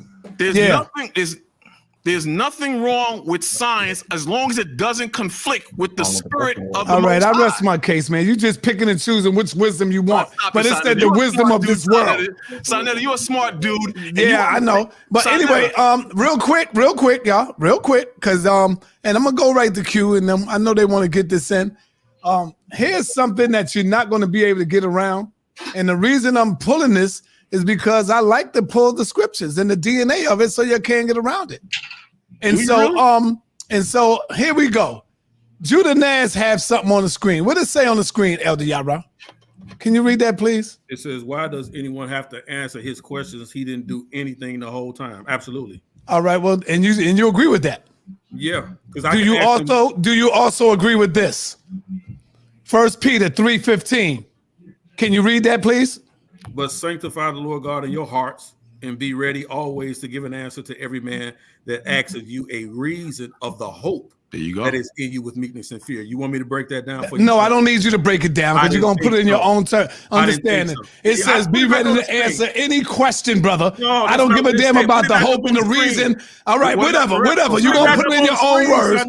There's nothing wrong with science as long as it doesn't conflict with the spirit of the All right, Most I High. rest my case, man. You just picking and choosing which wisdom you want. But it said the wisdom of this world. SaNeter, you're a smart dude. Yeah, I know. But anyway, real quick, y'all, because and I'm gonna go right to Q, and I know they want to get this in. Here's something that you're not going to be able to get around, and the reason I'm pulling this is because I like to pull the scriptures and the DNA of it, so you can't get around it. And so here we go. Judah Naz have something on the screen. What does it say on the screen, Elder Yarah? Can you read that, please? It says, "Why does anyone have to answer his questions? He didn't do anything the whole time." Absolutely. All right. Well, and you agree with that? Yeah. Because do you also agree with this? 1 Peter 3:15. Can you read that, please? But sanctify the Lord God in your hearts, and be ready always to give an answer to every man that asks of you a reason of the hope there you go. That is in you with meekness and fear. You want me to break that down for you? No, I don't need you to break it down because you're going to put it in your own understanding. It says, be ready to answer any question, brother. No, I don't give a damn about the hope and the reason. All right, whatever. You're going to put it in your own words.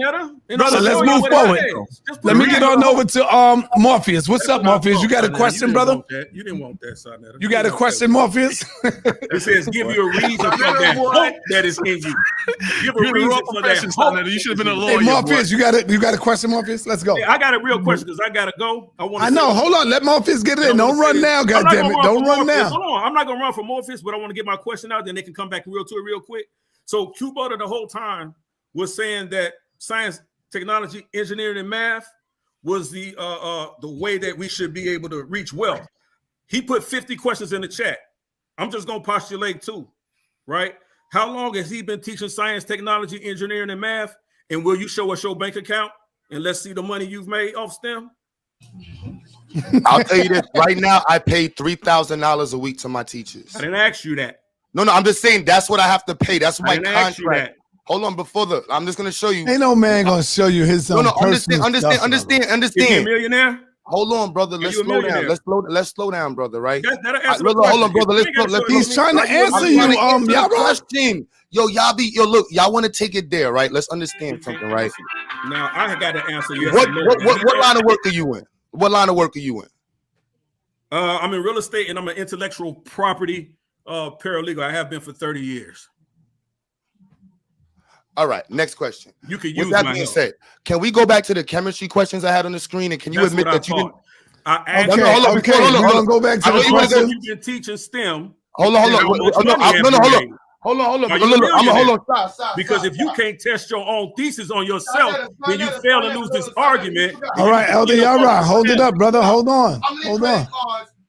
Brother, let's move forward. Let me get on over to Morpheus. What's up, Morpheus? You got a question, brother? You didn't want that, SaNeter. You got a question, Morpheus? It says, give you a reason for that hope that is in you. Give a reason for that hope. You should have been a lawyer. Morpheus, you got a question, Morpheus? Let's go. Yeah, I got a real question because I gotta go. I know. Hold on. Let Morpheus get it in. Don't run now, goddammit. Don't run now. Hold on. I'm not gonna run for Morpheus, but I want to get my question out. Then they can come back real quick. So Q-Butter the whole time was saying that science, technology, engineering, and math was the way that we should be able to reach wealth. He put 50 questions in the chat. I'm just gonna postulate 2, right? How long has he been teaching science, technology, engineering, and math? And will you show us your bank account and let's see the money you've made off STEM? I'll tell you this right now. I paid $3,000 a week to my teachers. I didn't ask you that. No, I'm just saying that's what I have to pay. That's my contract. That. Hold on, I'm just gonna show you. Ain't no man gonna show you his own. Understand. Is he a millionaire? Hold on, brother. Let's slow down. Let's slow down, brother. Right? Hold on, brother. He's trying to answer you. Y'all question. Yo, look, y'all want to take it there, right? Let's understand something, right? Now I got to answer you. What line of work are you in? I'm in real estate and I'm an intellectual property paralegal. I have been for 30 years. All right, next question. You can use With that being said, can we go back to the chemistry questions I had on the screen? And can you admit that you didn't? Hold on. Go back to the question. You've been teaching STEM. Hold on. Stop. Because if you can't test your own thesis on yourself, then you fail to lose this argument. All right, Elder Yarah, hold it up, brother. Hold on.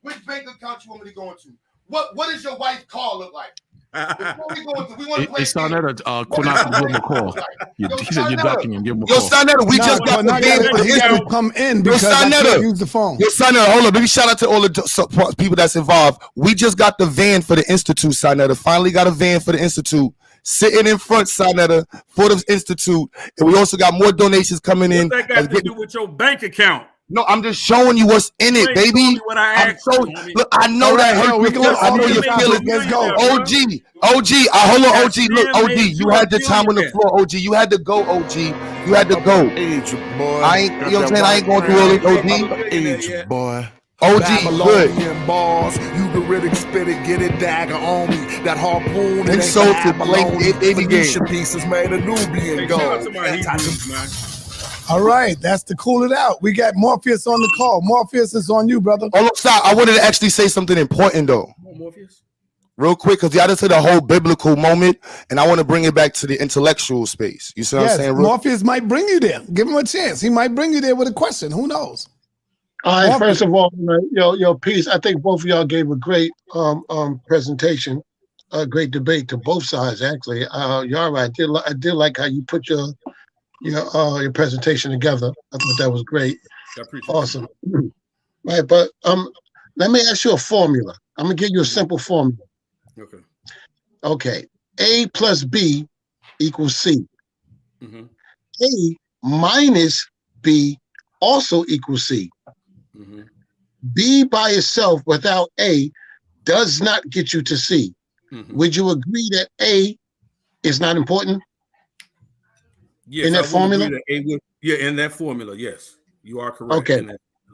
Which bank account you want me to go into? What does your wife's car look like? Before we go into, we want to play. It's SaNeter. Konaki, give him a call. He said you're ducking him. Give him a call. Yo, SaNeter, we just got the van. He got to come in because I can't use the phone. Yo, SaNeter, hold on. Let me shout out to all the people that's involved. We just got the van for the Institute, SaNeter. Finally got a van for the Institute. Sitting in front, SaNeter, for the Institute. And we also got more donations coming in. What that got to do with your bank account? No, I'm just showing you what's in it, baby. Look, I know that. I know your feelings. Let's go. OG. Hold on, OG. Look, OG. You had the time on the floor, OG. You had to go, OG. You had to go. I ain't. You know what I'm saying? I ain't going through all this, OG. Age boy. OG, good. Bars, you can really spit it, get it dagger on me. That harpoon, it so to play any game. Pieces made a Nubian gold. All right, that's to cool it out. We got Morpheus on the call. Morpheus is on you, brother. Oh, stop. I wanted to actually say something important though. Real quick, because y'all just said the whole biblical moment, and I want to bring it back to the intellectual space. You see what I'm saying? Morpheus might bring you there. Give him a chance. He might bring you there with a question. Who knows? All right, first of all, yo, peace. I think both of y'all gave a great presentation, a great debate to both sides. Actually, Yarah, I did like how you put your presentation together. I thought that was great. Awesome. Right, but let me ask you a formula. I'm gonna give you a simple formula. Okay. A plus B equals C. A minus B also equals C. B by itself without A does not get you to C. Would you agree that A is not important? Yes, in that formula? In that formula, yes. You are correct. Okay.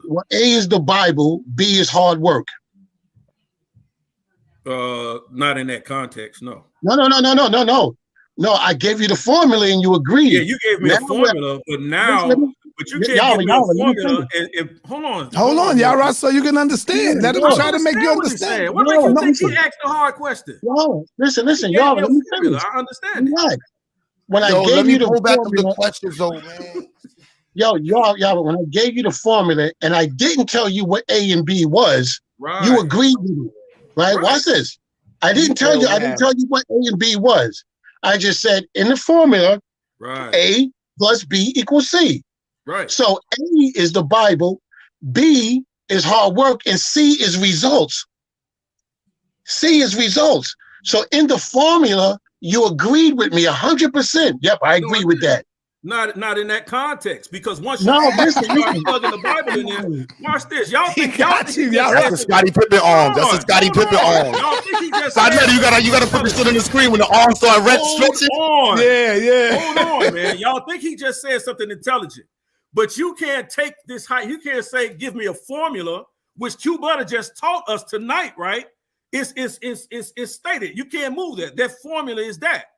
Well, A is the Bible, B is hard work. Not in that context, no. No, I gave you the formula and you agreed. Yeah, you gave me the formula, but now you can't give me a formula and hold on, Yarah, so you can understand. Let him try to make you understand. What makes you think he asked a hard question? No, listen, y'all. Let me finish. I understand. Right. When I gave you the formula, questions, though, man. Y'all, when I gave you the formula and I didn't tell you what A and B was, you agreed with it. Right? Watch this. I didn't tell you what A and B was. I just said in the formula, A plus B equals C. Right. So A is the Bible, B is hard work, and C is results. C is results. So in the formula, you agreed with me 100%. Yep, I agree with that. Not in that context, because once you start plugging the Bible in there, watch this. Y'all think that's a Scottie Pippen arm. That's a Scottie Pippen arm. Y'all think he just you gotta put the shit on the screen when the arms start stretching. Hold on, man. Y'all think he just said something intelligent, but you can't take this high. You can't say, give me a formula, which Q Butter just taught us tonight, right? It's stated. You can't move that. That formula is that.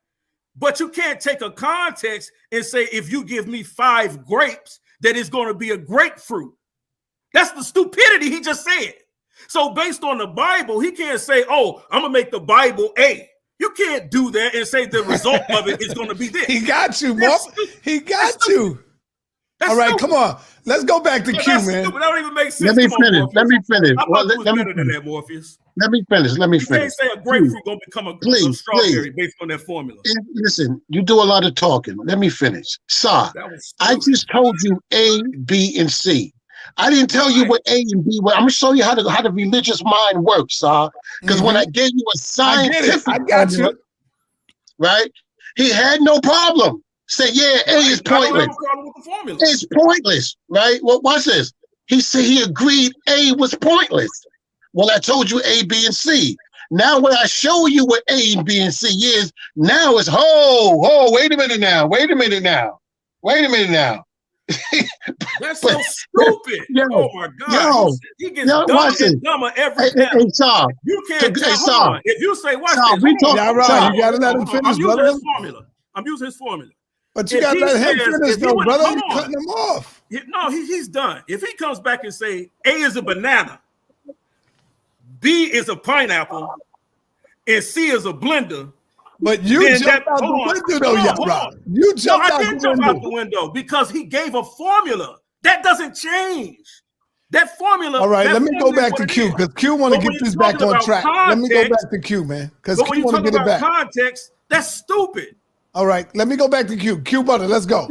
But you can't take a context and say, if you give me 5 grapes, that it's going to be a grapefruit. That's the stupidity he just said. So based on the Bible, he can't say, oh, I'm going to make the Bible A. You can't do that and say the result of it is going to be this. He got you, Mo. He got you. All right, come on. Let's go back to Q, man. Stupid. That don't even make sense. Let me finish. I thought you was better than that, Morpheus. Let me finish. You can't say a grapefruit gonna become a strawberry based on that formula. Listen, you do a lot of talking. Let me finish. I just told you A, B, and C. I didn't tell you what A and B were. I'm gonna show you how the religious mind works, because when I gave you a scientific formula, right? He had no problem. Say, yeah, A is pointless. It's pointless, right? Well, watch this. He said he agreed A was pointless. Well, I told you A, B, and C. Now when I show you what A, B, and C is, now it's, wait a minute now. That's so stupid. Oh my God. He gets dumber and dumber every time. You can't tell. If you say, watch this. You gotta let him finish, brother. I'm using his formula. But you gotta let him finish, though, brother. You're cutting him off. No, he's done. If he comes back and say A is a banana, B is a pineapple, and C is a blender. But you jumped out the window, though, Yarah. You jumped out the window. I didn't jump out the window because he gave a formula. That doesn't change. That formula. All right, let me go back to Q, because Q want to get this back on track. Let me go back to Q, man, because Q want to get it back. Context, that's stupid. All right, let me go back to Q. Q Butter, let's go.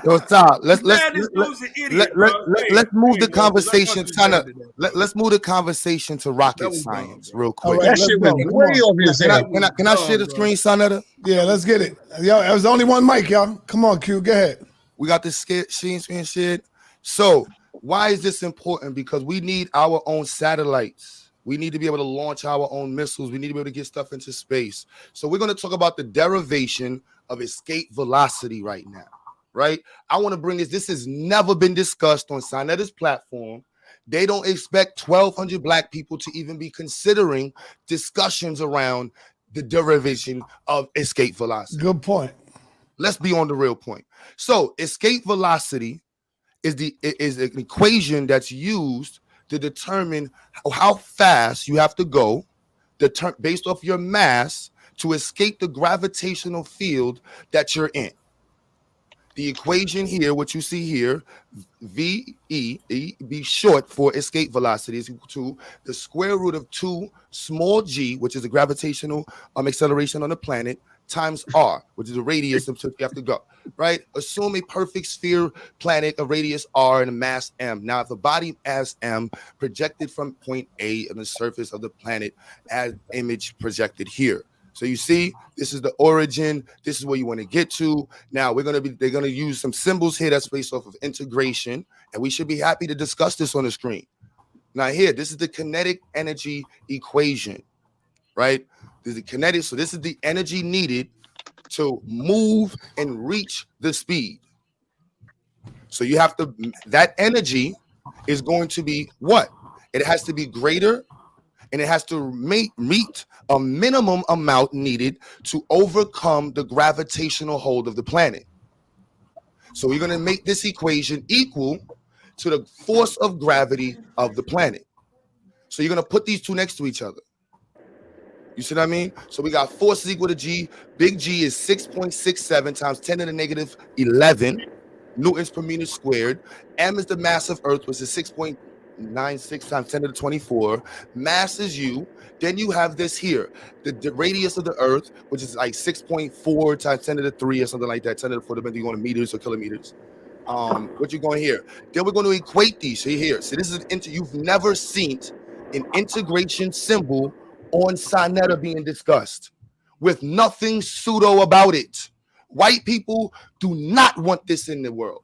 Yo, stop. Let's move the conversation. Let's move the conversation to rocket science real quick. Right, that shit went way over his head. Can I share the screen, SaNeter? Yeah, let's get it. Yo, there was only one mic, y'all. Come on, Q, go ahead. We got this screen shared. So why is this important? Because we need our own satellites. We need to be able to launch our own missiles. We need to be able to get stuff into space. So we're going to talk about the derivation of escape velocity right now, right? I want to bring this. This has never been discussed on SaNeter's platform. They don't expect 1,200 Black people to even be considering discussions around the derivation of escape velocity. Good point. Let's be on the real point. So escape velocity is an equation that's used to determine how fast you have to go based off your mass to escape the gravitational field that you're in. The equation here, what you see here, VE, be short for escape velocity, is equal to the square root of 2 small g, which is the gravitational acceleration on the planet, times r, which is the radius of you have to go, right? Assume a perfect sphere planet, a radius r and a mass m. Now, if the body as m projected from point A on the surface of the planet as image projected here. So you see, this is the origin. This is where you want to get to. Now they're going to use some symbols here that's based off of integration, and we should be happy to discuss this on the screen. Now here, this is the kinetic energy equation, right? This is the kinetic. So this is the energy needed to move and reach the speed. So you have to, that energy is going to be what? It has to be greater, and it has to meet a minimum amount needed to overcome the gravitational hold of the planet. So we're going to make this equation equal to the force of gravity of the planet. So you're going to put these two next to each other. You see what I mean? So we got force is equal to G. Big G is 6.67 times 10 to the negative 11 newtons per meter squared. M is the mass of Earth, which is 6.96 times 10 to the 24. Mass is U. Then you have this here, the radius of the Earth, which is like 6.4 times 10 to the 3 or something like that, 10 to the 4, depending on meters or kilometers. What you're going here. Then we're going to equate these. See here. So this is you've never seen an integration symbol on SaNeter being discussed with nothing pseudo about it. White people do not want this in the world.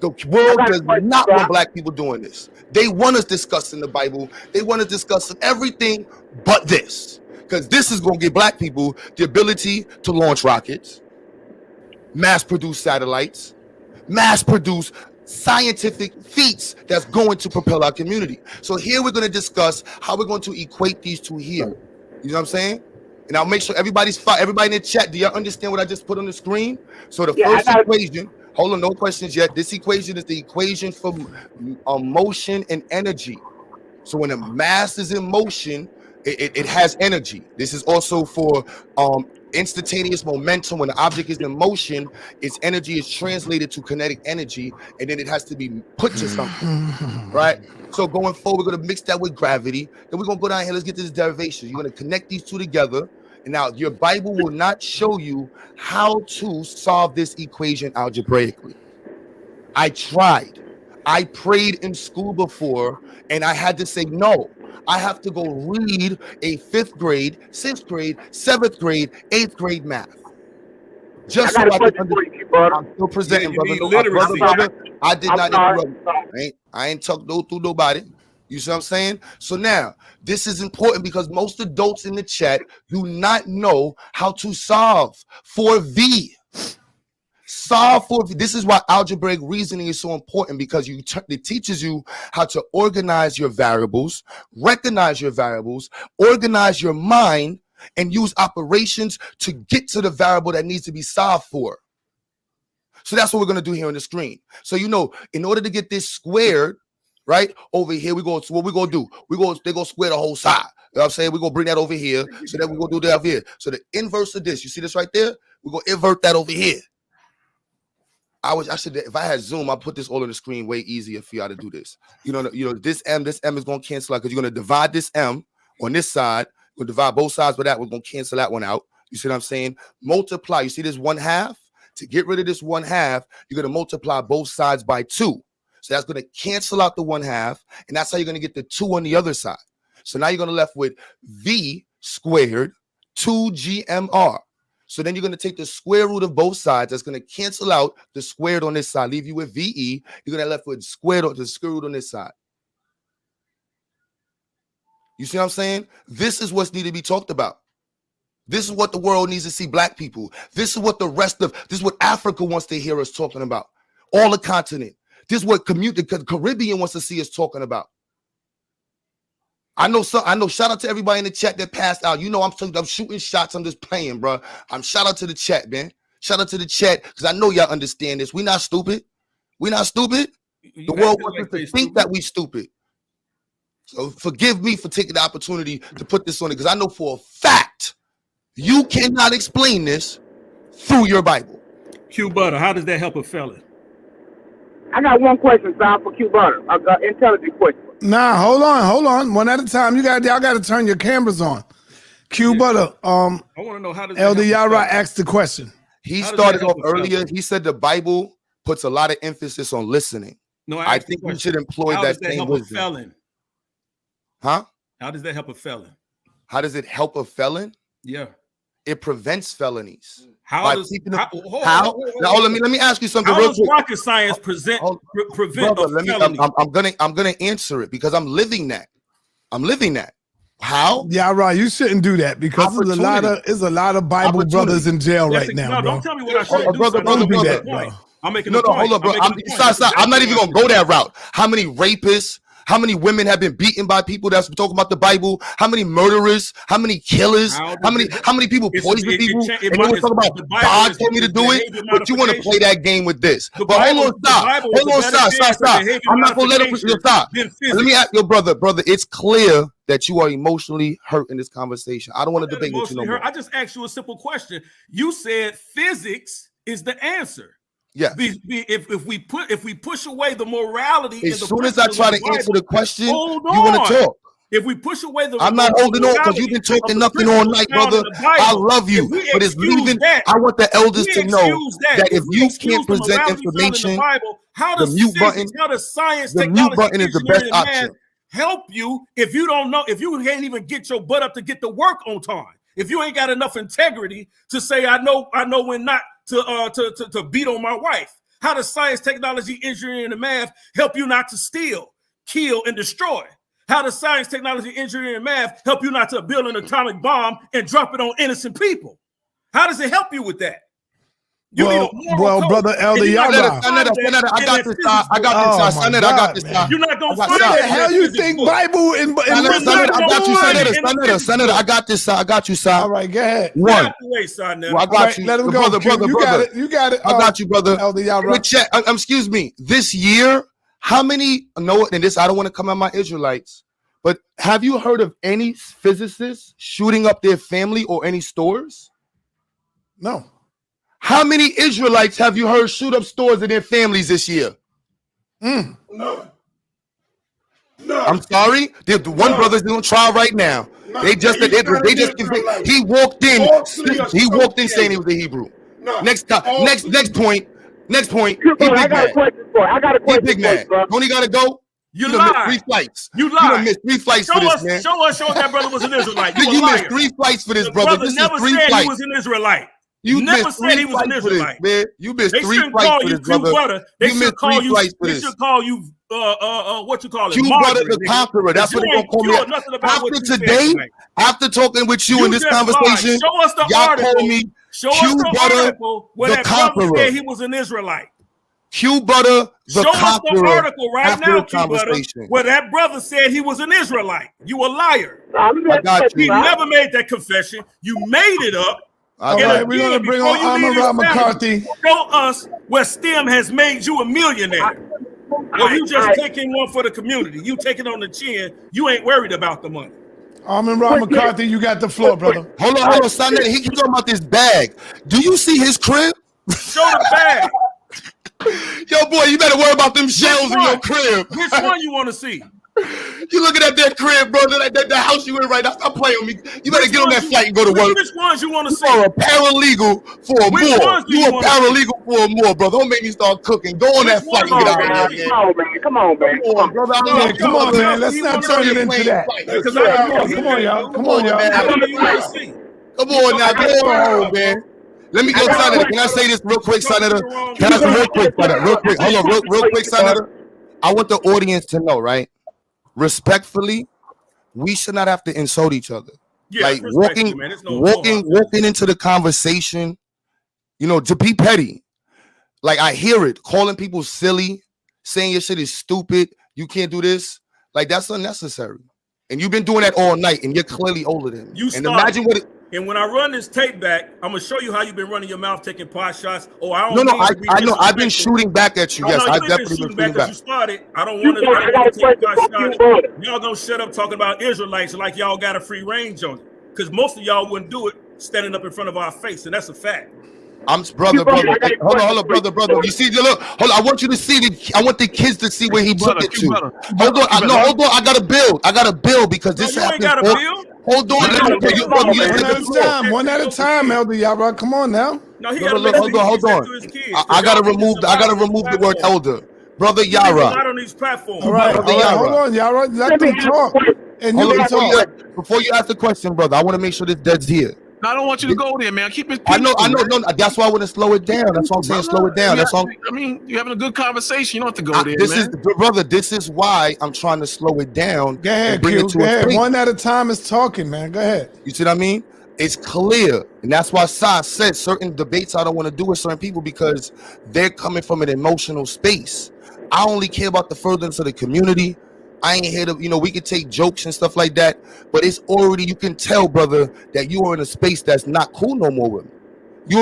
The world does not want Black people doing this. They want us discussing the Bible. They want us discussing everything but this, because this is going to give Black people the ability to launch rockets, mass produce satellites, mass produce scientific feats that's going to propel our community. So here we're going to discuss how we're going to equate these two here. You know what I'm saying? And I'll make sure everybody in the chat, do y'all understand what I just put on the screen? So the first equation, hold on, no questions yet. This equation is the equation for motion and energy. So when a mass is in motion, it has energy. This is also for instantaneous momentum. When the object is in motion, its energy is translated to kinetic energy, and then it has to be put to something, right? So going forward, we're going to mix that with gravity. Then we're going to go down here. Let's get this derivation. You're going to connect these two together. And now your Bible will not show you how to solve this equation algebraically. I tried. I prayed in school before, and I had to say, no, I have to go read a 5th grade, 6th grade, 7th grade, 8th grade math. Just so I can understand. I'm still presenting, brother. I did not interrupt. I ain't talk through nobody. You see what I'm saying? So now, this is important because most adults in the chat do not know how to solve for V. Solve for V. This is why algebraic reasoning is so important, because it teaches you how to organize your variables, recognize your variables, organize your mind, and use operations to get to the variable that needs to be solved for. So that's what we're going to do here on the screen. So, you know, in order to get this squared, right over here, so what we're going to do, they're going to square the whole side. You know what I'm saying? We're going to bring that over here. So then we're going to do that over here. So the inverse of this, you see this right there? We're going to invert that over here. I should, if I had Zoom, I'd put this all on the screen way easier for y'all to do this. You know, this M is going to cancel out, because you're going to divide this M on this side. We're going to divide both sides with that. We're going to cancel that one out. You see what I'm saying? Multiply. You see this 1/2? To get rid of this 1/2, you're going to multiply both sides by 2. So that's going to cancel out the 1/2, and that's how you're going to get the 2 on the other side. So now you're going to left with V squared 2GMR. So then you're going to take the square root of both sides. That's going to cancel out the squared on this side, leave you with VE. You're going to left with squared on the square root on this side. You see what I'm saying? This is what's needed to be talked about. This is what the world needs to see black people. This is what this is what Africa wants to hear us talking about. All the continent. This is what the Caribbean wants to see us talking about. I know. Shout out to everybody in the chat that passed out. You know, I'm shooting shots. I'm just playing, bro. Shout out to the chat, man. Shout out to the chat because I know y'all understand this. We not stupid. We not stupid. The world wants us to think that we stupid. So forgive me for taking the opportunity to put this on it because I know for a fact you cannot explain this through your Bible. Q Butter, how does that help a felon? I got one question, Sal, for Q Butter. I got intelligent question. Nah, hold on. One at a time. Y'all got to turn your cameras on. Q Butter. I want to know how does Elder Yarah asked the question. He started off earlier. He said the Bible puts a lot of emphasis on listening. No, I think we should employ how that does same help wisdom. a felon? Huh? How does that help a felon? How does it help a felon? Yeah. It prevents felonies. How does how? Now, let me ask you something. How real does quick. rocket science prevent Brother, a felony? I'm gonna answer it because I'm living that. How? Yeah, right. You shouldn't do that because there's a lot of Bible brothers in jail right now. No, bro. don't tell me what I should do. Brother, Don't do that, bro. I'm making no, a point. hold up, bro. I'm not even gonna go that route. How many rapists? How many women have been beaten by people that's talking about the Bible? How many murderers? How many killers? How many people poison people? And then we're talking about God told me to do it, but you want to play that game with this. But hold on, stop. I'm not gonna let him stop. Let me ask your brother, it's clear that you are emotionally hurt in this conversation. I don't want to debate with you no more. I just asked you a simple question. You said physics is the answer. Yeah. If we push away the morality, as soon as I try to answer the question, you want to talk. If we push away the, I'm not holding on because you've been talking nothing all night, brother. I love you, but it's leaving. I want the elders to know that if you can't present information, the mute button is the best option. Help you if you don't know, if you can't even get your butt up to get to work on time. If you ain't got enough integrity to say, I know when not to beat on my wife. How does science, technology, engineering, and math help you not to steal, kill, and destroy? How does science, technology, engineering, and math help you not to build an atomic bomb and drop it on innocent people? How does it help you with that? Well, brother Elder Yarah. I got this. SaNeter, I got this. You're not gonna find what the hell you think Bible and SaNeter, I got you, SaNeter, I got this. I got you, All right, go ahead. One. Well, I got you. Let him go, brother. You got it. I got you, brother. Elder Yarah. Excuse me. This year, how many? No, and this I don't want to come at my Israelites, but have you heard of any physicists shooting up their family or any stores? No. How many Israelites have you heard shoot up stores in their families this year? No. I'm sorry. The one brother's doing trial right now. He walked in saying he was a Hebrew. Next point. I got a question for you, bro. Don't he gotta go? You lied. Missed 3 flights. You lied. Missed 3 flights for this, man. Show us that brother was an Israelite. You missed 3 flights for this, brother. This never is 3 said flights. he was an Israelite. You never said he was an Israelite, man. You missed they 3 shouldn't flights call for you this, brother. They You should call you. They should call you what you call it? Q Butter the Conqueror. That's what they're gonna call me. After today, after talking with you in this conversation, show us the y'all article. call me Show Q us the Butter article where the that brother Conqueror. said he was an Israelite. Q Butter the Show Conqueror. us the article right now, Q Butter, conversation. where that brother said he was an Israelite. You a liar. I got you. He never made that confession. You made it up. All right, we're gonna bring on Amara McCarthy. Show us where STEM has made you a millionaire. Or you just taking one for the community. You taking on the chin. You ain't worried about the money. Amara McCarthy, you got the floor, brother. Hold on, SaNeter. He talking about this bag. Do you see his crib? Show the bag. Yo, boy, you better worry about them shells in your crib. Which one you want to see? You looking at that crib, brother? That house you in right now? Stop playing with me. You better get on that flight and go to work. Which ones you want to see? You are a paralegal for a more. You a paralegal for a more, brother. Don't make me start cooking. Go on that flight and get out of here. Come on, man. Come on, brother. Come on, man. Let's not turn it into that. Come on, y'all. Come on, y'all. Come on now. Go on home, man. Let me go, SaNeter. Can I say this real quick, SaNeter? Can I say real quick, SaNeter? Real quick. Hold on, real quick, SaNeter. I want the audience to know, right? Respectfully, we should not have to insult each other. Yeah, like walking into the conversation, you know, to be petty. Like I hear it, calling people silly, saying your shit is stupid. You can't do this. Like that's unnecessary. And you've been doing that all night, and you're clearly older than me. And imagine what it. And when I run this tape back, I'm gonna show you how you've been running your mouth, taking pot shots. Oh, I don't. No, I know. I've been shooting back at you. Yes, I've definitely been shooting back. You started. I don't want to take pot shots. Y'all gonna shut up talking about Israelites like y'all got a free range on it, because most of y'all wouldn't do it standing up in front of our face, and that's a fact. I'm brother. Hey, hold on, brother. You see, look, hold on. I want you to see I want the kids to see where he took it to. Hold on. Hold on. I got a bill because this happens. Hold on. One at a time, Elder Yarah. Come on now. No, hold on. I gotta remove the word elder. Brother Yarah. Not on these platforms. All right, hold on, Yarah. Let them talk. And you can talk. Before you ask the question, brother, I want to make sure this dead's here. I don't want you to go there, man. Keep it. I know. No, that's why I want to slow it down. That's why I'm saying slow it down. That's all. I mean, you're having a good conversation. You don't have to go there, This is why I'm trying to slow it down. Go ahead, Q. Go ahead. One at a time is talking, man. Go ahead. You see what I mean? It's clear, and that's why Sa said certain debates I don't want to do with certain people because they're coming from an emotional space. I only care about the furtherance of the community. I ain't here to, we can take jokes and stuff like that, but it's already, you can tell, brother, that you are in a space that's not cool no more with me.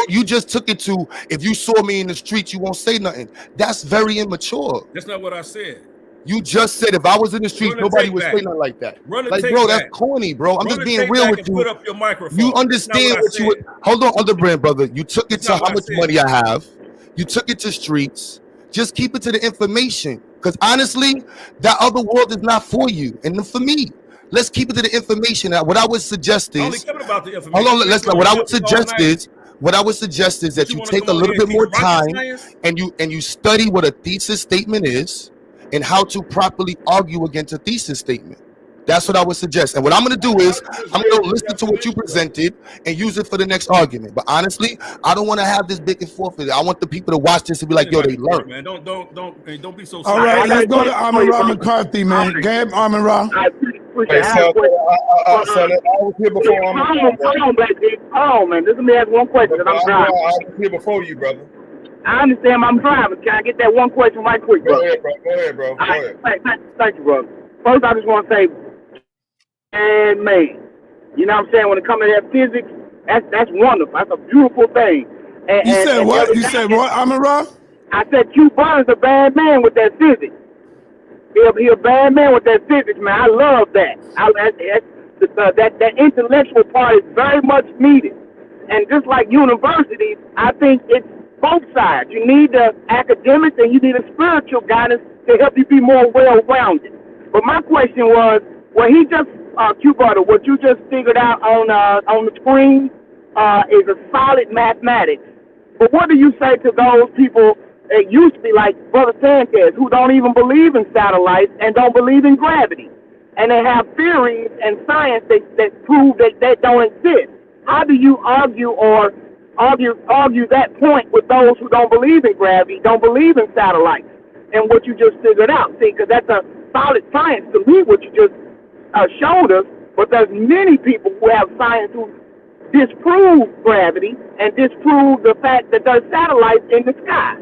You just took it to, if you saw me in the streets, you won't say nothing. That's very immature. That's not what I said. You just said if I was in the streets, nobody would say nothing like that. That's corny, bro. I'm just being real with you. Put up your microphone. You understand what you would. Hold on, other brand, brother. You took it to how much money I have. You took it to streets. Just keep it to the information. Because honestly, that other world is not for you. And for me, let's keep it to the information. What I would suggest is, hold on, what I would suggest is that you take a little bit more time and you study what a thesis statement is and how to properly argue against a thesis statement. That's what I would suggest. And what I'm going to do is I'm going to listen to what you presented and use it for the next argument. But honestly, I don't want to have this back and forth. I want the people to watch this and be like, yo, they learn. Man, don't be so. All right, let's go to Amon-Ra McCarthy, man. Go ahead, Amon-Ra. I was here before. Hold on, man. Let me ask one question. I'm driving. I was here before you, brother. I understand I'm driving. Can I get that one question right quick, bro? Go ahead, bro. Go ahead. Thank you, brother. First, I just want to say, man, you know what I'm saying? When it comes to that physics, that's wonderful. That's a beautiful thing. You said what? You said what, Amon-Ra? I said Q Burns a bad man with that physics. He a bad man with that physics, man. I love that. That intellectual part is very much needed. And just like universities, I think it's both sides. You need the academics and you need a spiritual guidance to help you be more well-rounded. But my question was, he just Q-Butter, what you just figured out on the screen is a solid mathematics. But what do you say to those people that used to be like Brother Sanchez, who don't even believe in satellites and don't believe in gravity, and they have theories and science that prove that don't exist? How do you argue that point with those who don't believe in gravity, don't believe in satellites, and what you just figured out? See, because that's a solid science to me, what you just showed us, but there's many people who have science who disprove gravity and disprove the fact that there's satellites in the sky.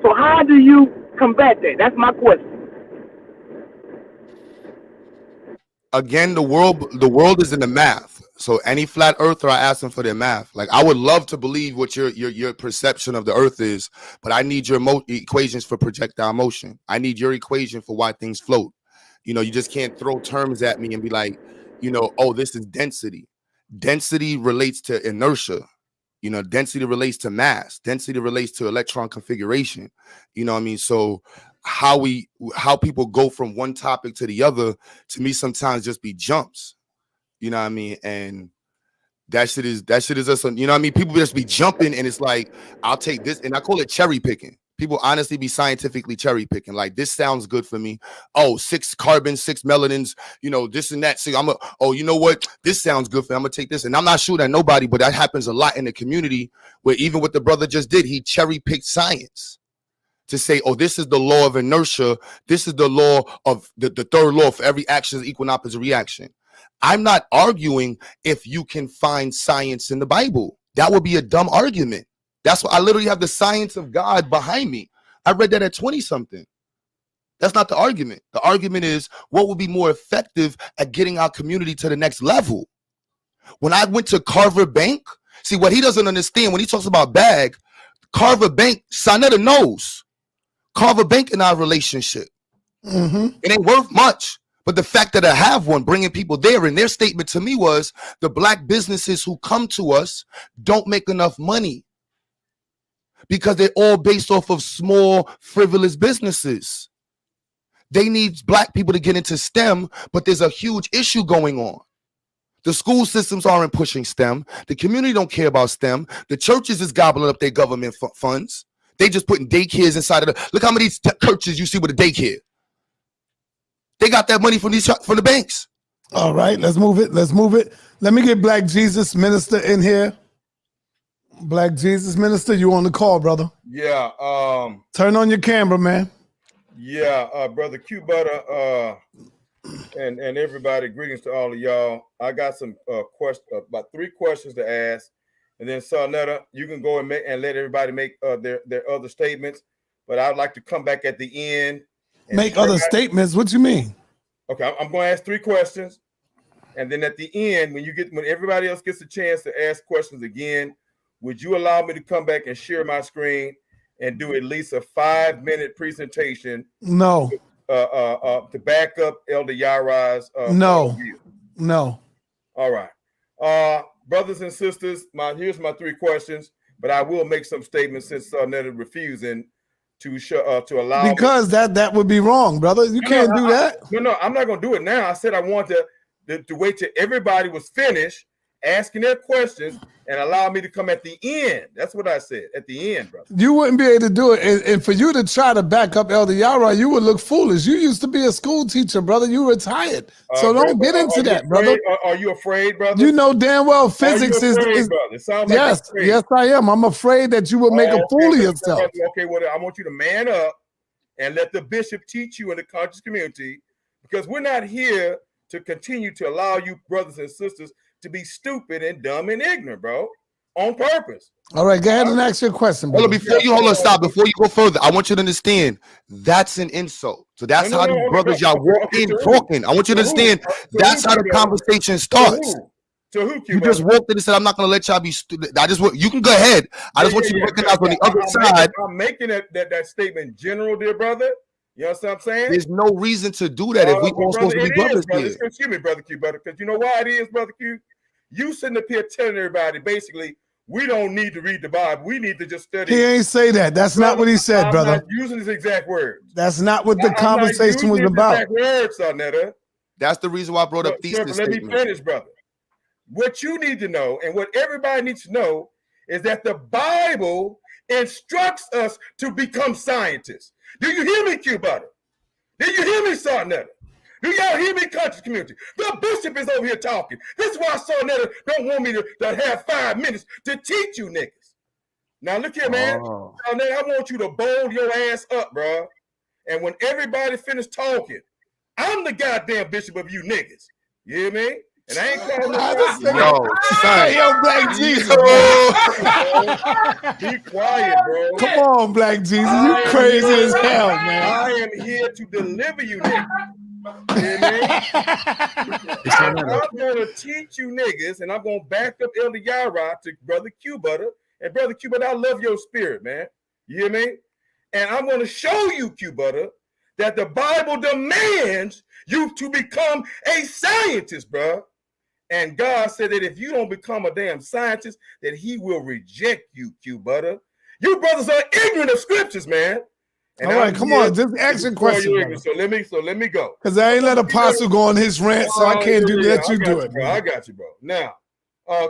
So how do you combat that? That's my question. Again, the world is in the math. So any flat earther, I ask them for their math. Like I would love to believe what your perception of the earth is, but I need your equations for projectile motion. I need your equation for why things float. You just can't throw terms at me and be like, oh, this is density. Density relates to inertia. Density relates to mass. Density relates to electron configuration. You know what I mean? So how people go from one topic to the other, to me, sometimes just be jumps. You know what I mean? And that shit is us. You know what I mean? People just be jumping and it's like, I'll take this, and I call it cherry picking. People honestly be scientifically cherry picking. Like, this sounds good for me. Oh, 6 carbons, 6 melanins, you know, this and that. So oh, you know what? This sounds good for me. I'm gonna take this. And I'm not shooting at nobody, but that happens a lot in the community where even what the brother just did, he cherry picked science to say, oh, this is the law of inertia. This is the law of the third law. For every action is equal and opposite reaction. I'm not arguing if you can find science in the Bible. That would be a dumb argument. That's why I literally have the science of God behind me. I read that at 20-something. That's not the argument. The argument is what would be more effective at getting our community to the next level. When I went to Carver Bank, see what he doesn't understand when he talks about bag, Carver Bank, SaNeter knows. Carver Bank in our relationship. It ain't worth much. But the fact that I have one bringing people there, and their statement to me was the black businesses who come to us don't make enough money because they're all based off of small, frivolous businesses. They need black people to get into STEM, but there's a huge issue going on. The school systems aren't pushing STEM. The community don't care about STEM. The churches is gobbling up their government funds. They just putting daycares inside of the, look how many churches you see with a daycare. They got that money from the banks. All right, let's move it. Let's move it. Let me get Black Jesus Minister in here. Black Jesus Minister, you on the call, brother? Yeah. Turn on your camera, man. Yeah, brother Q Butter, and everybody. Greetings to all of y'all. I got some questions, about 3 questions to ask, and then SaNeter, you can go and let everybody make their other statements. But I'd like to come back at the end. Make other statements? What you mean? Okay, I'm going to ask 3 questions, and then at the end, when everybody else gets a chance to ask questions again, would you allow me to come back and share my screen and do at least a 5-minute presentation? No. To back up Elder Yarah's no. view? No. No. All right, brothers and sisters. Here's my 3 questions, but I will make some statements since SaNeter refusing to allow, because that would be wrong, brother. You can't do that. No, I'm not going to do it now. I said I want to wait till everybody was finished asking their questions and allow me to come at the end. That's what I said, at the end, brother. You wouldn't be able to do it. And for you to try to back up Elder Yarah, you would look foolish. You used to be a school teacher, brother. You retired. So don't get into that, brother. Are you afraid, brother? You know damn well physics is brother? It sounds like yes, I am. I'm afraid that you would make a fool of yourself. Okay, well, I want you to man up and let the bishop teach you in the conscious community, because we're not here to continue to allow you brothers and sisters to be stupid and dumb and ignorant, bro, on purpose. All right, go ahead and ask your question, brother. Stop. Before you go further, I want you to understand that's an insult. So that's how the brothers y'all walk in talking. I want you to understand that's how the conversation starts. To who, you just walked in and said, I'm not going to let y'all be stupid. You can go ahead. I just want you to recognize on the other side. I'm making that statement general, dear brother. You know what I'm saying? There's no reason to do that if we all supposed to be brothers here. Excuse me, brother Q, brother, because you know why it is, brother Q? You sitting up here telling everybody basically we don't need to read the Bible. We need to just study. He ain't say that. That's not what he said, brother. I'm not using his exact words. That's not what the conversation was about. Exact words, SaNeter. That's the reason why I brought up thesis. Let me finish, brother. What you need to know and what everybody needs to know is that the Bible instructs us to become scientists. Do you hear me, Q Butter? Do you hear me, SaNeter? Do y'all hear me, conscious community? The bishop is over here talking. This is why SaNeter don't want me to have 5 minutes to teach you niggas. Now look here, man. SaNeter, I want you to bold your ass up, bro. And when everybody finished talking, I'm the goddamn bishop of you niggas. You hear me? And I ain't calling Yo, Black Jesus. Be quiet, bro. Come on, Black Jesus. You crazy as hell, man. I am here to deliver you niggas. You hear me? I'm going to teach you niggas, and I'm going to back up Elder Yarah to Brother Q Butter. And Brother Q Butter, I love your spirit, man. You hear me? And I'm going to show you, Q Butter, that the Bible demands you to become a scientist, bro. And God said that if you don't become a damn scientist, that he will reject you, Q Butter. You brothers are ignorant of scriptures, man. And all right, come on, just ask your question. So let me go. Because I ain't let Apostle go on his rant, so I can't do that. You do it. Bro. I got you, bro. Now,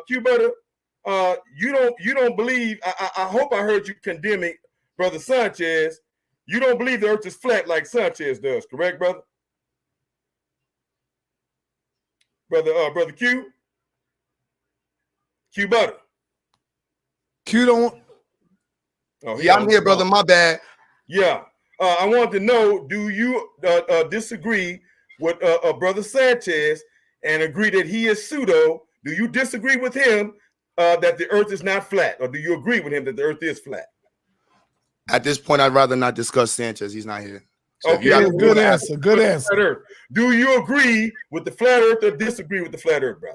Q Butter, you don't believe. I hope I heard you condemning Brother Sanchez, you don't believe the earth is flat like Sanchez does, correct, brother? Brother Q? Q Butter. Q don't. Oh, yeah, I'm here, brother. My bad. Yeah. I want to know, do you disagree with Brother Sanchez and agree that he is pseudo? Do you disagree with him that the earth is not flat? Or do you agree with him that the earth is flat? At this point, I'd rather not discuss Sanchez. He's not here. So okay, good answer. Good answer. Do you agree with the flat earth or disagree with the flat earth, bro?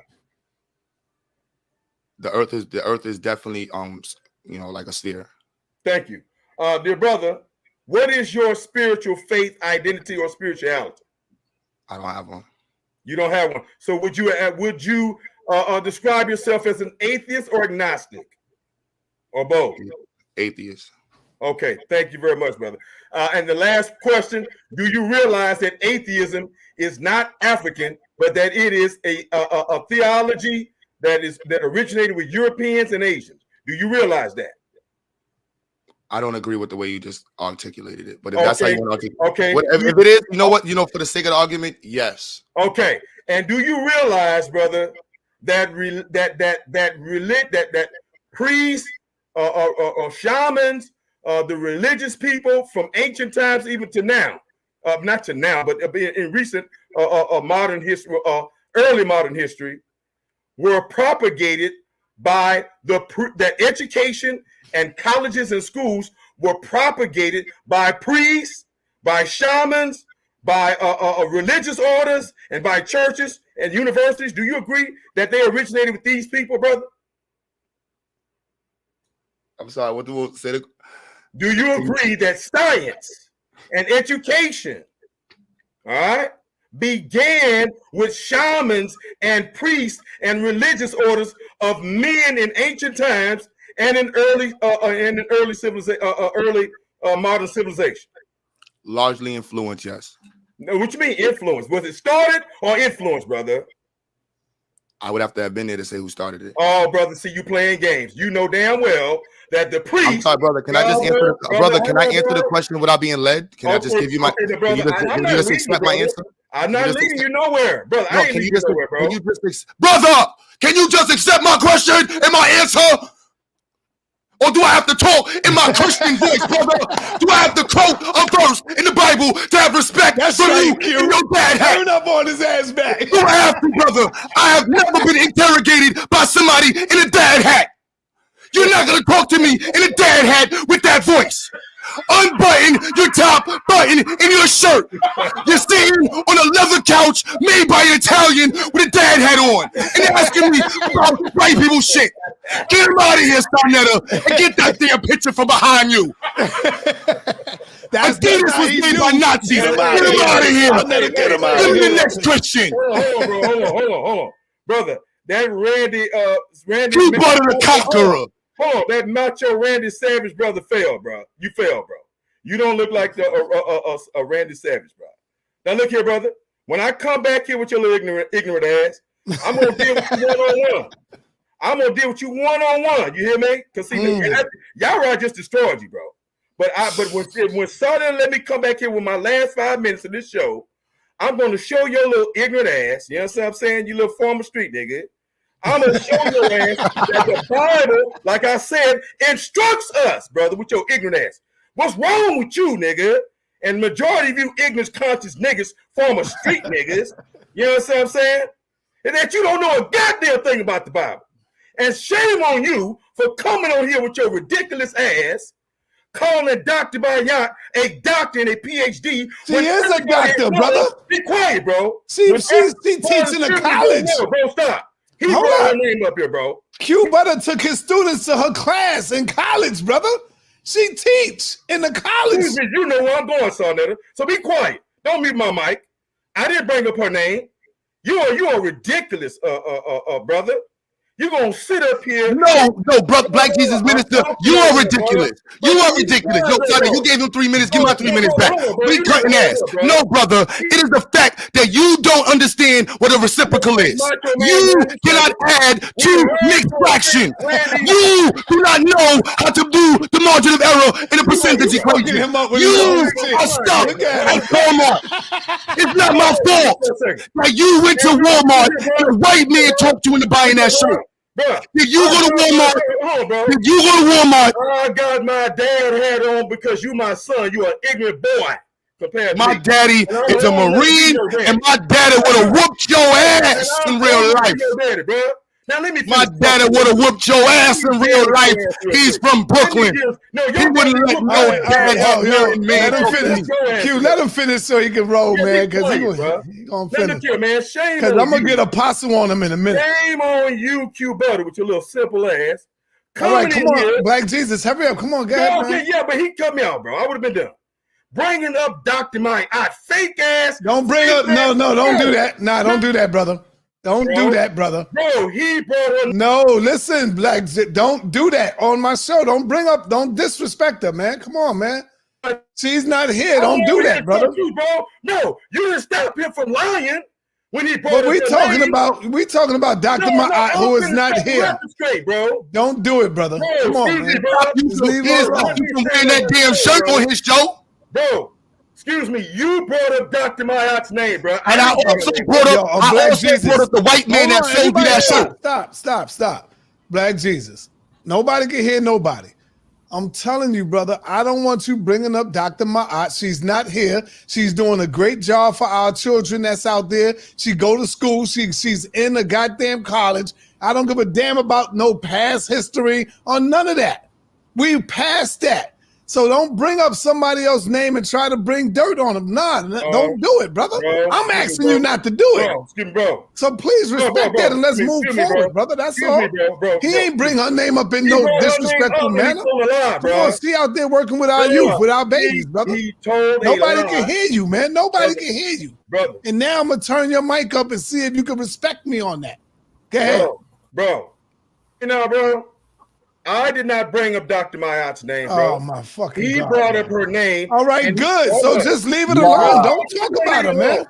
The earth is definitely like a sphere. Thank you. Dear brother, what is your spiritual faith, identity, or spirituality? I don't have one. You don't have one. So would you describe yourself as an atheist or agnostic? Or both? Atheist. Okay, thank you very much, brother. And the last question, do you realize that atheism is not African, but that it is a theology that originated with Europeans and Asians? Do you realize that? I don't agree with the way you just articulated it, but if that's how you want to articulate, if it is, you know what, for the sake of the argument, yes. Okay, and do you realize, brother, that priests or shamans, the religious people from ancient times even to now, not to now, but in recent modern history, early modern history, were propagated by that education and colleges and schools were propagated by priests, by shamans, by religious orders, and by churches and universities. Do you agree that they originated with these people, brother? I'm sorry, what do you say? Do you agree that science and education, all right, began with shamans and priests and religious orders of men in ancient times and in early civilization, early modern civilization? Largely influenced, yes. No, what you mean influence? Was it started or influenced, brother? I would have to have been there to say who started it. Oh, brother, see you playing games. You know damn well that the priest. I'm sorry, brother. Can I just answer, brother? Can I answer the question without being led? Can I just give you my? Can you just accept my answer? I'm not leading you nowhere, brother. I ain't leading you nowhere, bro. Brother, can you just accept my question and my answer? Or do I have to talk in my Christian voice, brother? Do I have to quote a verse in the Bible to have respect for you and your dad hat? Turn up on his ass back. Do I have to, brother? I have never been interrogated by somebody in a dad hat. You're not going to talk to me in a dad hat with that voice. Unbutton your top button in your shirt. You're sitting on a leather couch made by an Italian with a dad hat on and asking me about white people shit. Get him out of here, SaNeter, and get that damn picture from behind you. Adidas was made by Nazis. Get him out of here. Get him out of here. The next Christian. Hold on. Brother, that Randy Q Butter the Conqueror. Hold on, that macho Randy Savage brother failed, bro. You failed, bro. You don't look like a Randy Savage, bro. Now look here, brother. When I come back here with your little ignorant ass, I'm gonna deal with you one-on-one. I'm gonna deal with you one-on-one. You hear me? Cause see, Yarah just destroyed you, bro. But when SaNeter let me come back here with my last 5 minutes of this show, I'm gonna show your little ignorant ass. You know what I'm saying? You little former street nigga. I'm going to show your ass that the Bible, like I said, instructs us, brother, with your ignorant ass. What's wrong with you, nigga? And majority of you ignorance conscious niggas, former street niggas, you know what I'm saying? And that you don't know a goddamn thing about the Bible. And shame on you for coming on here with your ridiculous ass, calling Dr. Yarah a doctor and a PhD. She is a doctor, brother. Be quiet, bro. She's teaching in college. Bro, stop. He brought her name up here, bro. Q Butter took his students to her class in college, brother. She teach in the college. You know where I'm going, SaNeter. So be quiet. Don't mute my mic. I didn't bring up her name. You are ridiculous, brother. You gonna sit up here? No, Black Jesus Minister, you are ridiculous. You are ridiculous. Yo, Sonny, you gave him 3 minutes. Give my 3 minutes back. We cutting ass. No, brother. It is the fact that you don't understand what a reciprocal is. You cannot add to mixed fraction. You do not know how to do the margin of error in a percentage equation. You are stuck at Walmart. It's not my fault. Like you went to Walmart and a white man talked you into buying that shirt. Did you go to Walmart? Did you go to Walmart? I got my dad hat on because you my son. You an ignorant boy. My daddy is a Marine, and my daddy would have whooped your ass in real life. Now let me. My daddy would have whooped your ass in real life. He's from Brooklyn. He wouldn't let no dad have married man. Let him finish. Q, let him finish so he can roll, man. Because he gonna finish. Because I'm gonna get apostle on him in a minute. Shame on you, Q Butter, with your little simple ass. All right, come on, Black Jesus, hurry up. Come on, go ahead, man. Yeah, but he cut me out, bro. I would have been done. Bringing up Dr. Mike, fake ass. Don't bring up. No, don't do that. Nah, don't do that, brother. Don't do that, brother. Bro, he brought her. No, listen, Black. Don't do that on my show. Don't disrespect her, man. Come on, man. She's not here. Don't do that, brother. Bro. No, you didn't stop him from lying when he brought. But we talking about Dr. Ma'at, who is not here. Straight, bro. Don't do it, brother. Come on, man. Just leave her alone. You can wear that damn shirt on his show. Bro, excuse me, you brought up Dr. Mayat's name, bro. And I also brought up the white man that sold you that shirt. Stop. Black Jesus. Nobody can hear nobody. I'm telling you, brother, I don't want you bringing up Dr. Ma'at. She's not here. She's doing a great job for our children that's out there. She go to school. She's in a goddamn college. I don't give a damn about no past history or none of that. We passed that. So don't bring up somebody else's name and try to bring dirt on them. Nah, don't do it, brother. I'm asking you not to do it. Bro. So please respect that and let's move forward, brother. That's all. He ain't bring her name up in no disrespectful manner. Come on, she out there working with our youth, with our babies, brother. Nobody can hear you, man. Nobody can hear you. Brother. And now I'm going to turn your mic up and see if you can respect me on that. Go ahead. Bro. You know, bro. I did not bring up Dr. Mayat's name, bro. Oh, my fucking God. He brought up her name. All right, good. So just leave it alone. Don't talk about her, man.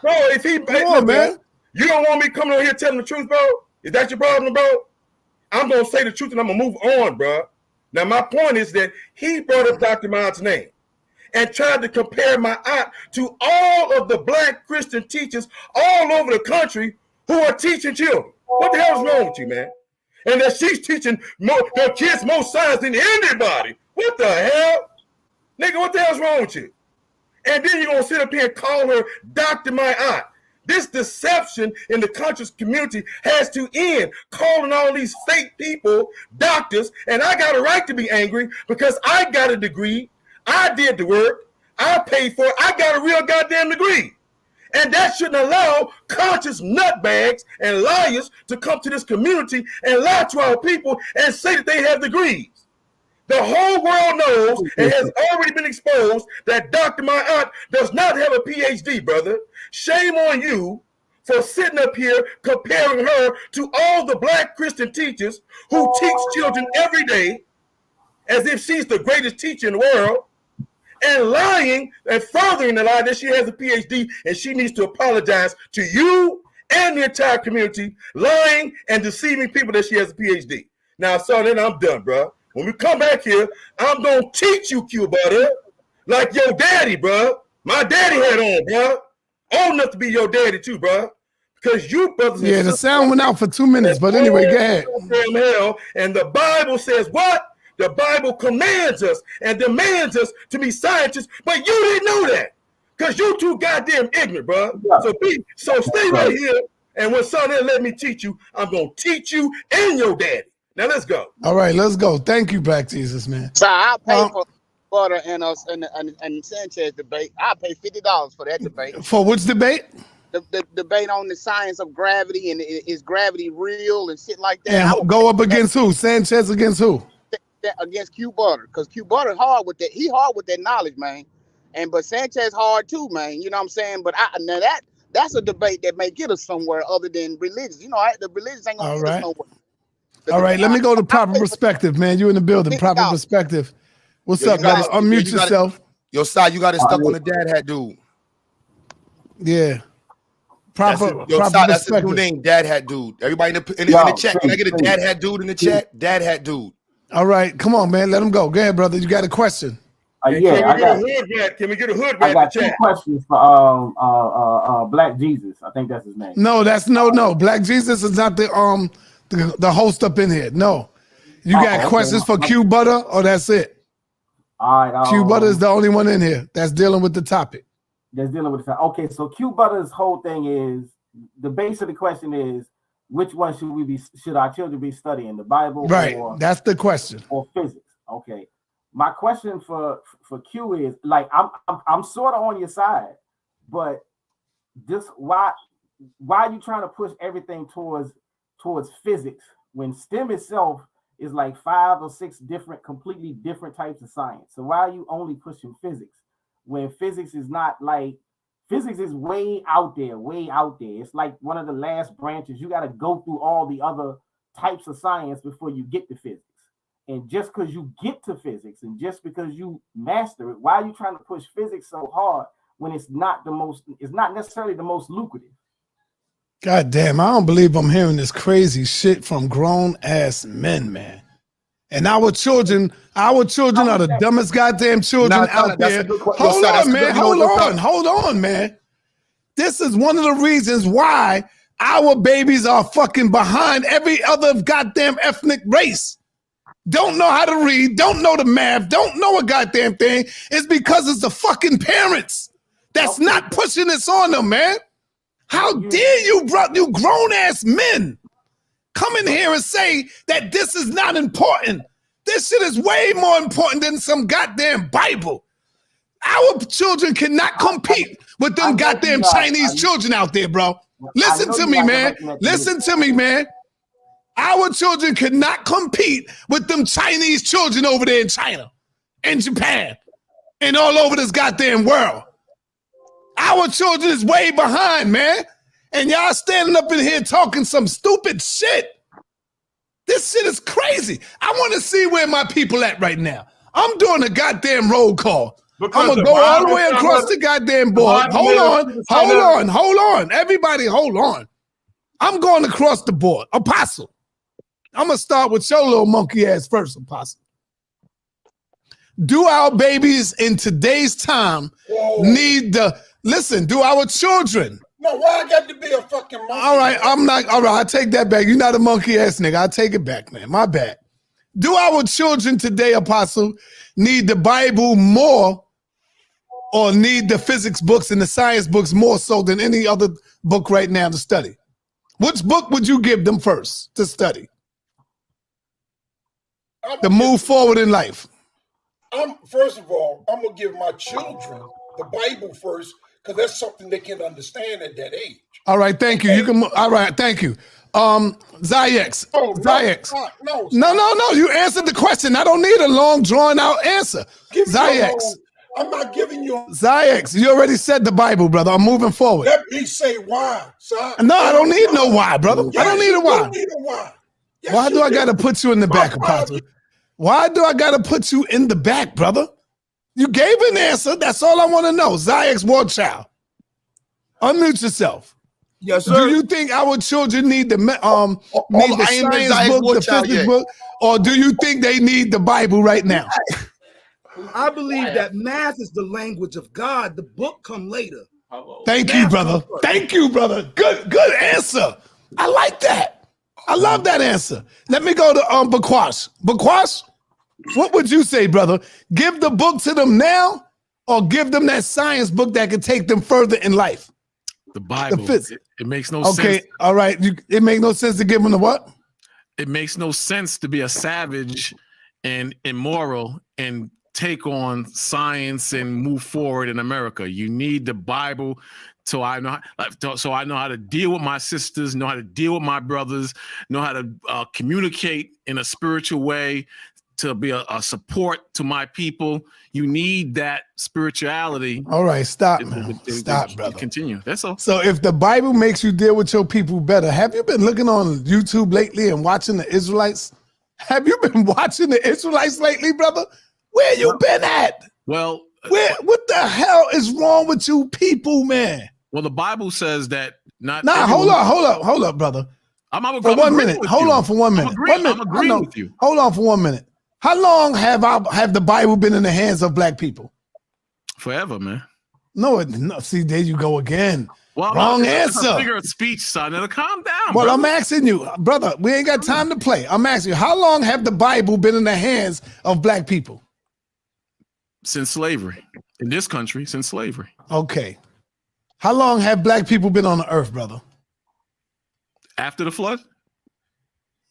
Bro, if he... Come on, man. You don't want me coming over here telling the truth, bro? Is that your problem, bro? I'm going to say the truth and I'm going to move on, bro. Now, my point is that he brought up Dr. Mayat's name and tried to compare my aunt to all of the black Christian teachers all over the country who are teaching children. What the hell is wrong with you, man? And that she's teaching their kids more science than anybody. What the hell? Nigga, what the hell's wrong with you? And then you're going to sit up here and call her Dr. Ma'at. This deception in the conscious community has to end, calling all these fake people doctors. And I got a right to be angry because I got a degree. I did the work. I paid for it. I got a real goddamn degree. And that shouldn't allow conscious nutbags and liars to come to this community and lie to our people and say that they have degrees. The whole world knows and has already been exposed that Dr. Ma'at does not have a PhD, brother. Shame on you for sitting up here comparing her to all the black Christian teachers who teach children every day as if she's the greatest teacher in the world. And lying and furthering the lie that she has a PhD and she needs to apologize to you and the entire community, lying and deceiving people that she has a PhD. Now, so then I'm done, bro. When we come back here, I'm going to teach you, Q Butter, like your daddy, bro. My daddy had on, bro. Old enough to be your daddy too, bro. Because you brothers and sisters. Yeah, the sound went out for 2 minutes, but anyway, go ahead. Hell, and the Bible says what? The Bible commands us and demands us to be scientists, but you didn't know that because you too goddamn ignorant, bro. Yeah. So stay right here, and when SaNeter let me teach you, I'm gonna teach you and your daddy. Now let's go. All right, let's go. Thank you, Black Jesus, man. So I'll pay for Butter and Sanchez debate. I'll pay $50 for that debate. For which debate? The debate on the science of gravity and is gravity real and shit like that. And go up against who? Sanchez against who? Against Q Butter, because Q Butter hard with that. He hard with that knowledge, man. But Sanchez hard too, man. You know what I'm saying? But now that's a debate that may get us somewhere other than religious. You know, the religious ain't gonna get us nowhere. All right, let me go to proper perspective, man. You in the building, proper perspective. What's up, brother? Unmute yourself. Yo, Si, you got it stuck on the dad hat dude. Yeah. Proper Yo, Si, proper that's the new perspective. name, dad hat dude. Everybody in the chat, can I get a dad hat dude in the chat? Dad hat dude. All right, come on, man. Let him go. Go ahead, brother. You got a question? Yeah, can we get a hood rat? I got two questions for Black Jesus. I think that's his name. No, that's no. Black Jesus is not the host up in here. No. You got questions for Q Butter, or that's it? All right. Q Butter is the only one in here that's dealing with the topic. That's dealing with the topic. Okay, so Q Butter's whole thing is, the base of the question is, which one should our children be studying, the Bible, right? That's the question. Or physics? Okay. My question for Q is, like, I'm sort of on your side, but just why are you trying to push everything towards physics when STEM itself is like 5 or 6 completely different types of science? So why are you only pushing physics when physics is not like, physics is way out there, way out there. It's like one of the last branches. You got to go through all the other types of science before you get to physics. And just because you get to physics and just because you master it, why are you trying to push physics so hard when it's not necessarily the most lucrative? God damn, I don't believe I'm hearing this crazy shit from grown ass men, man. And our children are the dumbest goddamn children out there. Hold on, man. This is one of the reasons why our babies are fucking behind every other goddamn ethnic race. Don't know how to read, don't know the math, don't know a goddamn thing. It's because it's the fucking parents that's not pushing this on them, man. How dare you, bro, you grown ass men, come in here and say that this is not important. This shit is way more important than some goddamn Bible. Our children cannot compete with them goddamn Chinese children out there, bro. Listen to me, man. Listen to me, man. Our children cannot compete with them Chinese children over there in China and Japan and all over this goddamn world. Our children is way behind, man. And y'all standing up in here talking some stupid shit. This shit is crazy. I want to see where my people at right now. I'm doing a goddamn roll call. I'm going to go all the way across the goddamn board. Hold on. Everybody, hold on. I'm going across the board. Apostle. I'm going to start with your little monkey ass first, Apostle. Do our babies in today's time need do our children? No, why I got to be a fucking monkey? All right, I take that back. You're not a monkey ass nigga. I take it back, man. My bad. Do our children today, Apostle, need the Bible more or need the physics books and the science books more so than any other book right now to study? Which book would you give them first to study? To move forward in life. First of all, I'm going to give my children the Bible first because that's something they can understand at that age. All right, thank you. All right, thank you. Zayex. Zayex. No. You answered the question. I don't need a long, drawn-out answer. Zayex. I'm not giving you. Zayex, you already said the Bible, brother. I'm moving forward. Let me say why. No, I don't need no why, brother. I don't need a why. You need a why. Yes, why do I got to put you in the back, Apostle? Why do I got to put you in the back, brother? You gave an answer. That's all I want to know. Zayex Warchild. Unmute yourself. Yes, sir. Do you think our children need the science book, the physics book, or do you think they need the Bible right now? I believe that math is the language of God. The book come later. Thank you, brother. Thank you, brother. Good answer. I like that. I love that answer. Let me go to Bakwash. Bakwash, what would you say, brother? Give the book to them now or give them that science book that can take them further in life? The Bible. It makes no sense. Okay, all right. It makes no sense to give them the what? It makes no sense to be a savage and immoral and take on science and move forward in America. You need the Bible so I know how to deal with my sisters, know how to deal with my brothers, know how to communicate in a spiritual way. to be a support to my people. You need that spirituality. All right, stop, man. Stop, brother. Continue. That's all. So if the Bible makes you deal with your people better, have you been looking on YouTube lately and watching the Israelites? Have you been watching the Israelites lately, brother? Where you been at? Well, what the hell is wrong with you people, man? Well, the Bible says that not. Hold up, brother. I'm for 1 minute. Hold on for 1 minute. I'm agreeing with you. Hold on for 1 minute. How long have the Bible been in the hands of black people? Forever, man. No. See, there you go again. Well, wrong it's answer. a figure of speech, son. Now, calm down. Well, brother. I'm asking you, brother. We ain't got time to play. I'm asking you, how long have the Bible been in the hands of black people? Since slavery. In this country, since slavery. Okay. How long have black people been on the earth, brother? After the flood?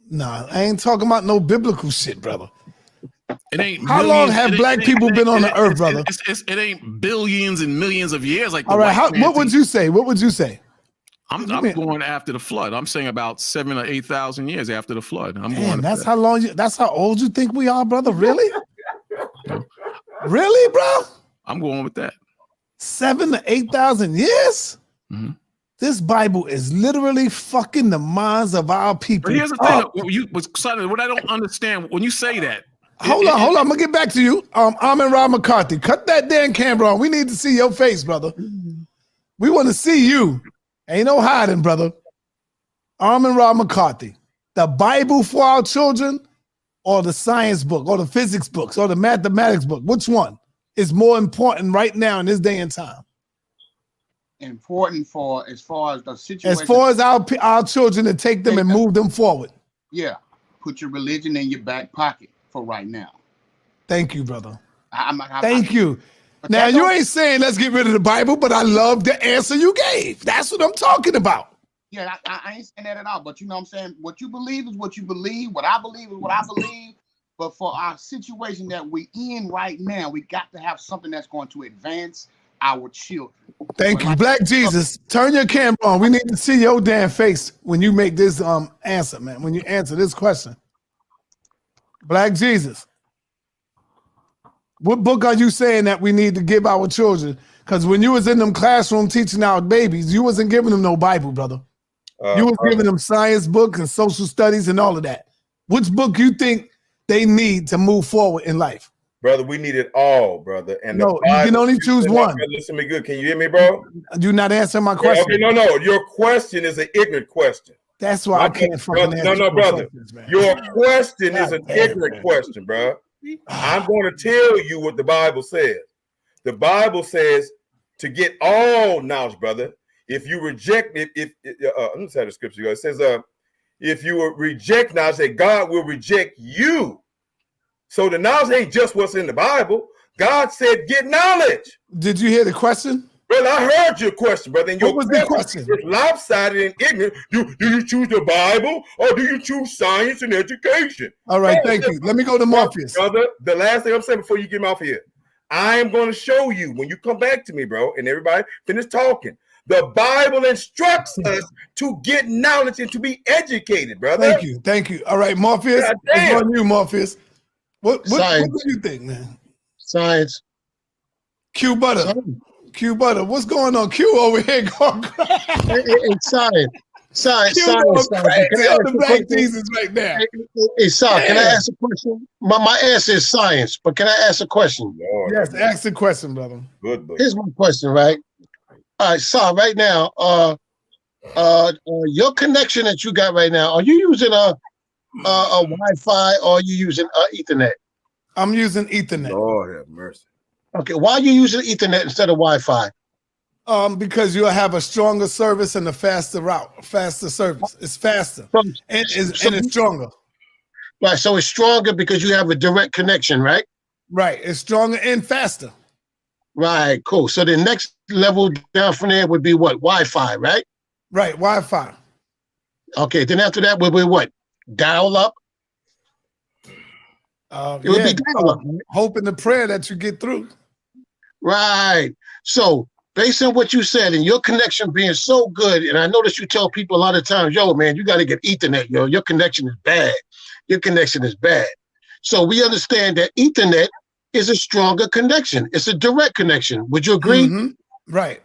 Nah, I ain't talking about no biblical shit, brother. It ain't. How long have black people been on the earth, brother? It ain't billions and millions of years like. All right, what would you say? What would you say? I'm going after the flood. I'm saying about 7,000 or 8,000 years after the flood. Man, that's how long. That's how old you think we are, brother. Really? Really, bro? I'm going with that. 7,000 to 8,000 years. Mm-hmm. This Bible is literally fucking the minds of our people. But here's the thing. What I don't understand when you say that. Hold on. I'm gonna get back to you. Amon Ra McCarthy, cut that damn camera on. We need to see your face, brother. We want to see you. Ain't no hiding, brother. Amon Ra McCarthy, the Bible for our children, or the science book, or the physics books, or the mathematics book. Which one is more important right now in this day and time? Important for as far as the situation. As far as our children to take them and move them forward. Yeah, put your religion in your back pocket for right now. Thank you, brother. Thank you. Now, you ain't saying let's get rid of the Bible, but I love the answer you gave. That's what I'm talking about. Yeah, I ain't saying that at all. But you know what I'm saying? What you believe is what you believe. What I believe is what I believe. But for our situation that we in right now, we got to have something that's going to advance our children. Thank you. Black Jesus, turn your camera on. We need to see your damn face when you make this answer, man. When you answer this question. Black Jesus, what book are you saying that we need to give our children? Because when you was in them classroom teaching our babies, you wasn't giving them no Bible, brother. You was giving them science books and social studies and all of that. Which book you think they need to move forward in life? Brother, we need it all, brother. And no, you can only choose one. Listen to me good. Can you hear me, bro? You're not answering my question. Okay, no. Your question is an ignorant question. That's why I can't fucking answer. No, brother. Your question is an ignorant question, bro. I'm going to tell you what the Bible says. The Bible says to get all knowledge, brother. If you reject it, let me say the scripture. It says, if you reject knowledge, that God will reject you. So the knowledge ain't just what's in the Bible. God said, get knowledge. Did you hear the question? Brother, I heard your question, brother. And your what was the question? Is lopsided and ignorant. Do you choose the Bible or do you choose science and education? All right, thank you. Let me go to Morpheus. Brother, the last thing I'm saying before you get me off here, I am going to show you when you come back to me, bro, and everybody finish talking. The Bible instructs us to get knowledge and to be educated, brother. Thank you. All right, Morpheus. It's on you, Morpheus. What do you think, man? Science. Q Butter. Science. Q Butter. What's going on? Q over here going crazy. It's science. Science. Q Science. going crazy on the Black Jesus right now. Hey, Sal, can I ask a question? My answer is science, but can I ask a question? Lord. Yes, ask the question, brother. Good. Here's my question, right? All right, Sal, right now, your connection that you got right now, are you using a Wi-Fi or are you using Ethernet? I'm using Ethernet. Lord have mercy. Okay, why are you using Ethernet instead of Wi-Fi? Because you'll have a stronger service and a faster service. It's faster and it's stronger. Right, so it's stronger because you have a direct connection, right? Right, it's stronger and faster. Right, cool. So the next level down from there would be what? Wi-Fi, right? Right, Wi-Fi. Okay, then after that would be what? Dial up? It would be dial up. Hoping the prayer that you get through. Right. So based on what you said and your connection being so good, and I notice you tell people a lot of times, yo, man, you got to get Ethernet, yo. Your connection is bad. Your connection is bad. So we understand that Ethernet is a stronger connection. It's a direct connection. Would you agree? Mm-hmm. Right.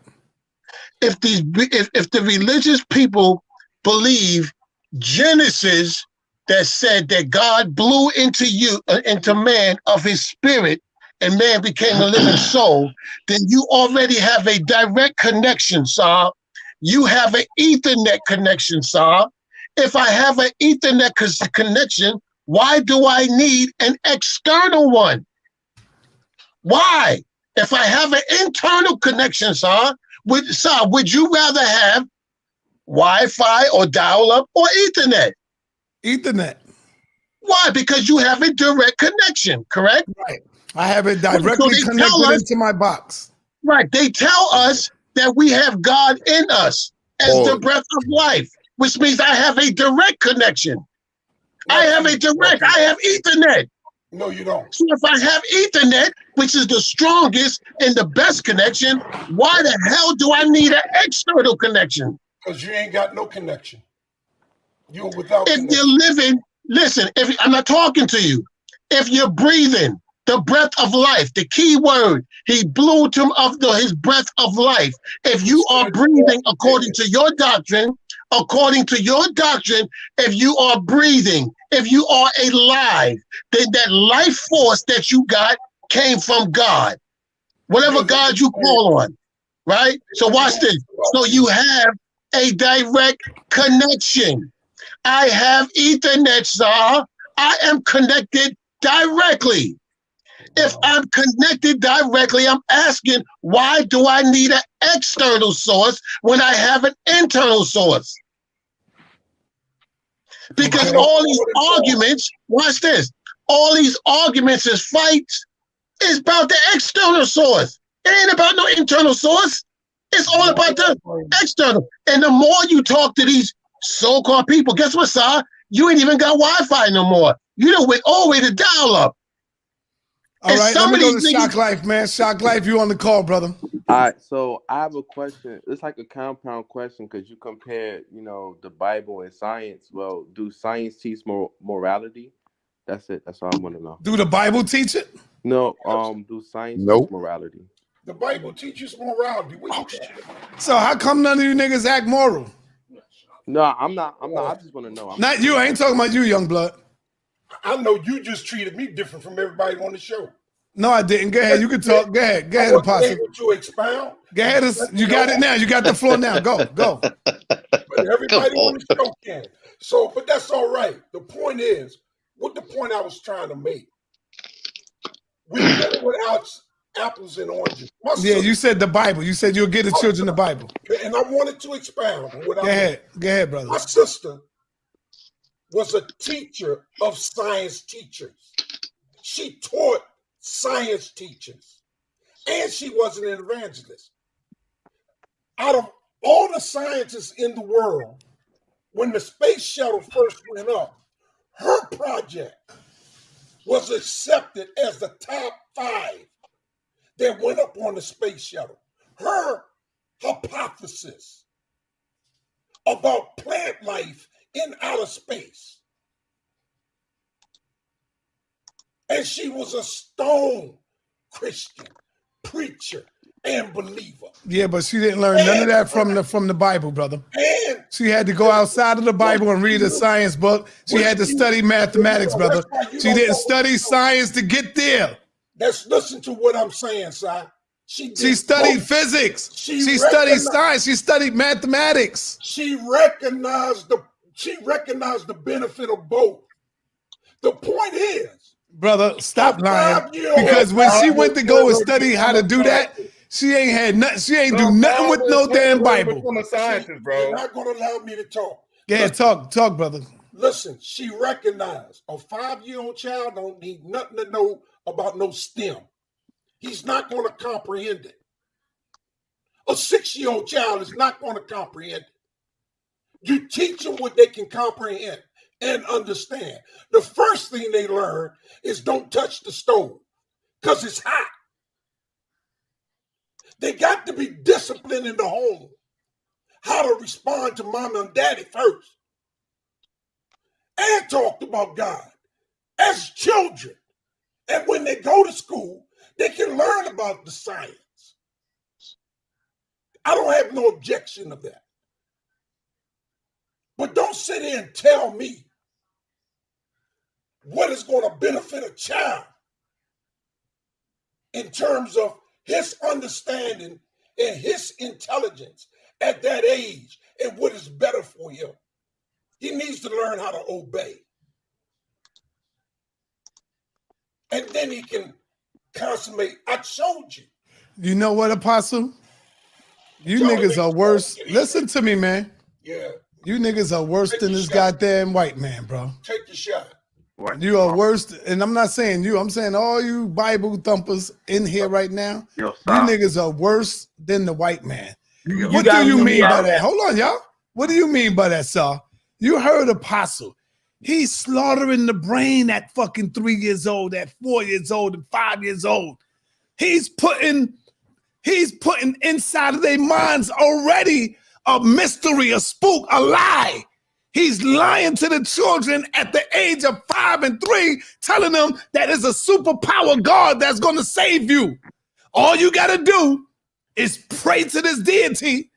If the religious people believe Genesis that said that God blew into man of his spirit and man became a living soul, then you already have a direct connection, Saab. You have an Ethernet connection, Saab. If I have an Ethernet connection, why do I need an external one? Why? If I have an internal connection, Saab, would you rather have Wi-Fi or dial-up or Ethernet? Ethernet. Why? Because you have a direct connection, correct? Right. I have it directly connected into my box. Right. They tell us that we have God in us as the breath of life, which means I have a direct connection. I have Ethernet. No, you don't. So if I have Ethernet, which is the strongest and the best connection, why the hell do I need an external connection? Because you ain't got no connection. You're without If connection. you're living, listen, if I'm not talking to you, if you're breathing, the breath of life, the key word, he blew his breath of life. If you are breathing according to your doctrine, if you are breathing, if you are alive, then that life force that you got came from God, whatever God you call on, right? So watch this. So you have a direct connection. I have Ethernet, sir. I am connected directly. If I'm connected directly, I'm asking, why do I need an external source when I have an internal source? Because all these arguments, watch this, all these arguments and fights is about the external source. It ain't about no internal source. It's all about the external. And the more you talk to these so-called people, guess what, sir? You ain't even got Wi-Fi no more. You done went all the way to dial-up. All right, let me go to Shock Life, man. Shock Life, you on the call, brother. All right, so I have a question. It's like a compound question because you compare, the Bible and science. Well, do science teach morality? That's it. That's all I want to know. Do the Bible teach it? No. Do science teach morality? The Bible teaches morality. So how come none of you niggas act moral? No, I'm not. I just want to know. Not you. I ain't talking about you, young blood. I know you just treated me different from everybody on the show. No, I didn't. Go ahead. You can talk. Go ahead. Go ahead, Apostle. To expound. Go ahead. You got it now. You got the floor now. Go. But everybody on the show can. So, but that's all right. The point is, what the point I was trying to make. We put without apples and oranges. Yeah, you said the Bible. You said you'll get the children the Bible. And I wanted to expound on what Go ahead. Go ahead, brother. My sister was a teacher of science teachers. She taught science teachers, and she was an evangelist. Out of all the scientists in the world, when the space shuttle first went up, her project was accepted as the top 5 that went up on the space shuttle. Her hypothesis about plant life in outer space. And she was a stone Christian preacher and believer. Yeah, but she didn't learn none of that from the Bible, brother. She had to go outside of the Bible and read a science book. She had to study mathematics, brother. She didn't study science to get there. Let's listen to what I'm saying, Si. She studied physics. She studied science. She studied mathematics. She recognized the benefit of both. The point is, brother, stop lying. Because when she went to go and study how to do that, she ain't had nothing. She ain't do nothing with no damn Bible. You're not going to allow me to talk. Yeah, talk, brother. Listen, she recognized a 5-year-old child don't need nothing to know about no STEM. He's not going to comprehend it. A 6-year-old child is not going to comprehend it. You teach them what they can comprehend and understand. The first thing they learn is don't touch the stove because it's hot. They got to be disciplined in the home. How to respond to mama and daddy first. And talked about God. as children. And when they go to school, they can learn about the science. I don't have no objection to that. But don't sit here and tell me what is going to benefit a child in terms of his understanding and his intelligence at that age and what is better for him. He needs to learn how to obey. And then he can consummate. I showed you. You know what, Apostle? You niggas are worse. Listen to me, man. Yeah. You niggas are worse than this goddamn white man, bro. Take your shot. You are worse, and I'm not saying you. I'm saying all you Bible thumpers in here right now. You niggas are worse than the white man. What do you mean by that? Hold on, y'all. What do you mean by that, sir? You heard Apostle. He's slaughtering the brain at fucking 3 years old, at 4 years old, and 5 years old. He's putting inside of their minds already a mystery, a spook, a lie. He's lying to the children at the age of 5 and 3, telling them that it's a superpower God that's going to save you. All you got to do is pray to this deity,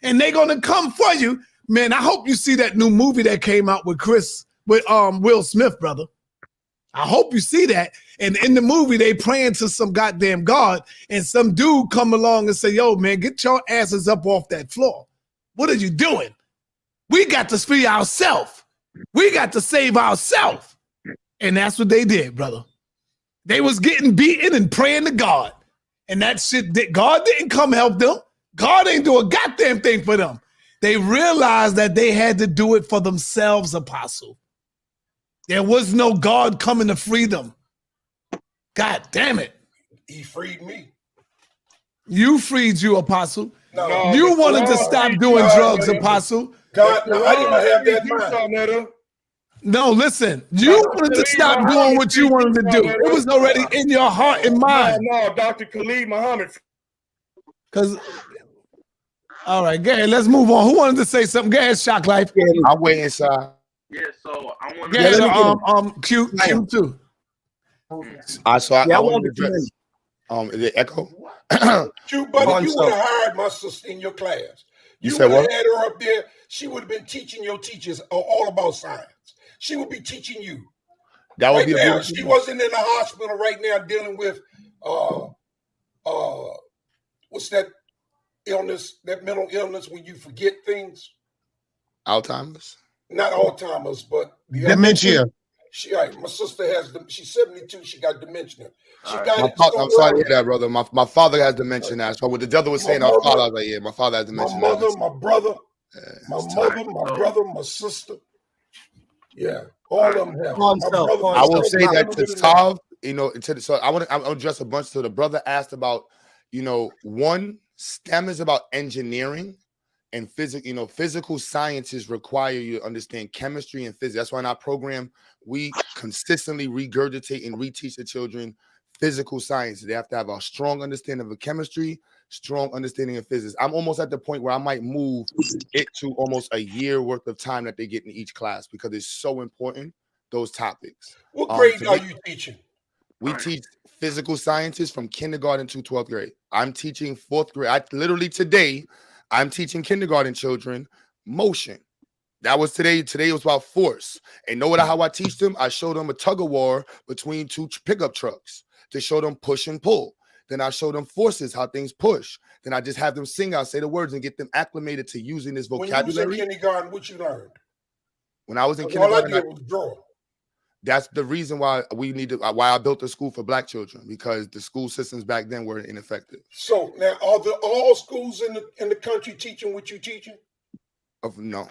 and they're going to come for you. Man, I hope you see that new movie that came out with Will Smith, brother. I hope you see that. And in the movie, they praying to some goddamn God, and some dude come along and say, yo, man, get your asses up off that floor. What are you doing? We got to free ourselves. We got to save ourselves. And that's what they did, brother. They was getting beaten and praying to God. And that shit, God didn't come help them. God ain't do a goddamn thing for them. They realized that they had to do it for themselves, Apostle. There was no God coming to free them. God damn it. He freed me. You freed you, Apostle. No, you wanted to stop doing drugs, Apostle. God, no, I didn't have that mind. No, listen. You wanted to stop doing what you wanted to do. It was already in your heart and mind. No, Dr. Khalid Muhammad. Because, all right, go ahead. Let's move on. Who wanted to say something? Go ahead, Shock Life. I'll wait inside. Yeah, so I want to get Q too. So I want to address. Is it echo? You, buddy, you would have hired my sister in your class. You would have had her up there. She would have been teaching your teachers all about science. She would be teaching you. That would be a beautiful. She wasn't in the hospital right now dealing with what's that illness, that mental illness when you forget things? Alzheimer's? Not Alzheimer's, but dementia. My sister has she's 72, she got dementia. She got it. I'm sorry to hear that, brother. My father has dementia now. So what the other was saying, our father, I was like, yeah, my father has dementia. My mother, my brother, my brother, my sister. Yeah, all of them have. I will say that to solve, so I want to address a bunch. So the brother asked about, one, STEM is about engineering. And physical sciences require you to understand chemistry and physics. That's why in our program, we consistently regurgitate and reteach the children physical sciences. They have to have a strong understanding of chemistry, strong understanding of physics. I'm almost at the point where I might move it to almost a year worth of time that they get in each class because it's so important, those topics. What grade are you teaching? We teach physical sciences from kindergarten to 12th grade. I'm teaching 4th grade. Today, I'm teaching kindergarten children motion. That was today. Today was about force. And know how I teach them? I show them a tug of war between two pickup trucks to show them push and pull. Then I show them forces, how things push. Then I just have them sing out, say the words, and get them acclimated to using this vocabulary. When you was in kindergarten, what you learned? When I was in kindergarten, all I did was draw. That's the reason why why I built a school for black children, because the school systems back then were ineffective. So now, are all schools in the country teaching what you're teaching? No.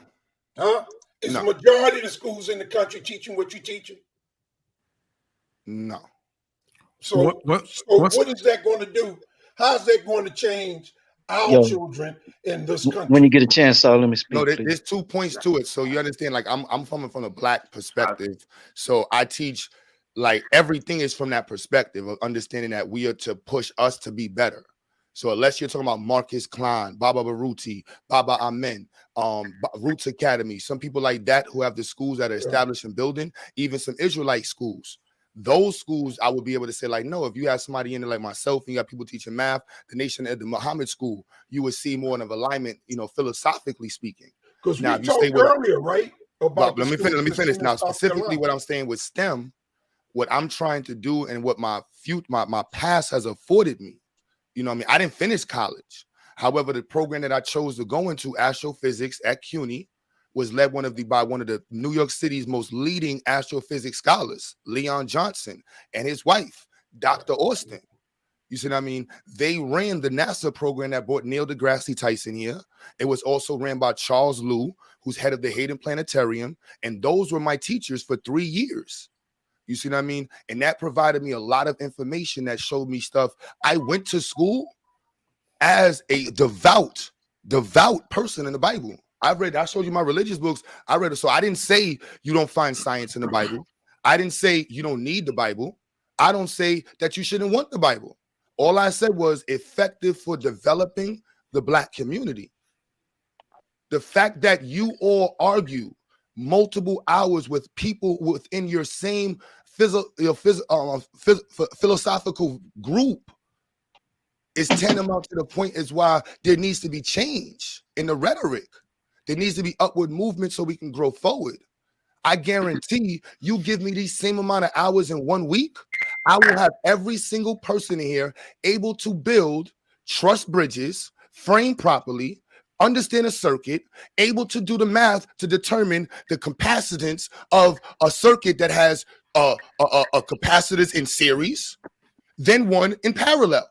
Huh? Is the majority of the schools in the country teaching what you're teaching? No. So what is that going to do? How's that going to change our children in this country? When you get a chance, let me speak. No, there's 2 points to it. So you understand, like I'm coming from a black perspective. So I teach like everything is from that perspective of understanding that we are to push us to be better. So unless you're talking about Marcus Klein, Baba Baruti, Baba Amen, Roots Academy, some people like that who have the schools that are established and building, even some Israelite schools. Those schools, I would be able to say, like, no, if you have somebody in there like myself and you got people teaching math, the Nation at the Muhammad School, you would see more of alignment, philosophically speaking. Because we talked earlier, right? About let me finish. Now, specifically what I'm saying with STEM, what I'm trying to do and what my past has afforded me. You know what I mean? I didn't finish college. However, the program that I chose to go into, astrophysics at CUNY, was led by one of the New York City's most leading astrophysics scholars, Leon Johnson, and his wife, Dr. Austin. You see what I mean? They ran the NASA program that brought Neil deGrasse Tyson here. It was also ran by Charles Liu, who's head of the Hayden Planetarium. And those were my teachers for 3 years. You see what I mean? And that provided me a lot of information that showed me stuff. I went to school as a devout person in the Bible. I showed you my religious books. I read it. So I didn't say you don't find science in the Bible. I didn't say you don't need the Bible. I don't say that you shouldn't want the Bible. All I said was effective for developing the Black community. The fact that you all argue multiple hours with people within your same philosophical group is tantamount to the point is why there needs to be change in the rhetoric. There needs to be upward movement so we can grow forward. I guarantee you give me these same amount of hours in 1 week, I will have every single person in here able to build trust bridges, frame properly, understand a circuit, able to do the math to determine the capacitance of a circuit that has a capacitors in series, then one in parallel.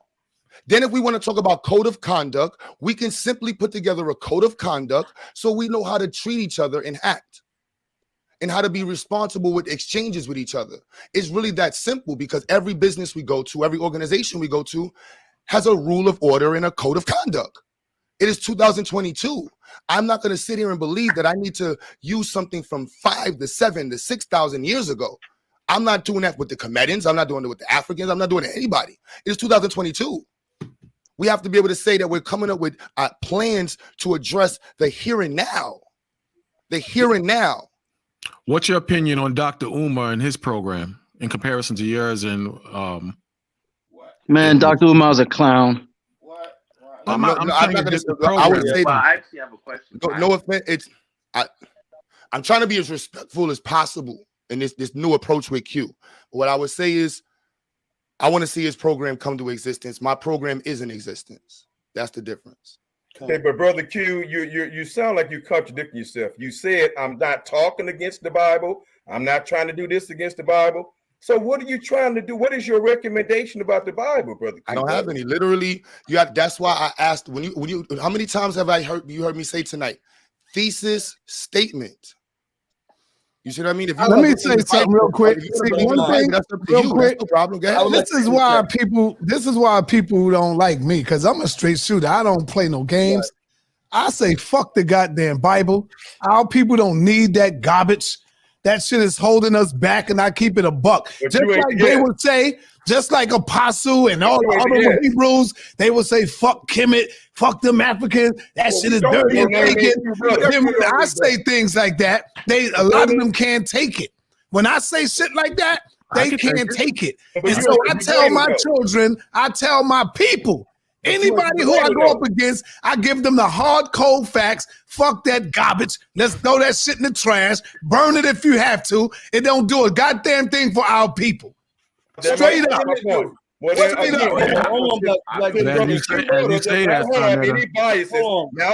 Then if we want to talk about code of conduct, we can simply put together a code of conduct so we know how to treat each other and act and how to be responsible with exchanges with each other. It's really that simple because every business we go to, every organization we go to has a rule of order and a code of conduct. It is 2022. I'm not going to sit here and believe that I need to use something from 5 to 7 to 6,000 years ago. I'm not doing that with the Comedians. I'm not doing it with the Africans. I'm not doing it with anybody. It is 2022. We have to be able to say that we're coming up with plans to address the here and now. The here and now. What's your opinion on Dr. Umar and his program in comparison to yours? And man, Dr. Umar's a clown. I'm not going to. I would say I actually have a question. No offense. I'm trying to be as respectful as possible in this new approach with Q. What I would say is, I want to see his program come to existence. My program is in existence. That's the difference. Okay, but Brother Q, you sound like you contradicting yourself. You said, I'm not talking against the Bible. I'm not trying to do this against the Bible. So what are you trying to do? What is your recommendation about the Bible, Brother Q? I don't have any. Literally, that's why I asked when you how many times have you heard me say tonight? Thesis statement. You see what I mean? Let me say something real quick. See, one thing, real quick. No problem. This is why people who don't like me, because I'm a straight shooter. I don't play no games. I say fuck the goddamn Bible. Our people don't need that garbage. That shit is holding us back, and I keep it a buck. Just like they would say, just like Apostle and all the other Hebrews, they would say, fuck Kemet, fuck them Africans. That shit is dirty and pagan. I say things like that. A lot of them can't take it. When I say shit like that, they can't take it. And so I tell my children, I tell my people, anybody who I go up against, I give them the hard, cold facts. Fuck that garbage. Let's throw that shit in the trash. Burn it if you have to. It don't do a goddamn thing for our people. Straight up. Well, now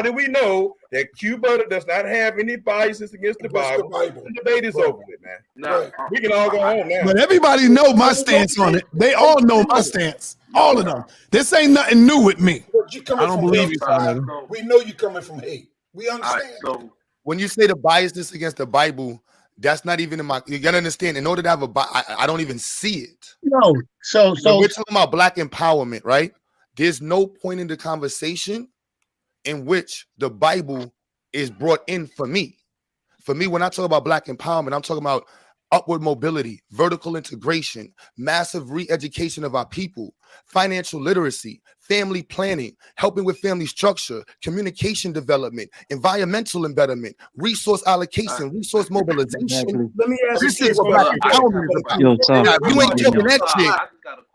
that we know that Cuba does not have any biases against the Bible, the debate is over with, man. No, we can all go home now. But everybody know my stance on it. They all know my stance. All of them. This ain't nothing new with me. I don't believe you. We know you coming from hate. We understand. So when you say the biasness against the Bible, that's not even in my. You gotta understand. In order to have I don't even see it. No. So we're talking about Black empowerment, right? There's no point in the conversation in which the Bible is brought in for me. For me, when I talk about Black empowerment, I'm talking about upward mobility, vertical integration, massive re-education of our people, financial literacy, family planning, helping with family structure, communication development, environmental betterment, resource allocation, resource mobilization. Let me ask This you is what Black empowerment is about. Now, if you ain't talking that shit,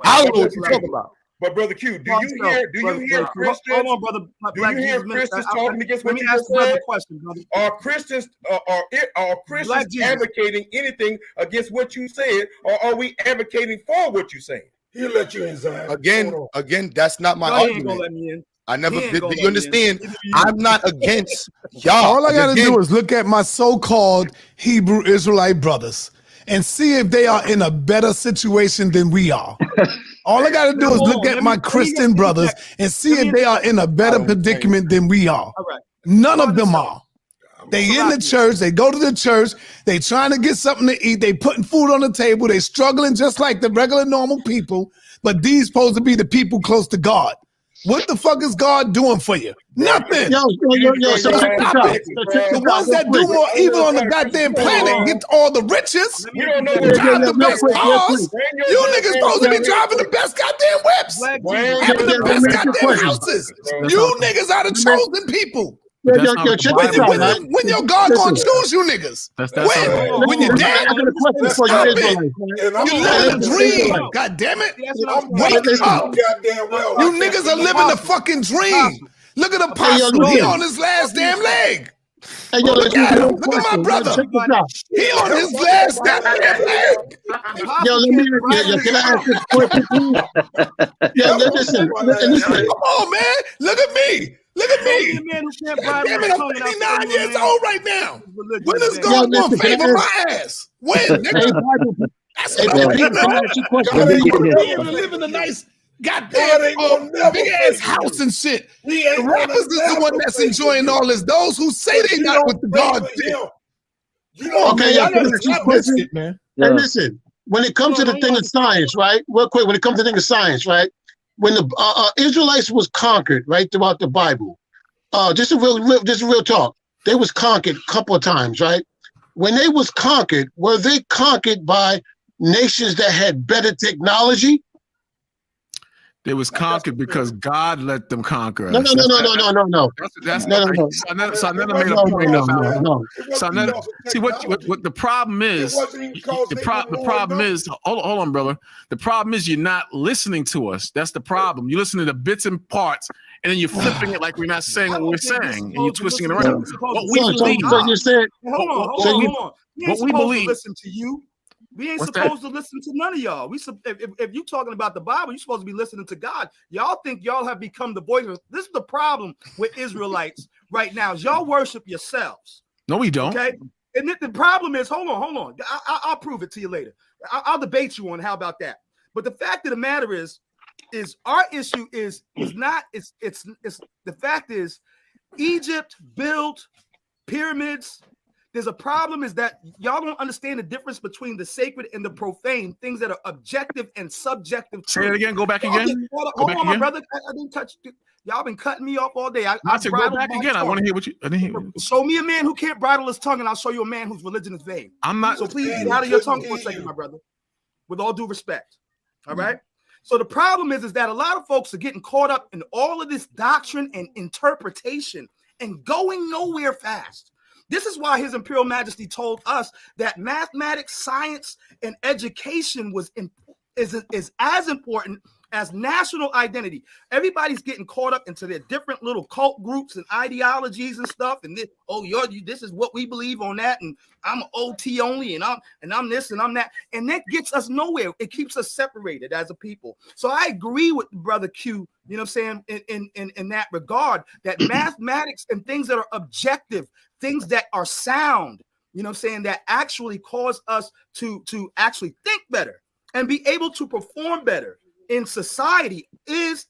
I don't know what you're talking about. But brother Q, do you hear Christians? Hold on, brother. Do you hear Christians talking against what you just said? said? Question, brother. Are Christians advocating anything against what you said, or are we advocating for what you're saying? He'll let you in, Zion. Again, that's not my argument. Let me in. I never did. Do you understand? I'm not against y'all. All I got to do is look at my so-called Hebrew Israelite brothers and see if they are in a better situation than we are. All I got to do is look at my Christian brothers and see if they are in a better predicament than we are. None of them are. They in the church, they go to the church, they trying to get something to eat, they putting food on the table, they struggling just like the regular normal people, but these supposed to be the people close to God. What the fuck is God doing for you? Nothing. So Stop it. The ones that do more evil on the goddamn planet get all the riches. You drive the best cars. You niggas supposed to be driving the best goddamn whips, having the best goddamn houses. You niggas are the chosen people. When your God gonna choose you niggas? When you're dead? I got a question for you, Israelites. You living a dream. God damn it. Wake up. You niggas are living the fucking dream. Look at Apostle. He on his last damn leg. Look at him. Look at my brother. He on his last damn leg. Can I ask this question, please? Listen. Come on, man. Look at me. Look at me. Damn it, I'm 59 years old right now. When is God going to favor my ass? When, nigga? That's what I'm living a nice goddamn big ass house and shit. The rappers is the one that's enjoying all this. Those who say they not with the God shit. Okay, man. Hey, listen. When it comes to the thing of science, right? Real quick, when it comes to the thing of science, right? When the Israelites was conquered, right, throughout the Bible, just a real talk, they was conquered a couple of times, right? When they was conquered, were they conquered by nations that had better technology? They was conquered because God let them conquer us. No. See what the problem is. The problem is. Hold on, brother. The problem is you're not listening to us. That's the problem. You listen to the bits and parts, and then you're flipping it like we're not saying what we're saying, and you're twisting it around. What we believe. Hold on. We ain't supposed to listen to you. We ain't supposed to listen to none of y'all. If you talking about the Bible, you're supposed to be listening to God. Y'all think y'all have become the voice. This is the problem with Israelites right now. Is y'all worship yourselves. No, we don't. Okay. And the problem is, hold on. I'll prove it to you later. I'll debate you on how about that. But the fact of the matter is our issue is not. It's the fact is, Egypt built pyramids. There's a problem is that y'all don't understand the difference between the sacred and the profane, things that are objective and subjective. Say it again. Go back again. Hold on, my brother. I didn't touch it. Y'all been cutting me off all day. I said go back again. I want to hear what you. I didn't hear. Show me a man who can't bridle his tongue, and I'll show you a man whose religion is vain. I'm not. So please get out of your tongue for a second, my brother. With all due respect. All right. So the problem is that a lot of folks are getting caught up in all of this doctrine and interpretation and going nowhere fast. This is why His Imperial Majesty told us that mathematics, science, and education is as important as national identity. Everybody's getting caught up into their different little cult groups and ideologies and stuff. And this, this is what we believe on that. And I'm OT only, and I'm this and I'm that. And that gets us nowhere. It keeps us separated as a people. So I agree with Brother Q, you know what I'm saying, in that regard, that mathematics and things that are objective, things that are sound, you know what I'm saying, that actually cause us to actually think better and be able to perform better in society is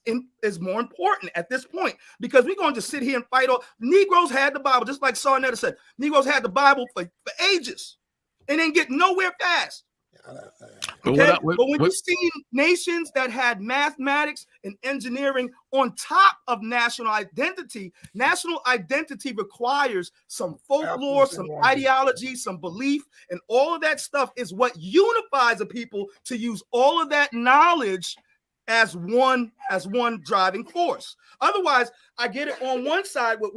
more important at this point, because we're going to just sit here and fight all. Negroes had the Bible, just like SaNeter said. Negroes had the Bible for ages and then get nowhere fast. Okay? But when you see nations that had mathematics and engineering on top of national identity requires some folklore, some ideology, some belief, and all of that stuff is what unifies a people to use all of that knowledge as one driving force. Otherwise, I get it on one side what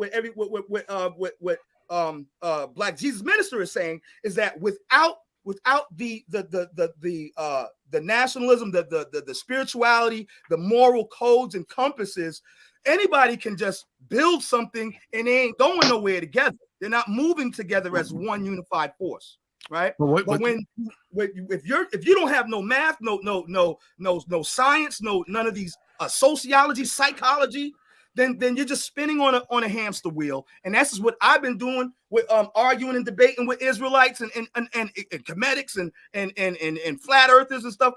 Black Jesus Minister is saying is that without the nationalism, the spirituality, the moral codes and compasses, anybody can just build something and they ain't going nowhere together. They're not moving together as one unified force, right? But if you don't have no math, no science, none of these sociology, psychology, then you're just spinning on a hamster wheel. And that's just what I've been doing with arguing and debating with Israelites and Comedics and flat earthers and stuff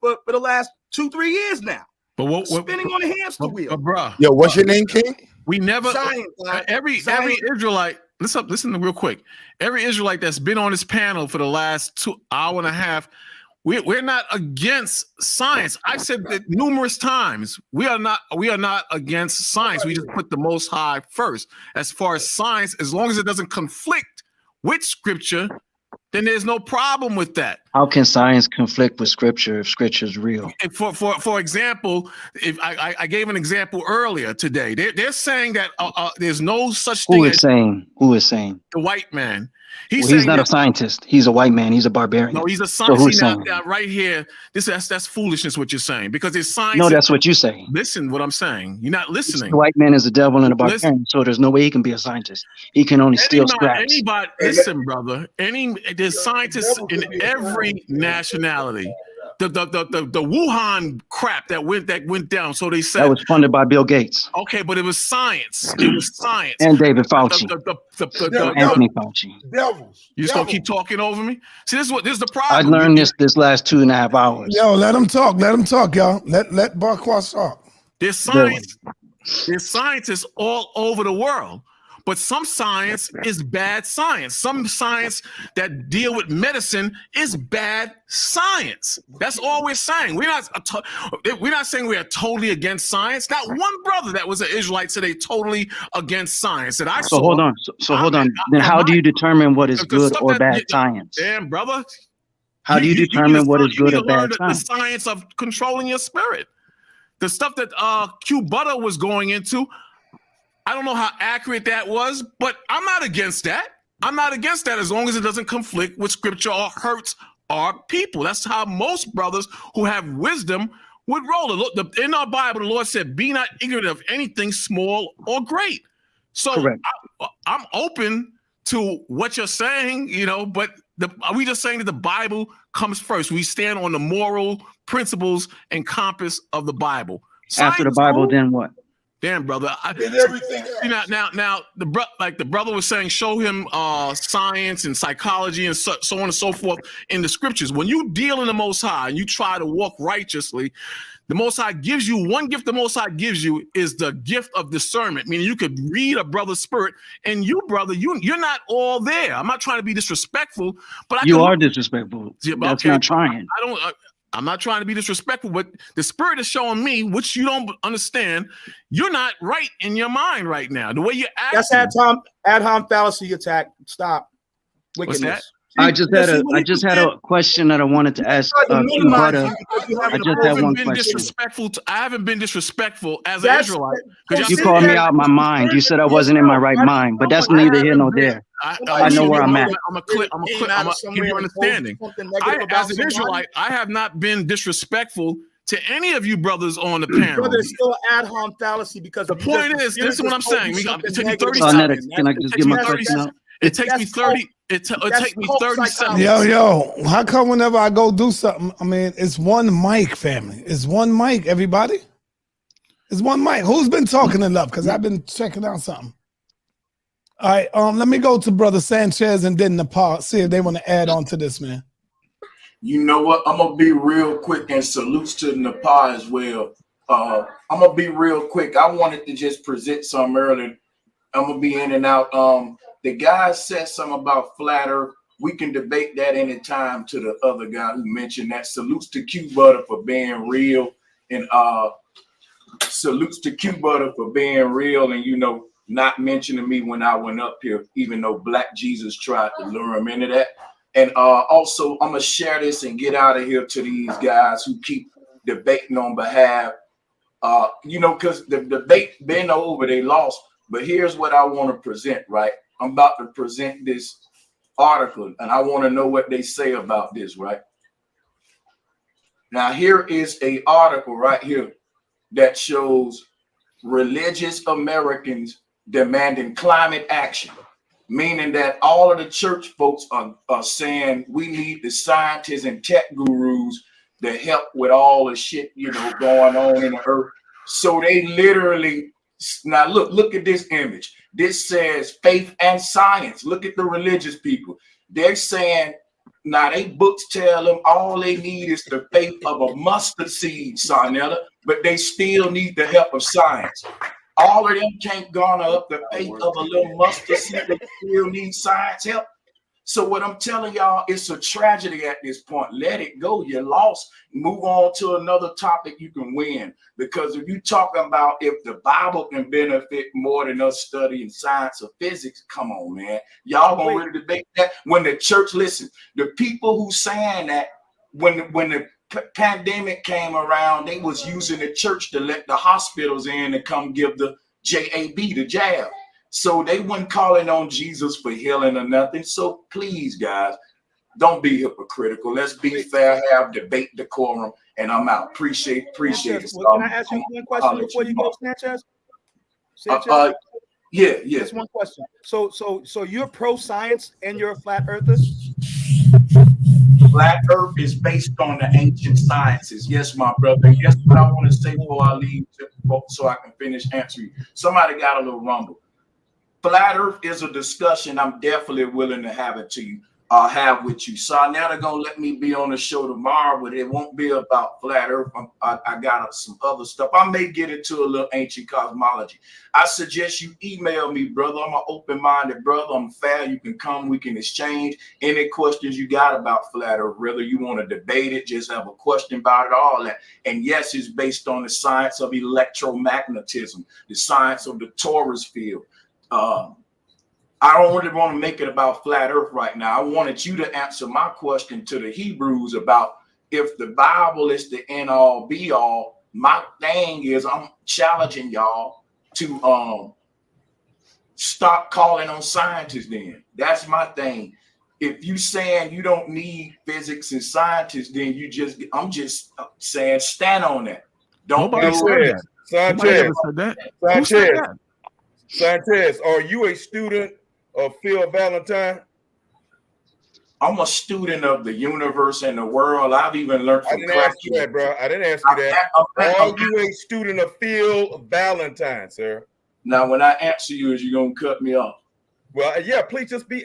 for the last 2-3 years now. But spinning on a hamster wheel. Bruh. Yo, what's your name, King? We never Zion, every Israelite. Listen real quick. Every Israelite that's been on this panel for the last 2 hours and a half, we're not against science. I said that numerous times. We are not against science. We just put the Most High first. As far as science, as long as it doesn't conflict with Scripture, then there's no problem with that. How can science conflict with Scripture if Scripture is real? For example, if I gave an example earlier today, they're saying that there's no such thing. Who is saying? The white man. He's not a scientist. He's a white man. He's a barbarian. No, he's a So scientist. who's Right here, that's foolishness what you're saying, because it's science. No, that's what you say. Listen, what I'm saying. You're not listening. The white man is the devil and a barbarian, so there's no way he can be a scientist. He can only steal scraps. Anybody, listen, brother. There's scientists in every nationality. The Wuhan crap that went down. So they said that was funded by Bill Gates. Okay, but it was science. It was science. And David Fauci. Anthony Fauci. Devils. You just gonna keep talking over me? See, this is the problem. I learned this last 2.5 hours. Yo, let him talk. Let him talk, y'all. Let Barquas talk. There's science. There's scientists all over the world. But some science is bad science. Some science that deal with medicine is bad science. That's all we're saying. We're not saying we are totally against science. Not one brother that was an Israelite said they totally against science. And so hold on. So hold on. Then how do you determine what is good or bad science? Damn, brother. How do you determine what is good or bad science? The science of controlling your spirit. The stuff that Q Butter was going into. I don't know how accurate that was, but I'm not against that. I'm not against that as long as it doesn't conflict with Scripture or hurts our people. That's how most brothers who have wisdom would roll. In our Bible, the Lord said, be not ignorant of anything small or great. So I'm open to what you're saying, but are we just saying that the Bible comes first? We stand on the moral principles and compass of the Bible. After the Bible, then what? Damn, brother. Everything else. Now, the brother was saying, show him science and psychology and so on and so forth in the Scriptures. When you deal in the Most High and you try to walk righteously, the Most High gives you one gift. The Most High gives you is the gift of discernment, meaning you could read a brother's spirit. And you, brother, you're not all there. I'm not trying to be disrespectful, but you are disrespectful. That's not trying. I'm not trying to be disrespectful, but the Spirit is showing me, which you don't understand, you're not right in your mind right now. The way you act. That's ad hom fallacy attack. Stop. Wickedness. What's that? I just had a question that I wanted to ask. I just had one question. I haven't been disrespectful as an Israelite. You called me out my mind. You said I wasn't in my right mind, but that's neither here nor there. I know where I'm at. I'm a give you understanding. As an Israelite, I have not been disrespectful to any of you brothers on the panel. Brother, it's still an ad hom fallacy because the point is, this is what I'm saying. It took me 30 seconds. Can I just give my question out? It takes me 30. It takes me 30 seconds. Yo, how come whenever I go do something, it's one mic, family. It's one mic, everybody. It's one mic. Who's been talking enough? Because I've been checking out something. All right, let me go to Brother Sanchez and then Nepal, see if they want to add on to this, man. You know what? I'm going to be real quick, and salutes to Nepal as well. I'm going to be real quick. I wanted to just present something earlier. I'm going to be in and out. The guy said something about flat earth. We can debate that anytime to the other guy who mentioned that. Salutes to Q Butter for being real. And salutes to Q Butter for being real and, not mentioning me when I went up here, even though Black Jesus tried to lure him into that. And also, I'm going to share this and get out of here to these guys who keep debating on behalf. Because the debate been over, they lost. But here's what I want to present, right? I'm about to present this article, and I want to know what they say about this, right? Now, here is a article right here that shows religious Americans demanding climate action, meaning that all of the church folks are saying we need the scientists and tech gurus to help with all the shit, going on in the earth. So they literally, now look at this image. This says faith and science. Look at the religious people. They're saying, now they books tell them all they need is the faith of a mustard seed, SaNeter, but they still need the help of science. All of them can't garner up the faith of a little mustard seed. They still need science help. So what I'm telling y'all, it's a tragedy at this point. Let it go. You lost. Move on to another topic you can win. Because if you talking about if the Bible can benefit more than us studying science or physics, come on, man. Y'all gonna really debate that? When the church, listen, the people who saying that when the pandemic came around, they was using the church to let the hospitals in and come give the JAB, the jab. So they weren't calling on Jesus for healing or nothing. So please, guys, don't be hypocritical. Let's be fair, have debate decorum, and I'm out. Appreciate it. Well, can I ask you one question before you go, Sanchez? Yeah. Just one question. So you're pro-science and you're a flat earther? Flat Earth is based on the ancient sciences. Yes, my brother. Yes, what I want to say before I leave, so I can finish answering you. Somebody got a little rumble. Flat Earth is a discussion I'm definitely willing to have with you. SaNeter gonna let me be on the show tomorrow, but it won't be about Flat Earth. I got some other stuff. I may get into a little ancient cosmology. I suggest you email me, brother. I'm an open-minded brother. I'm fair. You can come. We can exchange any questions you got about Flat Earth. Whether you want to debate it, just have a question about it, all that. And yes, it's based on the science of electromagnetism, the science of the torus field. I don't really want to make it about Flat Earth right now. I wanted you to answer my question to the Hebrews about if the Bible is the end all be all. My thing is I'm challenging y'all to stop calling on scientists then. That's my thing. If you saying you don't need physics and scientists, then I'm just saying stand on that. Don't Nobody said that. Sanchez, are you a student of Phil Valentine? I'm a student of the universe and the world. I've even learned from I didn't ask you that, bro. I didn't ask you that. Are you a student of Phil Valentine, sir? Now, when I answer you, is you gonna cut me off? Well, yeah. Please just be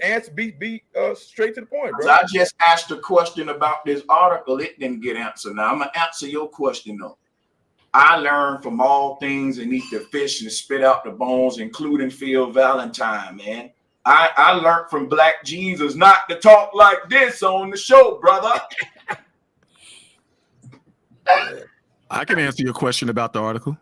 straight to the point, bro. I just asked a question about this article. It didn't get answered. Now I'm gonna answer your question though. I learned from all things and eat the fish and spit out the bones, including Phil Valentine, man. I learned from Black Jesus not to talk like this on the show, brother. I can answer your question about the article.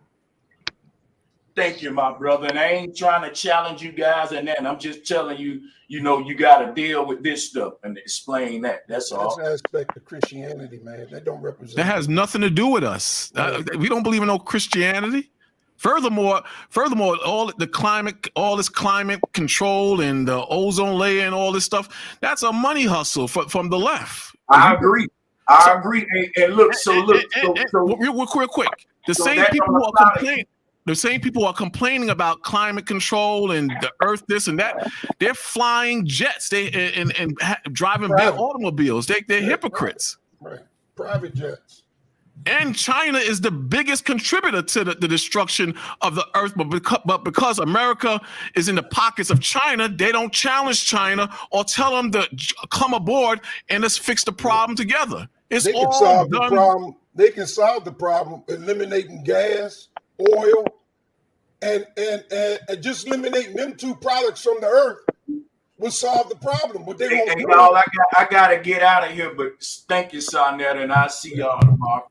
Thank you, my brother. And I ain't trying to challenge you guys and that. I'm just telling you, you got to deal with this stuff and explain that. That's all. That's an aspect of Christianity, man. That don't represent. That has nothing to do with us. We don't believe in no Christianity. Furthermore, all this climate control and the ozone layer and all this stuff, that's a money hustle from the left. I agree. And look, real quick. The same people who are complaining about climate control and the earth, this and that, they're flying jets. And driving big automobiles. They're hypocrites. Right. Private jets. And China is the biggest contributor to the destruction of the earth. But because America is in the pockets of China, they don't challenge China or tell them to come aboard and let's fix the problem together. They can solve the problem eliminating gas, oil, and just eliminating them two products from the earth will solve the problem. But they won't. Hey, y'all, I gotta get out of here. But thank you, SaNeter, and I'll see y'all tomorrow.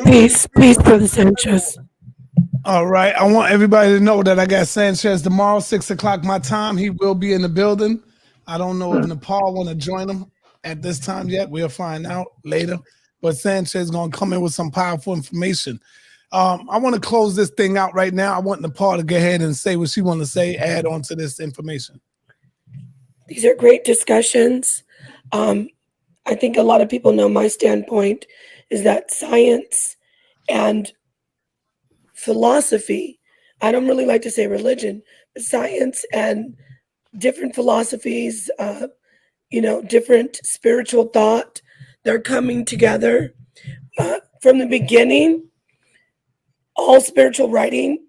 Peace, Brother Sanchez. All right, I want everybody to know that I got Sanchez tomorrow, 6 o'clock my time. He will be in the building. I don't know if Nepal want to join him at this time yet. We'll find out later. but Sanchez is going to come in with some powerful information. I want to close this thing out right now. I want Nepal to go ahead and say what she want to say, add on to this information. These are great discussions. I think a lot of people know my standpoint is that science and philosophy, I don't really like to say religion, but science and different philosophies, different spiritual thought, they're coming together. From the beginning, all spiritual writing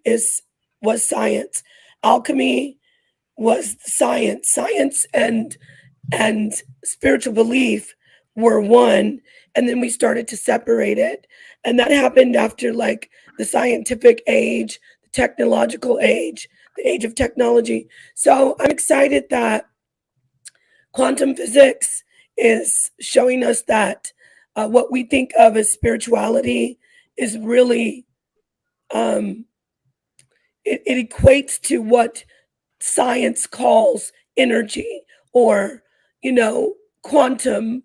was science. Alchemy was science. Science and spiritual belief were one, and then we started to separate it. And that happened after like the scientific age, the technological age, the age of technology. So I'm excited that quantum physics is showing us that what we think of as spirituality is really, it equates to what science calls energy, or, quantum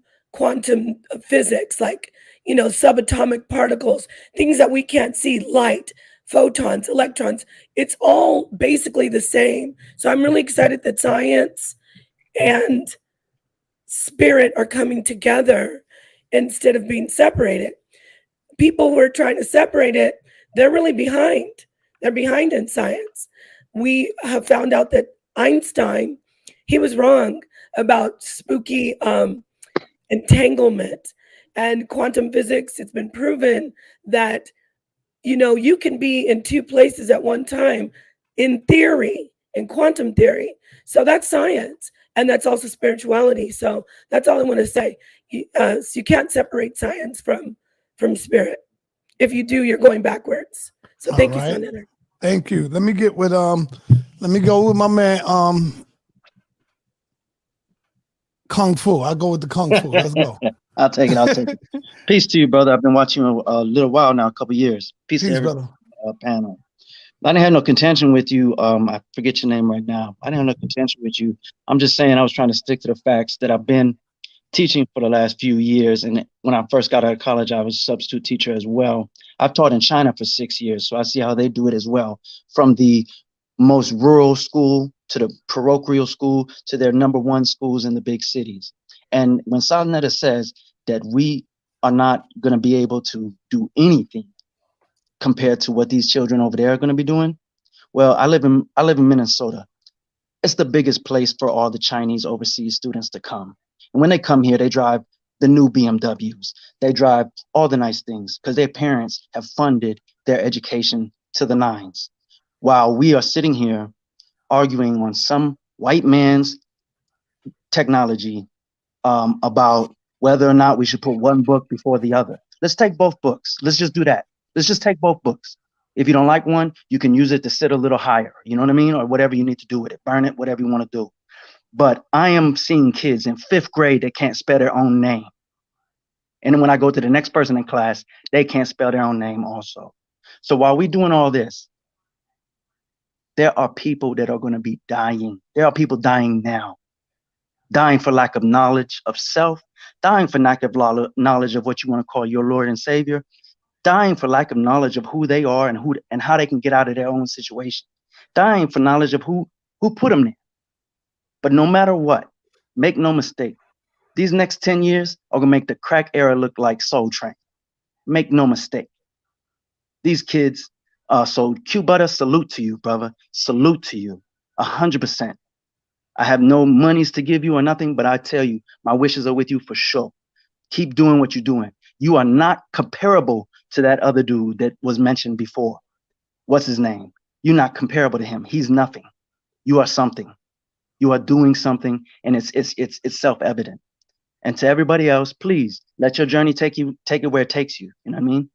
physics, like, subatomic particles, things that we can't see, light, photons, electrons. It's all basically the same. So I'm really excited that science and spirit are coming together instead of being separated. People who are trying to separate it, they're really behind. They're behind in science. We have found out that Einstein, he was wrong about spooky entanglement. And quantum physics, it's been proven that, you can be in two places at one time in theory, in quantum theory. So that's science. And that's also spirituality. So that's all I want to say. So you can't separate science from spirit. If you do, you're going backwards. So thank you, SaNeter. Thank you. Let me go with my man Kung Fu. I'll go with the Kung Fu. Let's go. I'll take it. Peace to you, brother. I've been watching you a little while now, a couple years. Peace to every panel. I didn't have no contention with you. I forget your name right now. I didn't have no contention with you. I'm just saying I was trying to stick to the facts that I've been teaching for the last few years. And when I first got out of college, I was a substitute teacher as well. I've taught in China for 6 years, so I see how they do it as well. From the most rural school to the parochial school to their #1 schools in the big cities. And when SaNeter says that we are not going to be able to do anything compared to what these children over there are going to be doing, well, I live in Minnesota. It's the biggest place for all the Chinese overseas students to come. And when they come here, they drive the new BMWs. They drive all the nice things because their parents have funded their education to the nines. While we are sitting here arguing on some white man's technology about whether or not we should put one book before the other. Let's take both books. Let's just do that. Let's just take both books. If you don't like one, you can use it to sit a little higher. You know what I mean? Or whatever you need to do with it. Burn it, whatever you want to do. But I am seeing kids in 5th grade that can't spell their own name. And then when I go to the next person in class, they can't spell their own name also. So while we're doing all this, there are people that are going to be dying. There are people dying now. Dying for lack of knowledge of self. Dying for lack of knowledge of what you want to call your Lord and Savior. Dying for lack of knowledge of who they are and how they can get out of their own situation. Dying for knowledge of who put them there. But no matter what, make no mistake, these next 10 years are going to make the crack era look like Soul Train. Make no mistake. These kids, so Q-Butter, salute to you, brother. Salute to you, 100%. I have no monies to give you or nothing, but I tell you, my wishes are with you for sure. Keep doing what you're doing. You are not comparable to that other dude that was mentioned before. What's his name? You're not comparable to him. He's nothing. You are something. You are doing something, and it's self-evident. And to everybody else, please let your journey take it where it takes you. You know what I mean?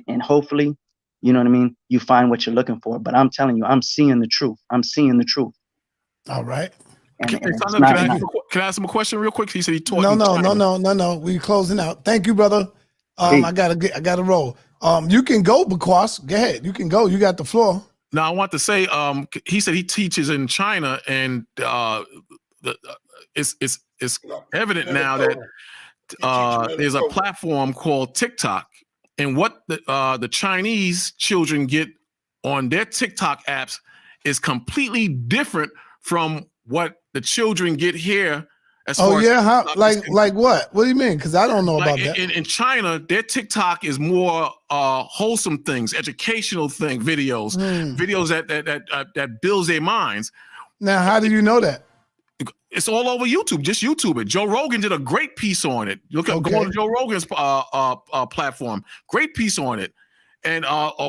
And hopefully, you know what I mean, you find what you're looking for. But I'm telling you, I'm seeing the truth. I'm seeing the truth. All right. Can I ask him a question real quick? He said he taught. No. We closing out. Thank you, brother. I gotta roll. You can go, Bakwas. Go ahead. You can go. You got the floor. Now I want to say, he said he teaches in China, and it's evident now that there's a platform called TikTok, and what the Chinese children get on their TikTok apps is completely different from what the children get here. Oh yeah, how, like what? What do you mean? Because I don't know about that. In China, their TikTok is more wholesome things, educational videos, videos that builds their minds. Now, how do you know that? It's all over YouTube. Just YouTube it. Joe Rogan did a great piece on it. Look up, go on to Joe Rogan's platform. Great piece on it. And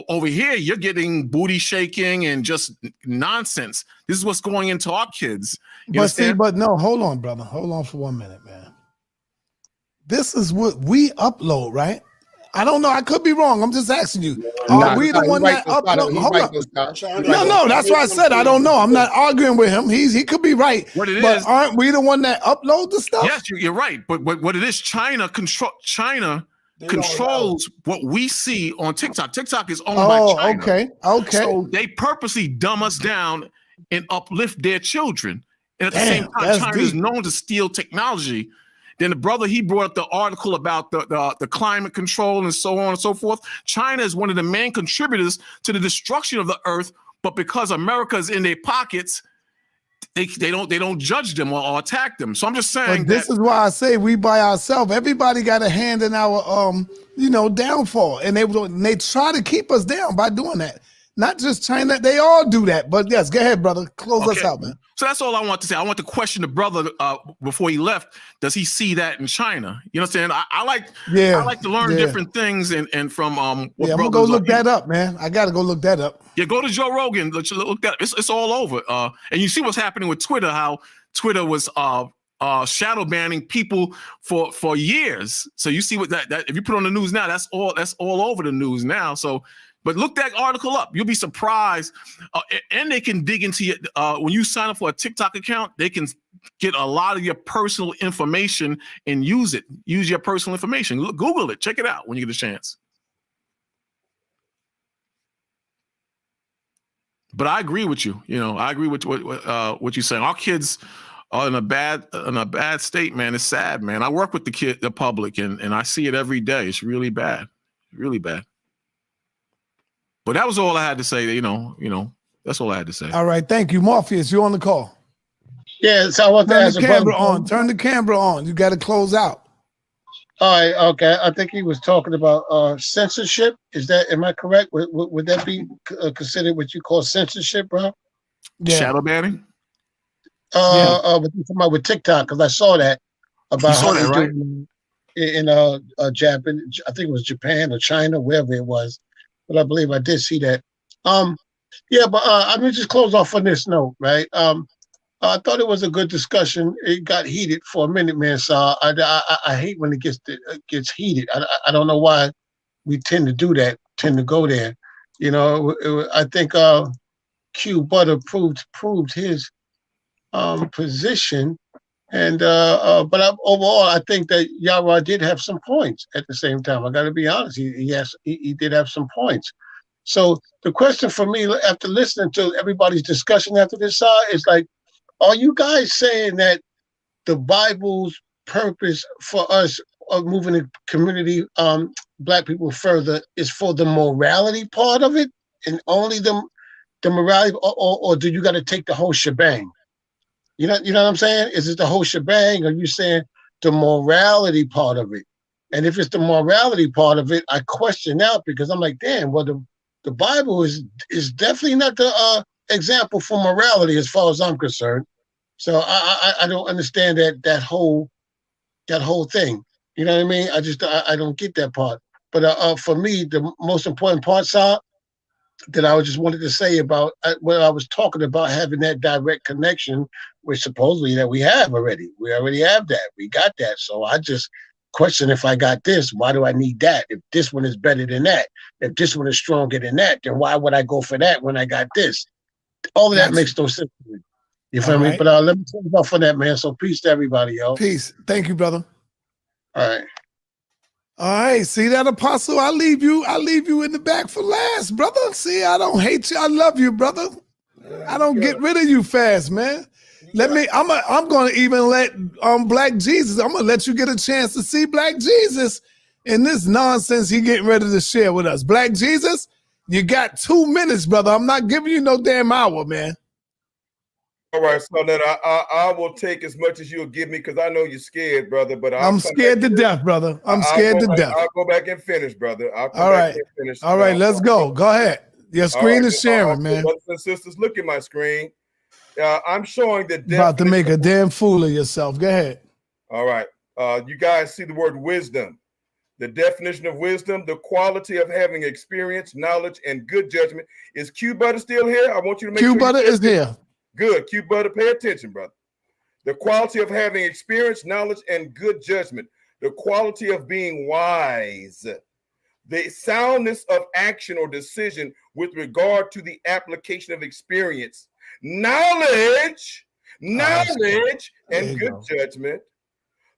over here, you're getting booty shaking and just nonsense. This is what's going into our kids. But no, hold on, brother. Hold on for 1 minute, man. This is what we upload, right? I don't know. I could be wrong. I'm just asking you. Are we the one that upload? No, that's why I said I don't know. I'm not arguing with him. He could be right. But aren't we the one that upload the stuff? Yes, you're right. But what it is, China controls what we see on TikTok. TikTok is owned by China. Okay. So they purposely dumb us down and uplift their children. And at the same time, China is known to steal technology. Then the brother, he brought up the article about the climate control and so on and so forth. China is one of the main contributors to the destruction of the earth, but because America is in their pockets, they don't judge them or attack them. So I'm just saying this is why I say we by ourselves. Everybody got a hand in our downfall, and they try to keep us down by doing that. Not just China, they all do that. But yes, go ahead, brother. Close us out, man. So that's all I want to say. I want to question the brother before he left. Does he see that in China? You know what I'm saying? I like to learn different things and from I'm gonna go look that up, man. I gotta go look that up. Yeah, go to Joe Rogan. Look that. It's all over. And you see what's happening with Twitter. How Twitter was shadow banning people for years. So you see what that if you put on the news now, that's all over the news now. So. But look that article up. You'll be surprised. And they can dig into your, when you sign up for a TikTok account, they can get a lot of your personal information and use it. Use your personal information. Google it. Check it out when you get a chance. But I agree with you. I agree with what you're saying. Our kids are in a bad state, man. It's sad, man. I work with the public, and I see it every day. It's really bad. Really bad. But that was all I had to say. That's all I had to say. All right, thank you, Morpheus. You on the call? Yeah, so I want to ask the camera on. Turn the camera on. You got to close out. All right, okay. I think he was talking about censorship. Am I correct? Would that be considered what you call censorship, bro? Yeah. Shadow banning. With TikTok, because I saw that about how they do in Japan. I think it was Japan or China, wherever it was. But I believe I did see that. I'm gonna just close off on this note, right? I thought it was a good discussion. It got heated for a minute, man. So I hate when it gets heated. I don't know why we tend to do that, tend to go there. I think Q Butter proved his position, and but overall, I think that Yarah did have some points. At the same time, I got to be honest. He did have some points. So the question for me, after listening to everybody's discussion after this is like, are you guys saying that the Bible's purpose for us of moving the community, Black people further, is for the morality part of it, and only the morality, or do you got to take the whole shebang? You know what I'm saying? Is it the whole shebang? Or are you saying the morality part of it? And if it's the morality part of it, I question that, because I'm like, damn, well, the Bible is definitely not the example for morality as far as I'm concerned. So I don't understand that whole thing. You know what I mean? I don't get that part. But for me, the most important part, Saab, that I just wanted to say about what I was talking about, having that direct connection, which supposedly that we have already. We already have that. We got that. So I just question, if I got this, why do I need that? If this one is better than that, if this one is stronger than that, then why would I go for that when I got this? All of that makes no sense to me. You feel me? But let me talk off on that, man. So peace to everybody, yo. Peace. Thank you, brother. All right. All right, see that, Apostle? I leave you in the back for last, brother. See, I don't hate you. I love you, brother. I don't get rid of you fast, man. I'm gonna even let Black Jesus, I'm gonna let you get a chance to see Black Jesus in this nonsense he getting ready to share with us. Black Jesus, you got 2 minutes, brother. I'm not giving you no damn hour, man. All right, so that I will take as much as you'll give me because I know you're scared, brother. But I'm scared to death, brother. I'm scared to death. I'll go back and finish, brother. I'll come All back right. and finish. All right, let's go. Go ahead. Your screen is sharing, man. Brothers and sisters, look at my screen. I'm showing the About to make a damn fool of yourself. Go ahead. All right. You guys see the word wisdom. The definition of wisdom, the quality of having experience, knowledge, and good judgment. Is Q Butter still here? I want you to make sure. Q Butter is here. Good. Q Butter, pay attention, brother. The quality of having experience, knowledge, and good judgment. The quality of being wise. The soundness of action or decision with regard to the application of experience, knowledge, and good judgment.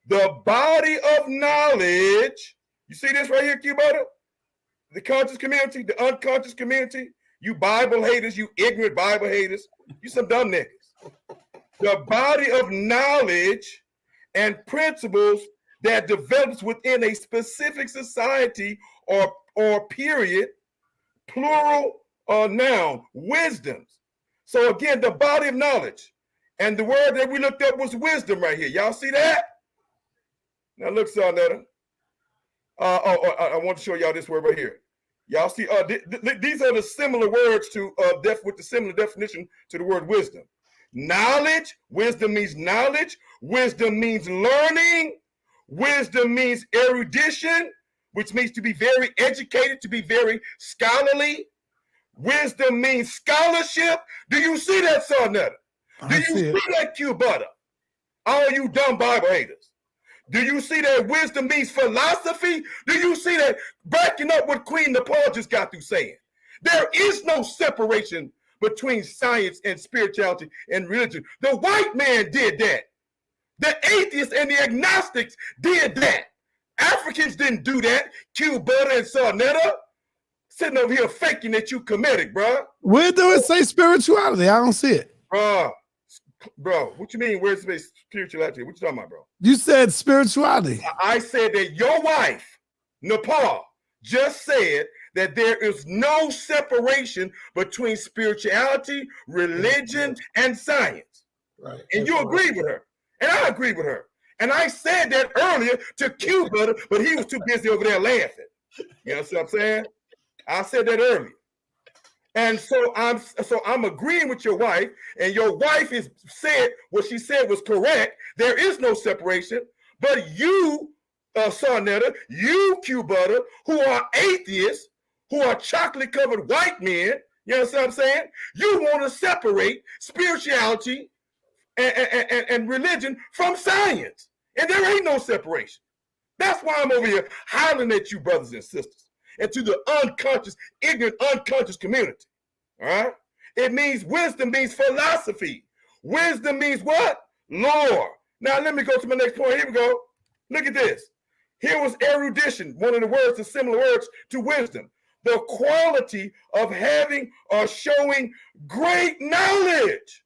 The body of knowledge. You see this right here, Q Butter? The conscious community, the unconscious community. You Bible haters, you ignorant Bible haters. You some dumb niggas. The body of knowledge and principles that develops within a specific society or period, plural or noun, wisdoms. So again, the body of knowledge. And the word that we looked up was wisdom right here. Y'all see that? Now look, SaNeter. I want to show y'all this word right here. Y'all see, these are the similar words to with the similar definition to the word wisdom. Knowledge, wisdom means knowledge. Wisdom means learning. Wisdom means erudition, which means to be very educated, to be very scholarly. Wisdom means scholarship. Do you see that, SaNeter? Do you see that, Q Butter? All you dumb Bible haters. Do you see that wisdom means philosophy? Do you see that backing up what Queen Nepal just got through saying? There is no separation between science and spirituality and religion. The white man did that. The atheists and the agnostics did that. Africans didn't do that. Q Butter and SaNeter sitting over here faking that you comedic, bro. Where do it say spirituality? I don't see it. Bro, what you mean? Where's the spirituality? What you talking about, bro? You said spirituality. I said that your wife, Nepal, just said that there is no separation between spirituality, religion, and science. Right. And you agree with her. And I agree with her. And I said that earlier to Q Butter, but he was too busy over there laughing. You know what I'm saying? I said that earlier. And so I'm agreeing with your wife, and your wife is said what she said was correct. There is no separation, but you, SaNeter, you Q Butter, who are atheists, who are chocolate-covered white men, you know what I'm saying? You want to separate spirituality and religion from science, and there ain't no separation. That's why I'm over here hollering at you, brothers and sisters, and to the unconscious, ignorant, unconscious community. All right? It means wisdom means philosophy. Wisdom means what? Lore. Now let me go to my next point. Here we go. Look at this. Here was erudition, one of the words, the similar words to wisdom. The quality of having or showing great knowledge.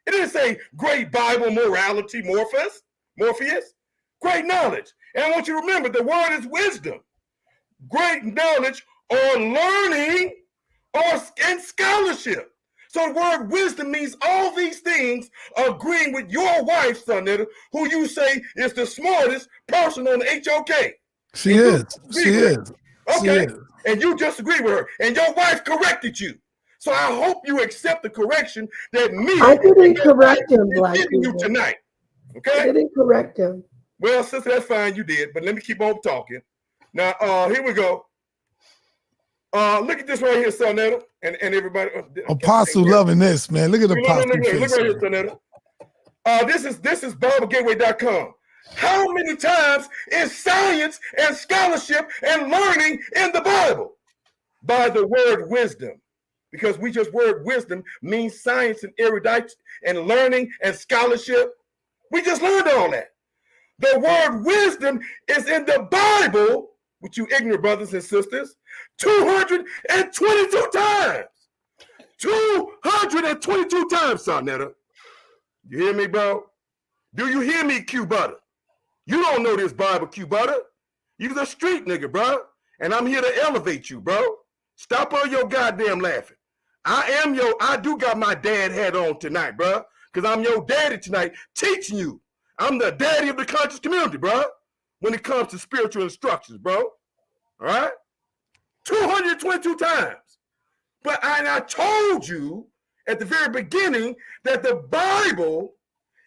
It didn't say great Bible morality, Morpheus. Great knowledge. And I want you to remember the word is wisdom. Great knowledge or learning and scholarship. So the word wisdom means all these things, agreeing with your wife, SaNeter, who you say is the smartest person on the HOK. She is. Okay. And you just agree with her. And your wife corrected you. So I hope you accept the correction that me. I didn't correct him, Black you tonight. Okay? I didn't correct him. Well, sister, that's fine. You did. But let me keep on talking. Now, here we go. Look at this right here, SaNeter, and everybody. Apostle loving this, man. Look at the Apostle. Look right here, SaNeter. This is BibleGateway.com. How many times is science and scholarship and learning in the Bible? By the word wisdom. Because we just word wisdom means science and erudite and learning and scholarship. We just learned all that. The word wisdom is in the Bible, with you ignorant brothers and sisters, 222 times. 222 times, SaNeter. You hear me, bro? Do you hear me, Q Butter? You don't know this Bible, Q Butter. You're the street nigga, bro. And I'm here to elevate you, bro. Stop all your goddamn laughing. I do got my dad hat on tonight, bro. Because I'm your daddy tonight teaching you. I'm the daddy of the conscious community, bro. When it comes to spiritual instructions, bro. All right? 222 times. But I told you at the very beginning that the Bible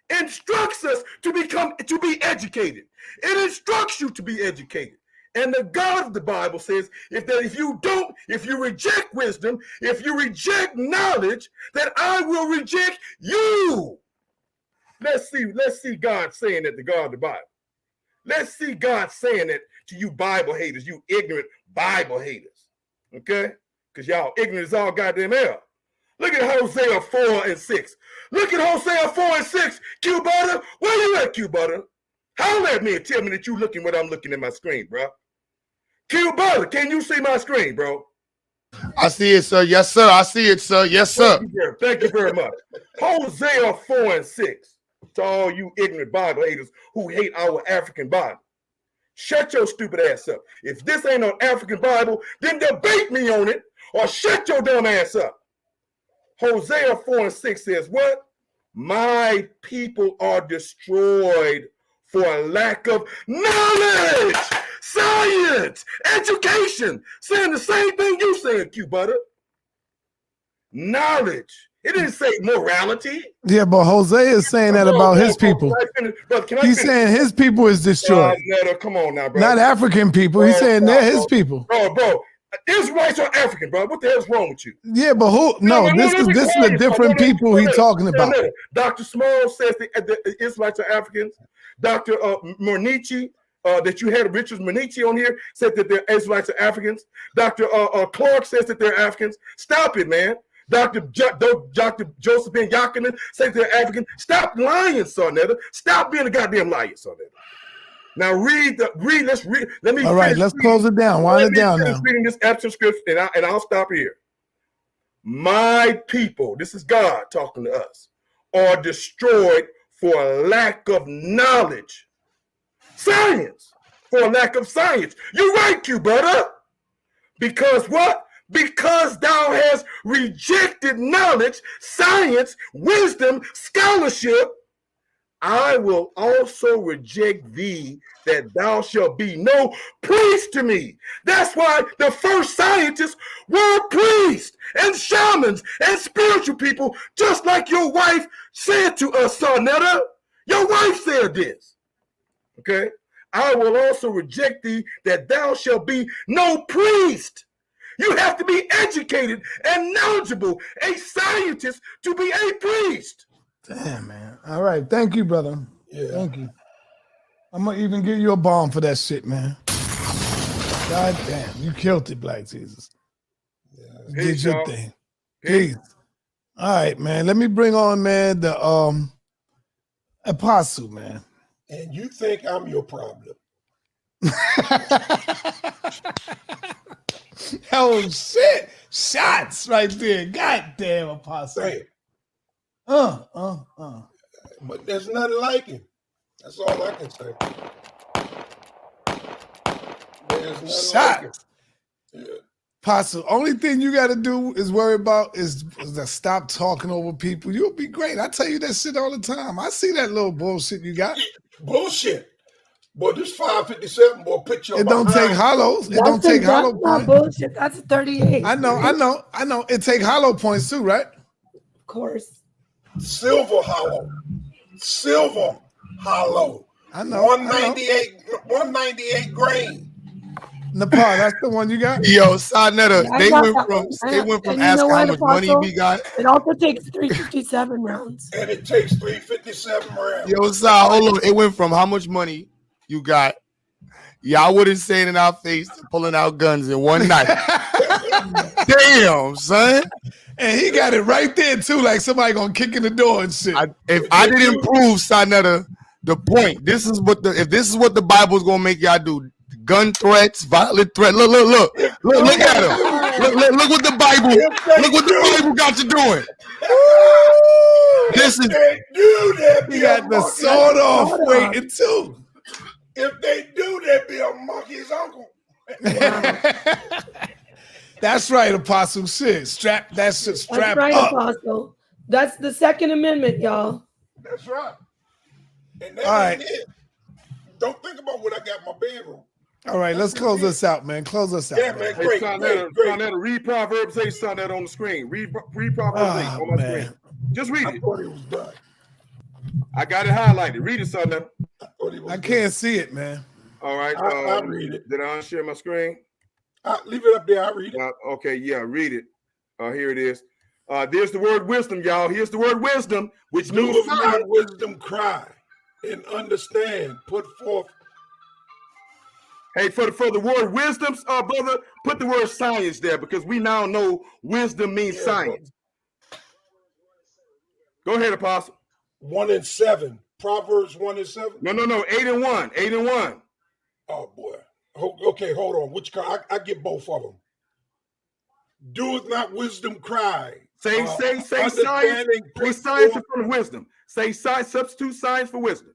instructs us to be educated. It instructs you to be educated. And the God of the Bible says if you reject wisdom, if you reject knowledge, that I will reject you. Let's see God saying that to God of the Bible. Let's see God saying that to you Bible haters, you ignorant Bible haters. Okay? Because y'all ignorant as all goddamn hell. Look at Hosea 4:6. Look at Hosea 4:6. Q Butter, where you at, Q Butter? Holler at me and tell me that you looking what I'm looking at my screen, bro. Q Butter, can you see my screen, bro? I see it, sir. Yes, sir. I see it, sir. Yes, sir. Thank you very much. Hosea 4:6. To all you ignorant Bible haters who hate our African Bible. Shut your stupid ass up. If this ain't an African Bible, then debate me on it or shut your dumb ass up. Hosea 4:6 says what? My people are destroyed for a lack of knowledge, science, education. Saying the same thing you saying, Q Butter. Knowledge. It didn't say morality. Yeah, but Jose is saying that about his people. He's saying his people is destroyed. Come on now, bro. Not African people. He's saying they're his people. Bro. Israelites are African, bro. What the hell's wrong with you? Yeah, but who? No, this is a different people he's talking about. Dr. Small says the Israelites are Africans. Dr. Mornici, that you had Richard Mornici on here, said that the Israelites are Africans. Dr. Clark says that they're Africans. Stop it, man. Dr. Josephine Yakinen says they're African. Stop lying, SaNeter. Stop being a goddamn liar, SaNeter. Now let's read. Let me. All right, let's close it down. Wind it down now. Reading this absent script, and I'll stop here. My people, this is God talking to us, are destroyed for a lack of knowledge. Science, for a lack of science. You're right, Q Butter. Because what? Because thou hast rejected knowledge, science, wisdom, scholarship, I will also reject thee, that thou shalt be no priest to me. That's why the first scientists were priests and shamans and spiritual people, just like your wife said to us, SaNeter. Your wife said this. Okay? I will also reject thee, that thou shalt be no priest. You have to be educated and knowledgeable, a scientist, to be a priest. Damn, man. All right. Thank you, brother. Yeah. Thank you. I'm going to even give you a bomb for that shit, man. God damn. You killed it, Black Jesus. Yeah. Did your thing. Peace. All right, man. Let me bring on, man, the apostle, man. And you think I'm your problem. Oh shit! Shots right there. Goddamn, apostle. Hey. But there's nothing like him. That's all I can say. There's nothing like him. Yeah. Apostle, only thing you got to do is worry about is to stop talking over people. You'll be great. I tell you that shit all the time. I see that little bullshit you got. Bullshit. Boy, this 557, boy, put your It don't take hollows. It don't take hollow points. Bullshit. That's a 38. I know. It take hollow points too, right? Of course. Silver hollow. I know. 198 grain. Nepal, that's the one you got? Yo, SaNeter, they went from asking how much money we got. It also takes 357 rounds. And it takes 357 rounds. Yo, Sa, hold on. It went from how much money you got. Y'all wouldn't say it in our face, pulling out guns in one night. Damn, son. And he got it right there too, like somebody gonna kick in the door and shit. If I didn't prove, SaNeter, the point, if this is what the Bible's gonna make y'all do, gun threats, violent threat. Look at him. Look what the Bible. Look what the Bible got you doing. This is he got the sword off waiting too. If they do, they'd be a monkey's uncle. That's right, Apostle. Shit, strap that shit. Strap That's right, up. Apostle. That's the Second Amendment, y'all. That's right. And that All right. ain't it. Don't think about what I got in my bedroom. All right, let's close this out, man. Close us out. Yeah, man. Hey, Great. SaNeter, read Proverbs 8, SaNeter, on the screen. Read Proverbs 8 on my screen. Just read it. I thought it was done. I got it highlighted. Read it, SaNeter. I can't see it, man. All right. I'll read it. Did I unshare my screen? Leave it up there. I read it. Okay, yeah, read it. Here it is. There's the word wisdom, y'all. Here's the word wisdom, which means Do not wisdom cry and understand. Put forth. Hey, for the word wisdom, brother, put the word science there, because we now know wisdom means science. Go ahead, Apostle. 1 and 7. Proverbs 1 and 7. No. 8 and 1. 8 and 1. Oh boy. Okay, hold on. Which I get both of them. Doeth not wisdom cry? Say science. Say science for wisdom. Say science. Substitute science for wisdom.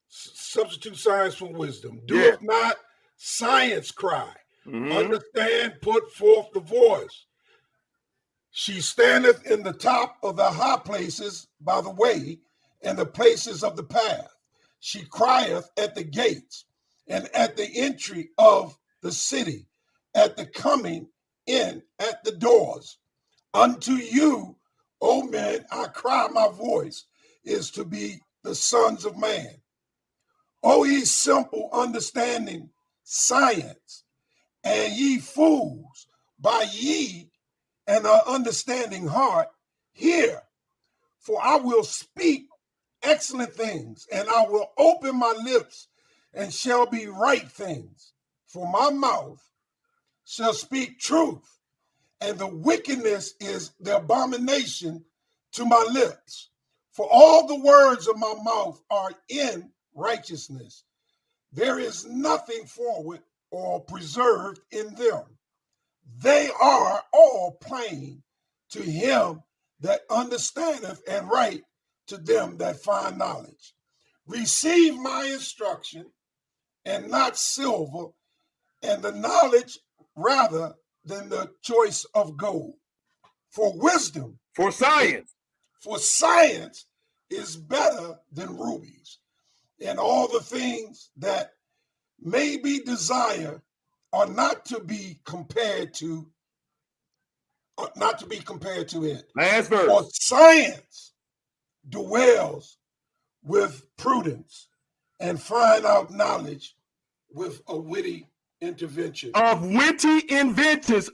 Substitute science for wisdom. Doeth not science cry? Understand, put forth the voice. She standeth in the top of the high places by the way, and the places of the path. She crieth at the gates, and at the entry of the city, at the coming in at the doors. Unto you, O men, I cry, my voice is to be the sons of man. O ye simple understanding science, and ye fools, by ye and an understanding heart, hear. For I will speak excellent things, and I will open my lips, and shall be right things. For my mouth shall speak truth, and the wickedness is the abomination to my lips. For all the words of my mouth are in righteousness. There is nothing forward or preserved in them. They are all plain to him that understandeth, and right to them that find knowledge. Receive my instruction, and not silver, and the knowledge rather than the choice of gold. For wisdom, for science is better than rubies, and all the things that may be desired are not to be compared to it. Last verse. For science dwells with prudence, and find out knowledge with a witty intervention. Of witty inventions.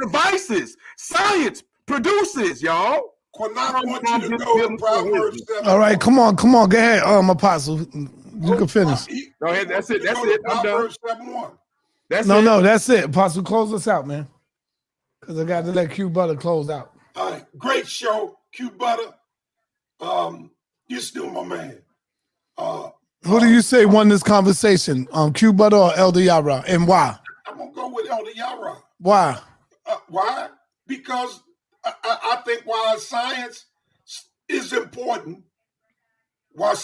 Devices. Science produces, y'all. I want you to go to Proverbs 7. All right, come on. Go ahead, Apostle. You can finish. Go ahead. That's it. I'm done. Proverbs 7:1. That's it. Apostle, close us out, man. Because I got to let Q Butter close out. All right, great show, Q Butter. You're still my man. Who do you say won this conversation? Q Butter or Elder Yarah, and why? I'm gonna go with Elder Yarah. Why? Why? Because I think while science is important, I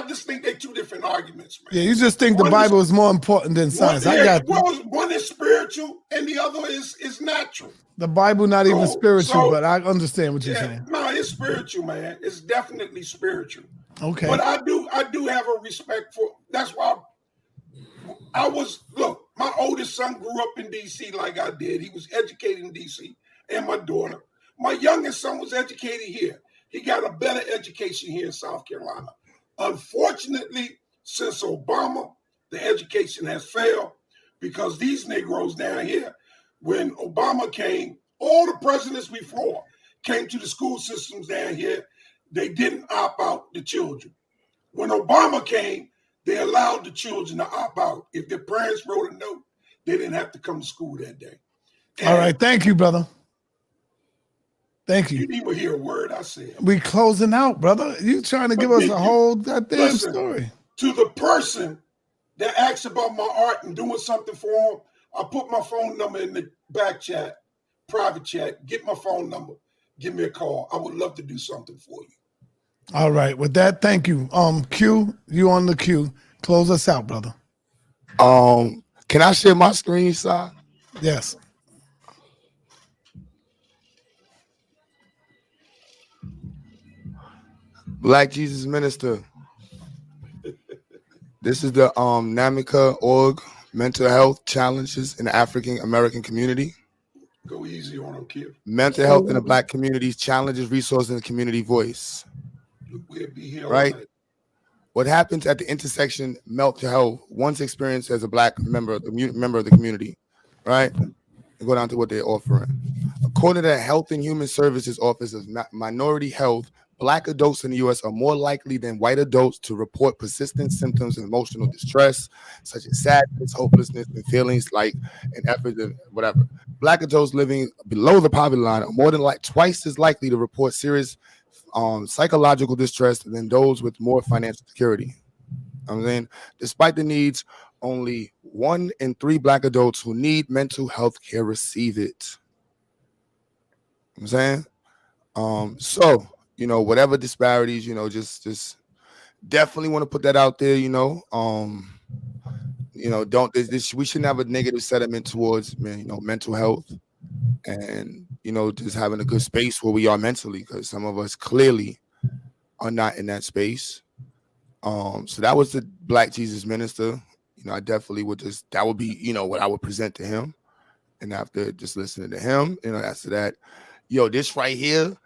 just think they're two different arguments, man. Yeah, you just think the Bible is more important than science. One is spiritual and the other is natural. The Bible not even spiritual, but I understand what you're saying. No, it's spiritual, man. It's definitely spiritual. Okay. But I do have a respect for. That's why look, my oldest son grew up in D.C. like I did. He was educated in D.C. and my daughter. My youngest son was educated here. He got a better education here in South Carolina. Unfortunately, since Obama, the education has failed because these Negroes down here, when Obama came, all the presidents before came to the school systems down here, they didn't opt out the children. When Obama came, they allowed the children to opt out. If their parents wrote a note, they didn't have to come to school that day. All right, thank you, brother. Thank you. You didn't even hear a word I said. We closing out, brother. You trying to give us a whole goddamn story. to the person that asks about my art and doing something for them, I put my phone number in the back chat, private chat. Get my phone number. Give me a call. I would love to do something for you. All right. With that, thank you. Q, you on the queue. Close us out, brother. Can I share my screen, Si? Yes. Black Jesus Minister. This is the NAMICA org, mental health challenges in the African American community. Go easy on them, kid. Mental health in the Black communities, challenges, resources, and community voice. We'll be here right? all night. What happens at the intersection mental health, one's experience as a Black member of the community, right? And go down to what they're offering. According to the Health and Human Services Office of Minority Health, Black adults in the U.S. are more likely than white adults to report persistent symptoms of emotional distress, such as sadness, hopelessness, and feelings like an effort and whatever. Black adults living below the poverty line are more than twice as likely to report serious psychological distress than those with more financial security. I'm saying, despite the needs, only 1 in 3 Black adults who need mental health care receive it. I'm saying, so whatever disparities, just definitely want to put that out there. Don't we shouldn't have a negative sentiment towards mental health, and just having a good space where we are mentally, because some of us clearly are not in that space. So that was the Black Jesus Minister. I definitely would that would be what I would present to him, and after just listening to him, after that, this right here,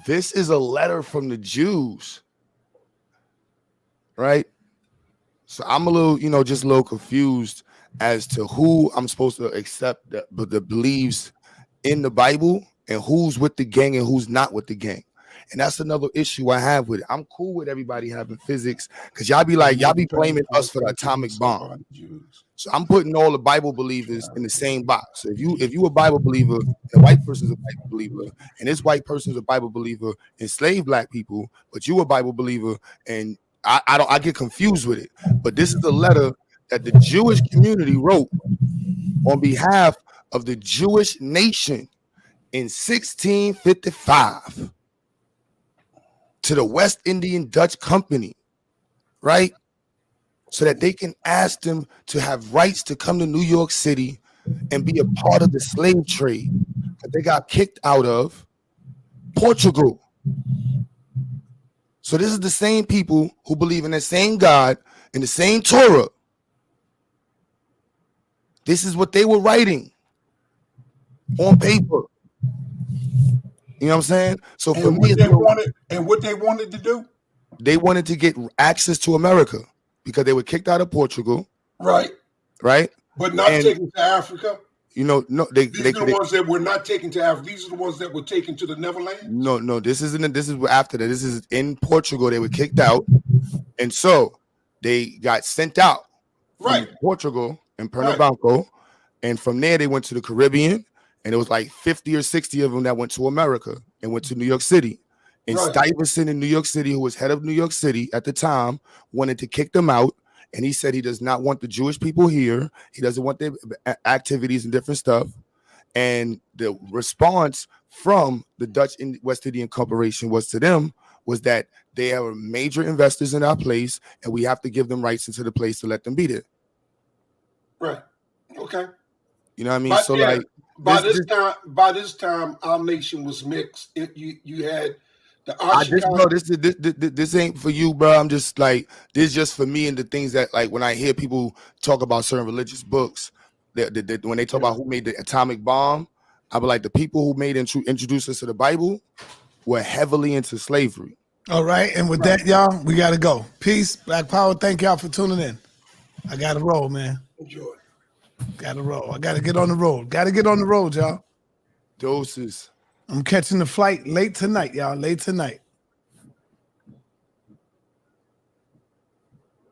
this is a letter from the Jews, right? So I'm a little, just a little confused as to who I'm supposed to accept that believes in the Bible and who's with the gang and who's not with the gang. And that's another issue I have with it. I'm cool with everybody having physics, because y'all be blaming us for the atomic bomb. So I'm putting all the Bible believers in the same box. So if you a Bible believer, and a white person's a Bible believer, and this white person's a Bible believer, enslaved Black people, but you a Bible believer, and I get confused with it. But this is a letter that the Jewish community wrote on behalf of the Jewish nation in 1655 to the West Indian Dutch Company, right? So that they can ask them to have rights to come to New York City and be a part of the slave trade that they got kicked out of Portugal. So this is the same people who believe in the same God and the same Torah. This is what they were writing on paper. You know what I'm saying? So for me, what they wanted to do? They wanted to get access to America because they were kicked out of Portugal. Right. Right. But not taken to Africa. These are the ones that were not taken to Africa. These are the ones that were taken to the Netherlands. No, this is after that. This is in Portugal. They were kicked out, and so they got sent out from Portugal and Pernambuco, and from there they went to the Caribbean, and it was like 50 or 60 of them that went to America and went to New York City. And Stuyvesant in New York City, who was head of New York City at the time, wanted to kick them out. And he said he does not want the Jewish people here. He doesn't want their activities and different stuff. And the response from the Dutch West Indian Corporation was that they are major investors in our place, and we have to give them rights into the place to let them be there. Right. Okay. You know what I mean? So by this time, our nation was mixed. You had this ain't for you, bro. I'm just this is just for me and the things that when I hear people talk about certain religious books, that when they talk about who made the atomic bomb, I be like, the people who introduced us to the Bible were heavily into slavery. All right, and with that, y'all, we gotta go. Peace, Black Power. Thank y'all for tuning in. I gotta roll, man. Enjoy. Gotta roll. I gotta get on the road. Gotta get on the road, y'all. Doses. I'm catching the flight late tonight, y'all. Late tonight.